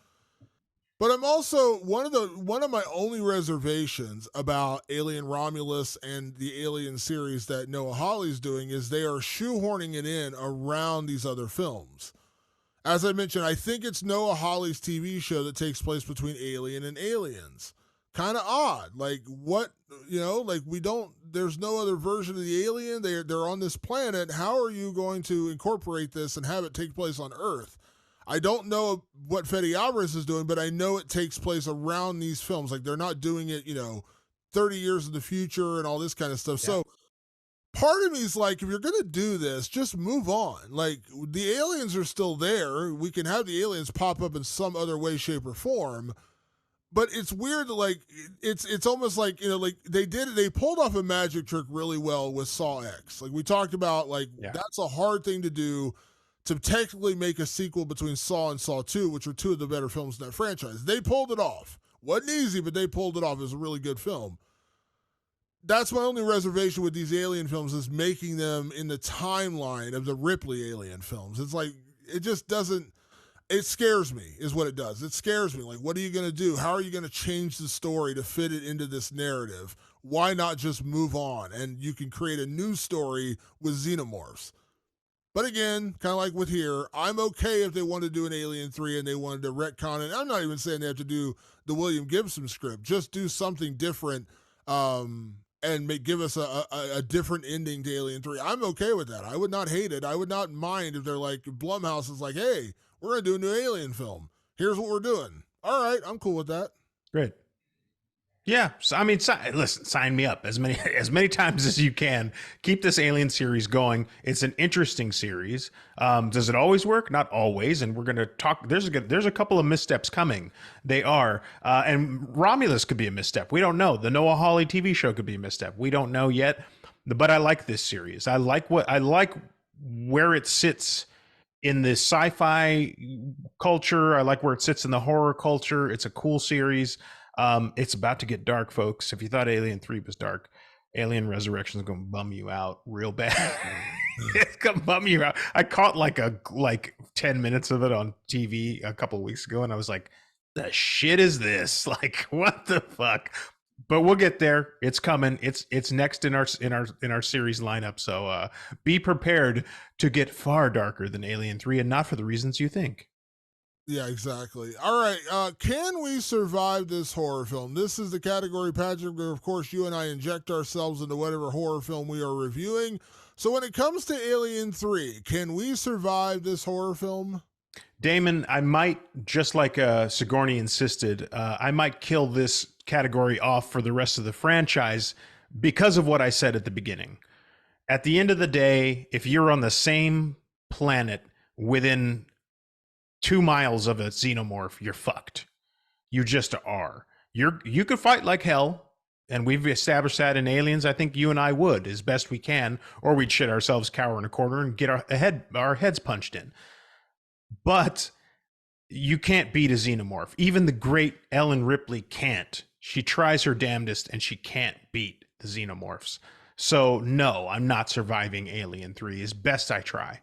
But I'm also one of my only reservations about Alien Romulus and the Alien series that Noah Hawley's doing is they are shoehorning it in around these other films. As I mentioned, I think it's Noah Hawley's TV show that takes place between Alien and Aliens. Kind of odd. Like, what, there's no other version of the alien. They're on this planet. How are you going to incorporate this and have it take place on Earth? I don't know what Fede Alvarez is doing, but I know it takes place around these films. Like, they're not doing it, 30 years in the future and all this kind of stuff. Yeah. So part of me is like, if you're going to do this, just move on. Like, the aliens are still there. We can have the aliens pop up in some other way, shape, or form. But it's weird that, like, it's almost like, like they pulled off a magic trick really well with Saw X. Like we talked about, like, That's a hard thing to do, to technically make a sequel between Saw and Saw 2, which are two of the better films in that franchise. They pulled it off. Wasn't easy, but they pulled it off. It was a really good film. That's my only reservation with these alien films, is making them in the timeline of the Ripley alien films. It's like, it just doesn't, it scares me, is what it does. It scares me. Like, what are you going to do? How are you going to change the story to fit it into this narrative? Why not just move on? And you can create a new story with xenomorphs. But again, kind of like with here, I'm okay if they want to do an Alien 3 and they wanted to retcon it. I'm not even saying they have to do the William Gibson script. Just do something different and give us a different ending to Alien 3. I'm okay with that. I would not hate it. I would not mind if they're like, Blumhouse is like, hey, we're going to do a new Alien film. Here's what we're doing. All right, I'm cool with that. Great. Yeah, so, I mean, listen, sign me up as many as many times as you can. Keep this Alien series going. It's an interesting series. Does it always work? Not always, and we're going to talk. There's a couple of missteps coming. They are, and Romulus could be a misstep. We don't know. The Noah Hawley TV show could be a misstep. We don't know yet. But I like this series. I like where it sits in the sci-fi culture. I like where it sits in the horror culture. It's a cool series. It's about to get dark, folks. If you thought Alien 3 was dark, Alien Resurrection is going to bum you out real bad. It's going to bum you out. I caught like 10 minutes of it on TV a couple of weeks ago, and I was like, the shit is this? Like, what the fuck? But we'll get there. It's coming. It's next in our series lineup. So be prepared to get far darker than Alien 3, and not for the reasons you think. Yeah, exactly. All right. Can we survive this horror film? This is the category, Patrick, where, of course, you and I inject ourselves into whatever horror film we are reviewing. So when it comes to Alien 3, can we survive this horror film? Damon, I might, just like Sigourney insisted, I might kill this category off for the rest of the franchise because of what I said at the beginning. At the end of the day, if you're on the same planet within 2 miles of a xenomorph, you're fucked. You just are. You could fight like hell, and we've established that in Aliens. I think you and I would, as best we can, or we'd shit ourselves, cower in a corner, and get our heads punched in. But you can't beat a xenomorph. Even the great Ellen Ripley can't. She tries her damnedest, and she can't beat the xenomorphs. So no, I'm not surviving Alien 3 as best I try.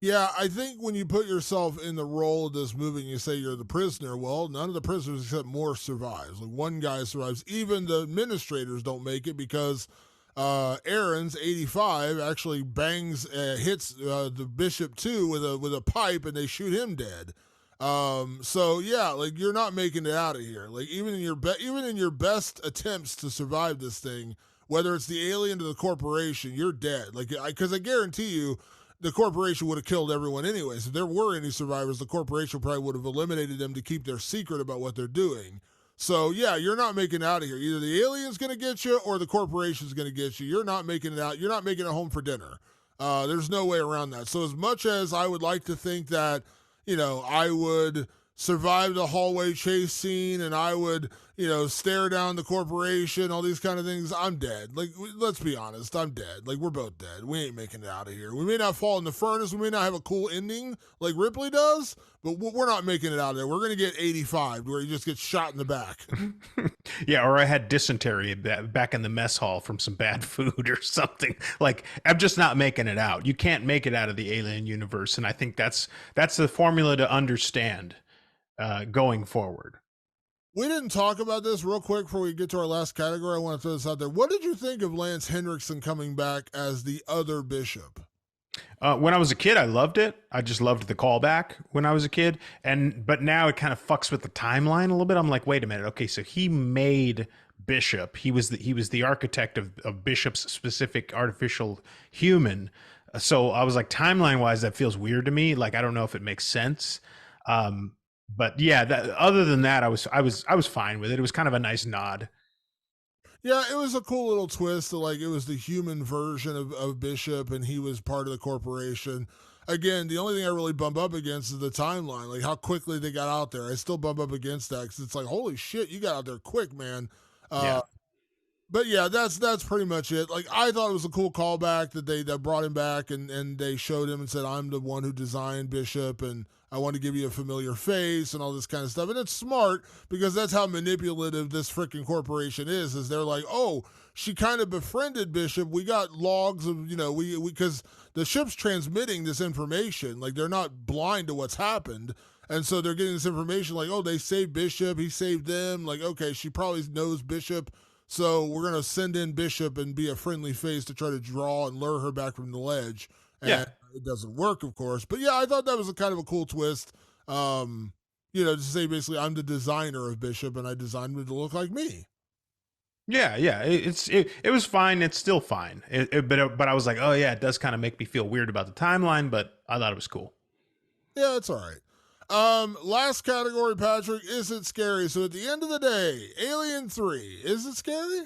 Yeah, I think when you put yourself in the role of this movie and you say you're the prisoner, well, none of the prisoners except Morse survives. Like one guy survives. Even the administrators don't make it because Aaron's 85 actually hits the bishop too with a pipe, and they shoot him dead. So yeah, like you're not making it out of here. Like even in your best attempts to survive this thing, whether it's the alien or the corporation, you're dead. Like because I guarantee you, the corporation would have killed everyone anyways. If there were any survivors, the corporation probably would have eliminated them to keep their secret about what they're doing. So yeah, you're not making it out of here. Either the alien's going to get you or the corporation's going to get you. You're not making it out. You're not making it home for dinner. There's no way around that. So as much as I would like to think that, I would survive the hallway chase scene and I would, stare down the corporation, all these kind of things, I'm dead. Like, let's be honest, I'm dead. Like, we're both dead. We ain't making it out of here. We may not fall in the furnace. We may not have a cool ending like Ripley does, but we're not making it out of there. We're going to get 85 where you just get shot in the back. Yeah, or I had dysentery back in the mess hall from some bad food or something. Like, I'm just not making it out. You can't make it out of the alien universe, and I think that's the formula to understand going forward. We didn't talk about this real quick before we get to our last category. I want to throw this out there. What did you think of Lance Henriksen coming back as the other bishop? When I was a kid, I loved it. I just loved the callback when I was a kid. But now it kind of fucks with the timeline a little bit. I'm like, wait a minute. Okay, so he made Bishop. He was the architect of Bishop's specific artificial human. So I was like, timeline wise, that feels weird to me. Like, I don't know if it makes sense. But yeah, other than that, I was fine with it. It was kind of a nice nod. Yeah, it was a cool little twist that like it was the human version of Bishop and he was part of the corporation. Again, the only thing I really bump up against is the timeline, like how quickly they got out there. I still bump up against that because it's like, holy shit, you got out there quick, man. Yeah. But yeah, that's pretty much it. Like I thought it was a cool callback that brought him back and they showed him and said, I'm the one who designed Bishop and I want to give you a familiar face and all this kind of stuff. And it's smart because that's how manipulative this freaking corporation is they're like, oh, she kind of befriended Bishop. We got logs of, because the ship's transmitting this information. Like they're not blind to what's happened. And so they're getting this information like, oh, they saved Bishop. He saved them. Like, okay, she probably knows Bishop. So we're going to send in Bishop and be a friendly face to try to draw and lure her back from the ledge. And Yeah. it doesn't work, of course. But yeah, I thought that was a kind of a cool twist. To say basically I'm the designer of Bishop and I designed him to look like me. Yeah. It was fine. It's still fine. But I was like, oh yeah, it does kind of make me feel weird about the timeline, but I thought it was cool. Yeah, it's all right. Last category, Patrick, is it scary? So at the end of the day, Alien 3, is it scary?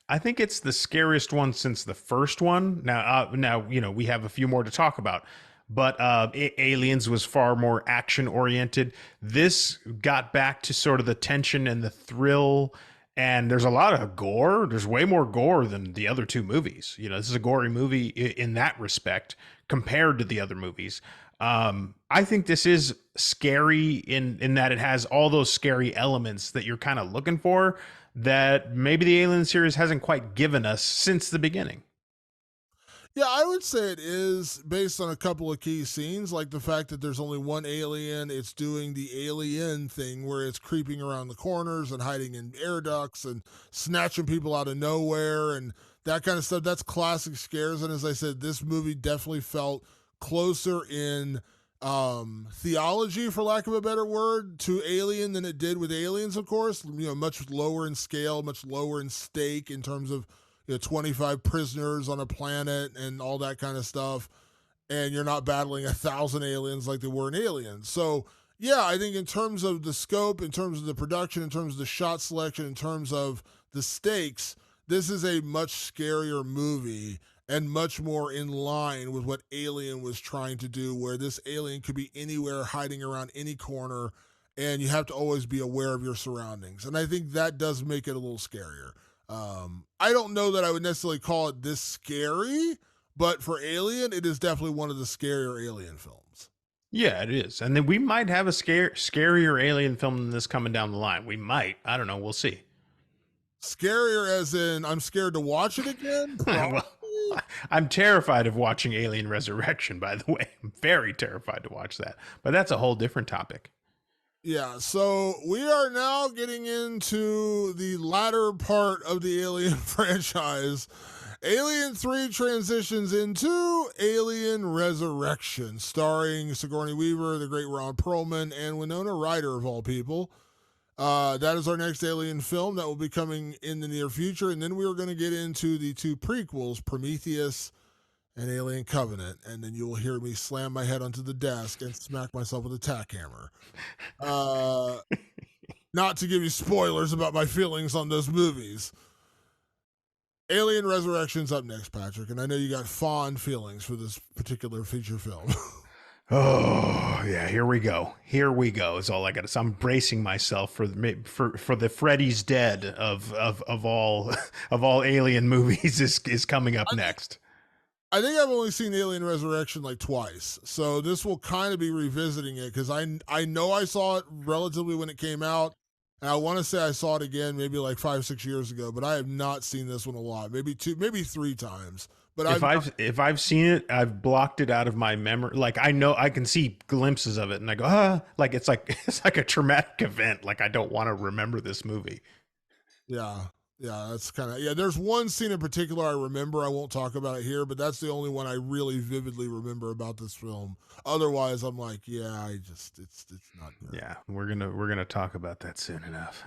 I think it's the scariest one since the first one. Now, we have a few more to talk about, but Aliens was far more action oriented. This got back to sort of the tension and the thrill, and there's a lot of gore. There's way more gore than the other two movies. This is a gory movie in that respect compared to the other movies. I think this is scary in that it has all those scary elements that you're kind of looking for that maybe the Alien series hasn't quite given us since the beginning. Yeah, I would say it is based on a couple of key scenes, like the fact that there's only one alien. It's doing the alien thing where it's creeping around the corners and hiding in air ducts and snatching people out of nowhere and that kind of stuff. That's classic scares. And as I said, this movie definitely felt closer in theology, for lack of a better word, to Alien than it did with Aliens, of course. Much lower in scale, much lower in stake in terms of 25 prisoners on a planet and all that kind of stuff. And you're not battling 1,000 aliens like they were in Aliens. So yeah, I think in terms of the scope, in terms of the production, in terms of the shot selection, in terms of the stakes, this is a much scarier movie and much more in line with what Alien was trying to do, where this alien could be anywhere, hiding around any corner, and you have to always be aware of your surroundings. And I think that does make it a little scarier. I don't know that I would necessarily call it this scary, but for Alien, it is definitely one of the scarier Alien films. Yeah, it is. And then we might have a scarier Alien film than this coming down the line. We might. I don't know. We'll see. Scarier as in I'm scared to watch it again? Well, I'm terrified of watching Alien Resurrection, by the way. I'm very terrified to watch that. But that's a whole different topic. Yeah, so we are now getting into the latter part of the Alien franchise. Alien 3 transitions into Alien Resurrection, starring Sigourney Weaver, the great Ron Perlman, and Winona Ryder, of all people. That is our next Alien film that will be coming in the near future. And then we are going to get into the two prequels, Prometheus and Alien Covenant. And then you will hear me slam my head onto the desk and smack myself with a tack hammer. Not to give you spoilers about my feelings on those movies. Alien Resurrection's up next, Patrick. And I know you got fond feelings for this particular feature film. Oh yeah, here we go. Here we go. Is all I got. So I'm bracing myself for the Freddy's Dead of all of all Alien movies is coming up next. I think I've only seen Alien Resurrection like twice, so this will kind of be revisiting it because I know I saw it relatively when it came out, and I want to say I saw it again maybe like 5-6 years ago, but I have not seen this one a lot. Maybe 2, maybe 3 times. But if I've seen it, I've blocked it out of my memory. Like I know I can see glimpses of it, and I go, like it's like a traumatic event. Like I don't want to remember this movie. Yeah, that's kind of There's one scene in particular I remember. I won't talk about it here, but that's the only one I really vividly remember about this film. Otherwise, I'm like, it's not good. Yeah, we're gonna talk about that soon enough.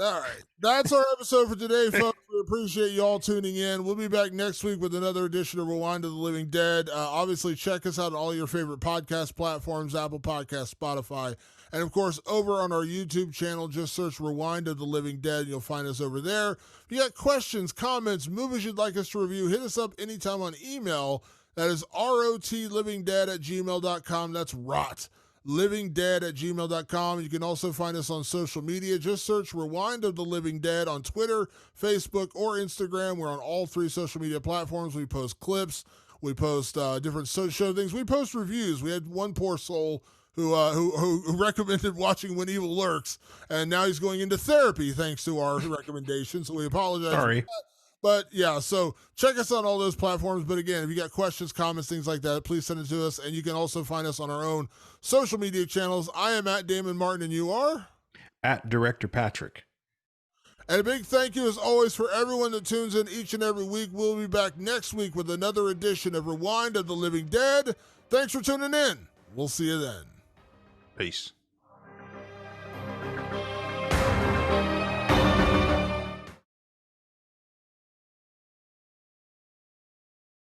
All right. That's our episode for today, folks. We appreciate you all tuning in. We'll be back next week with another edition of Rewind of the Living Dead. Obviously, check us out on all your favorite podcast platforms, Apple Podcasts, Spotify, and of course, over on our YouTube channel, just search Rewind of the Living Dead. And you'll find us over there. If you got questions, comments, movies you'd like us to review, hit us up anytime on email. That is rotlivingdead@gmail.com. That's rot. livingdead@gmail.com. You can also find us on social media. Just search Rewind of the Living Dead on Twitter, Facebook, or Instagram. We're on all 3 social media platforms. We post clips. We post different show things. We post reviews. We had one poor soul who recommended watching When Evil Lurks, and now he's going into therapy thanks to our recommendation. So we apologize. Sorry. But yeah, so check us on all those platforms. But again, if you got questions, comments, things like that, please send it to us. And you can also find us on our own social media channels. I am at Damon Martin, and you are? At Director Patrick. And a big thank you, as always, for everyone that tunes in each and every week. We'll be back next week with another edition of Rewind of the Living Dead. Thanks for tuning in. We'll see you then. Peace.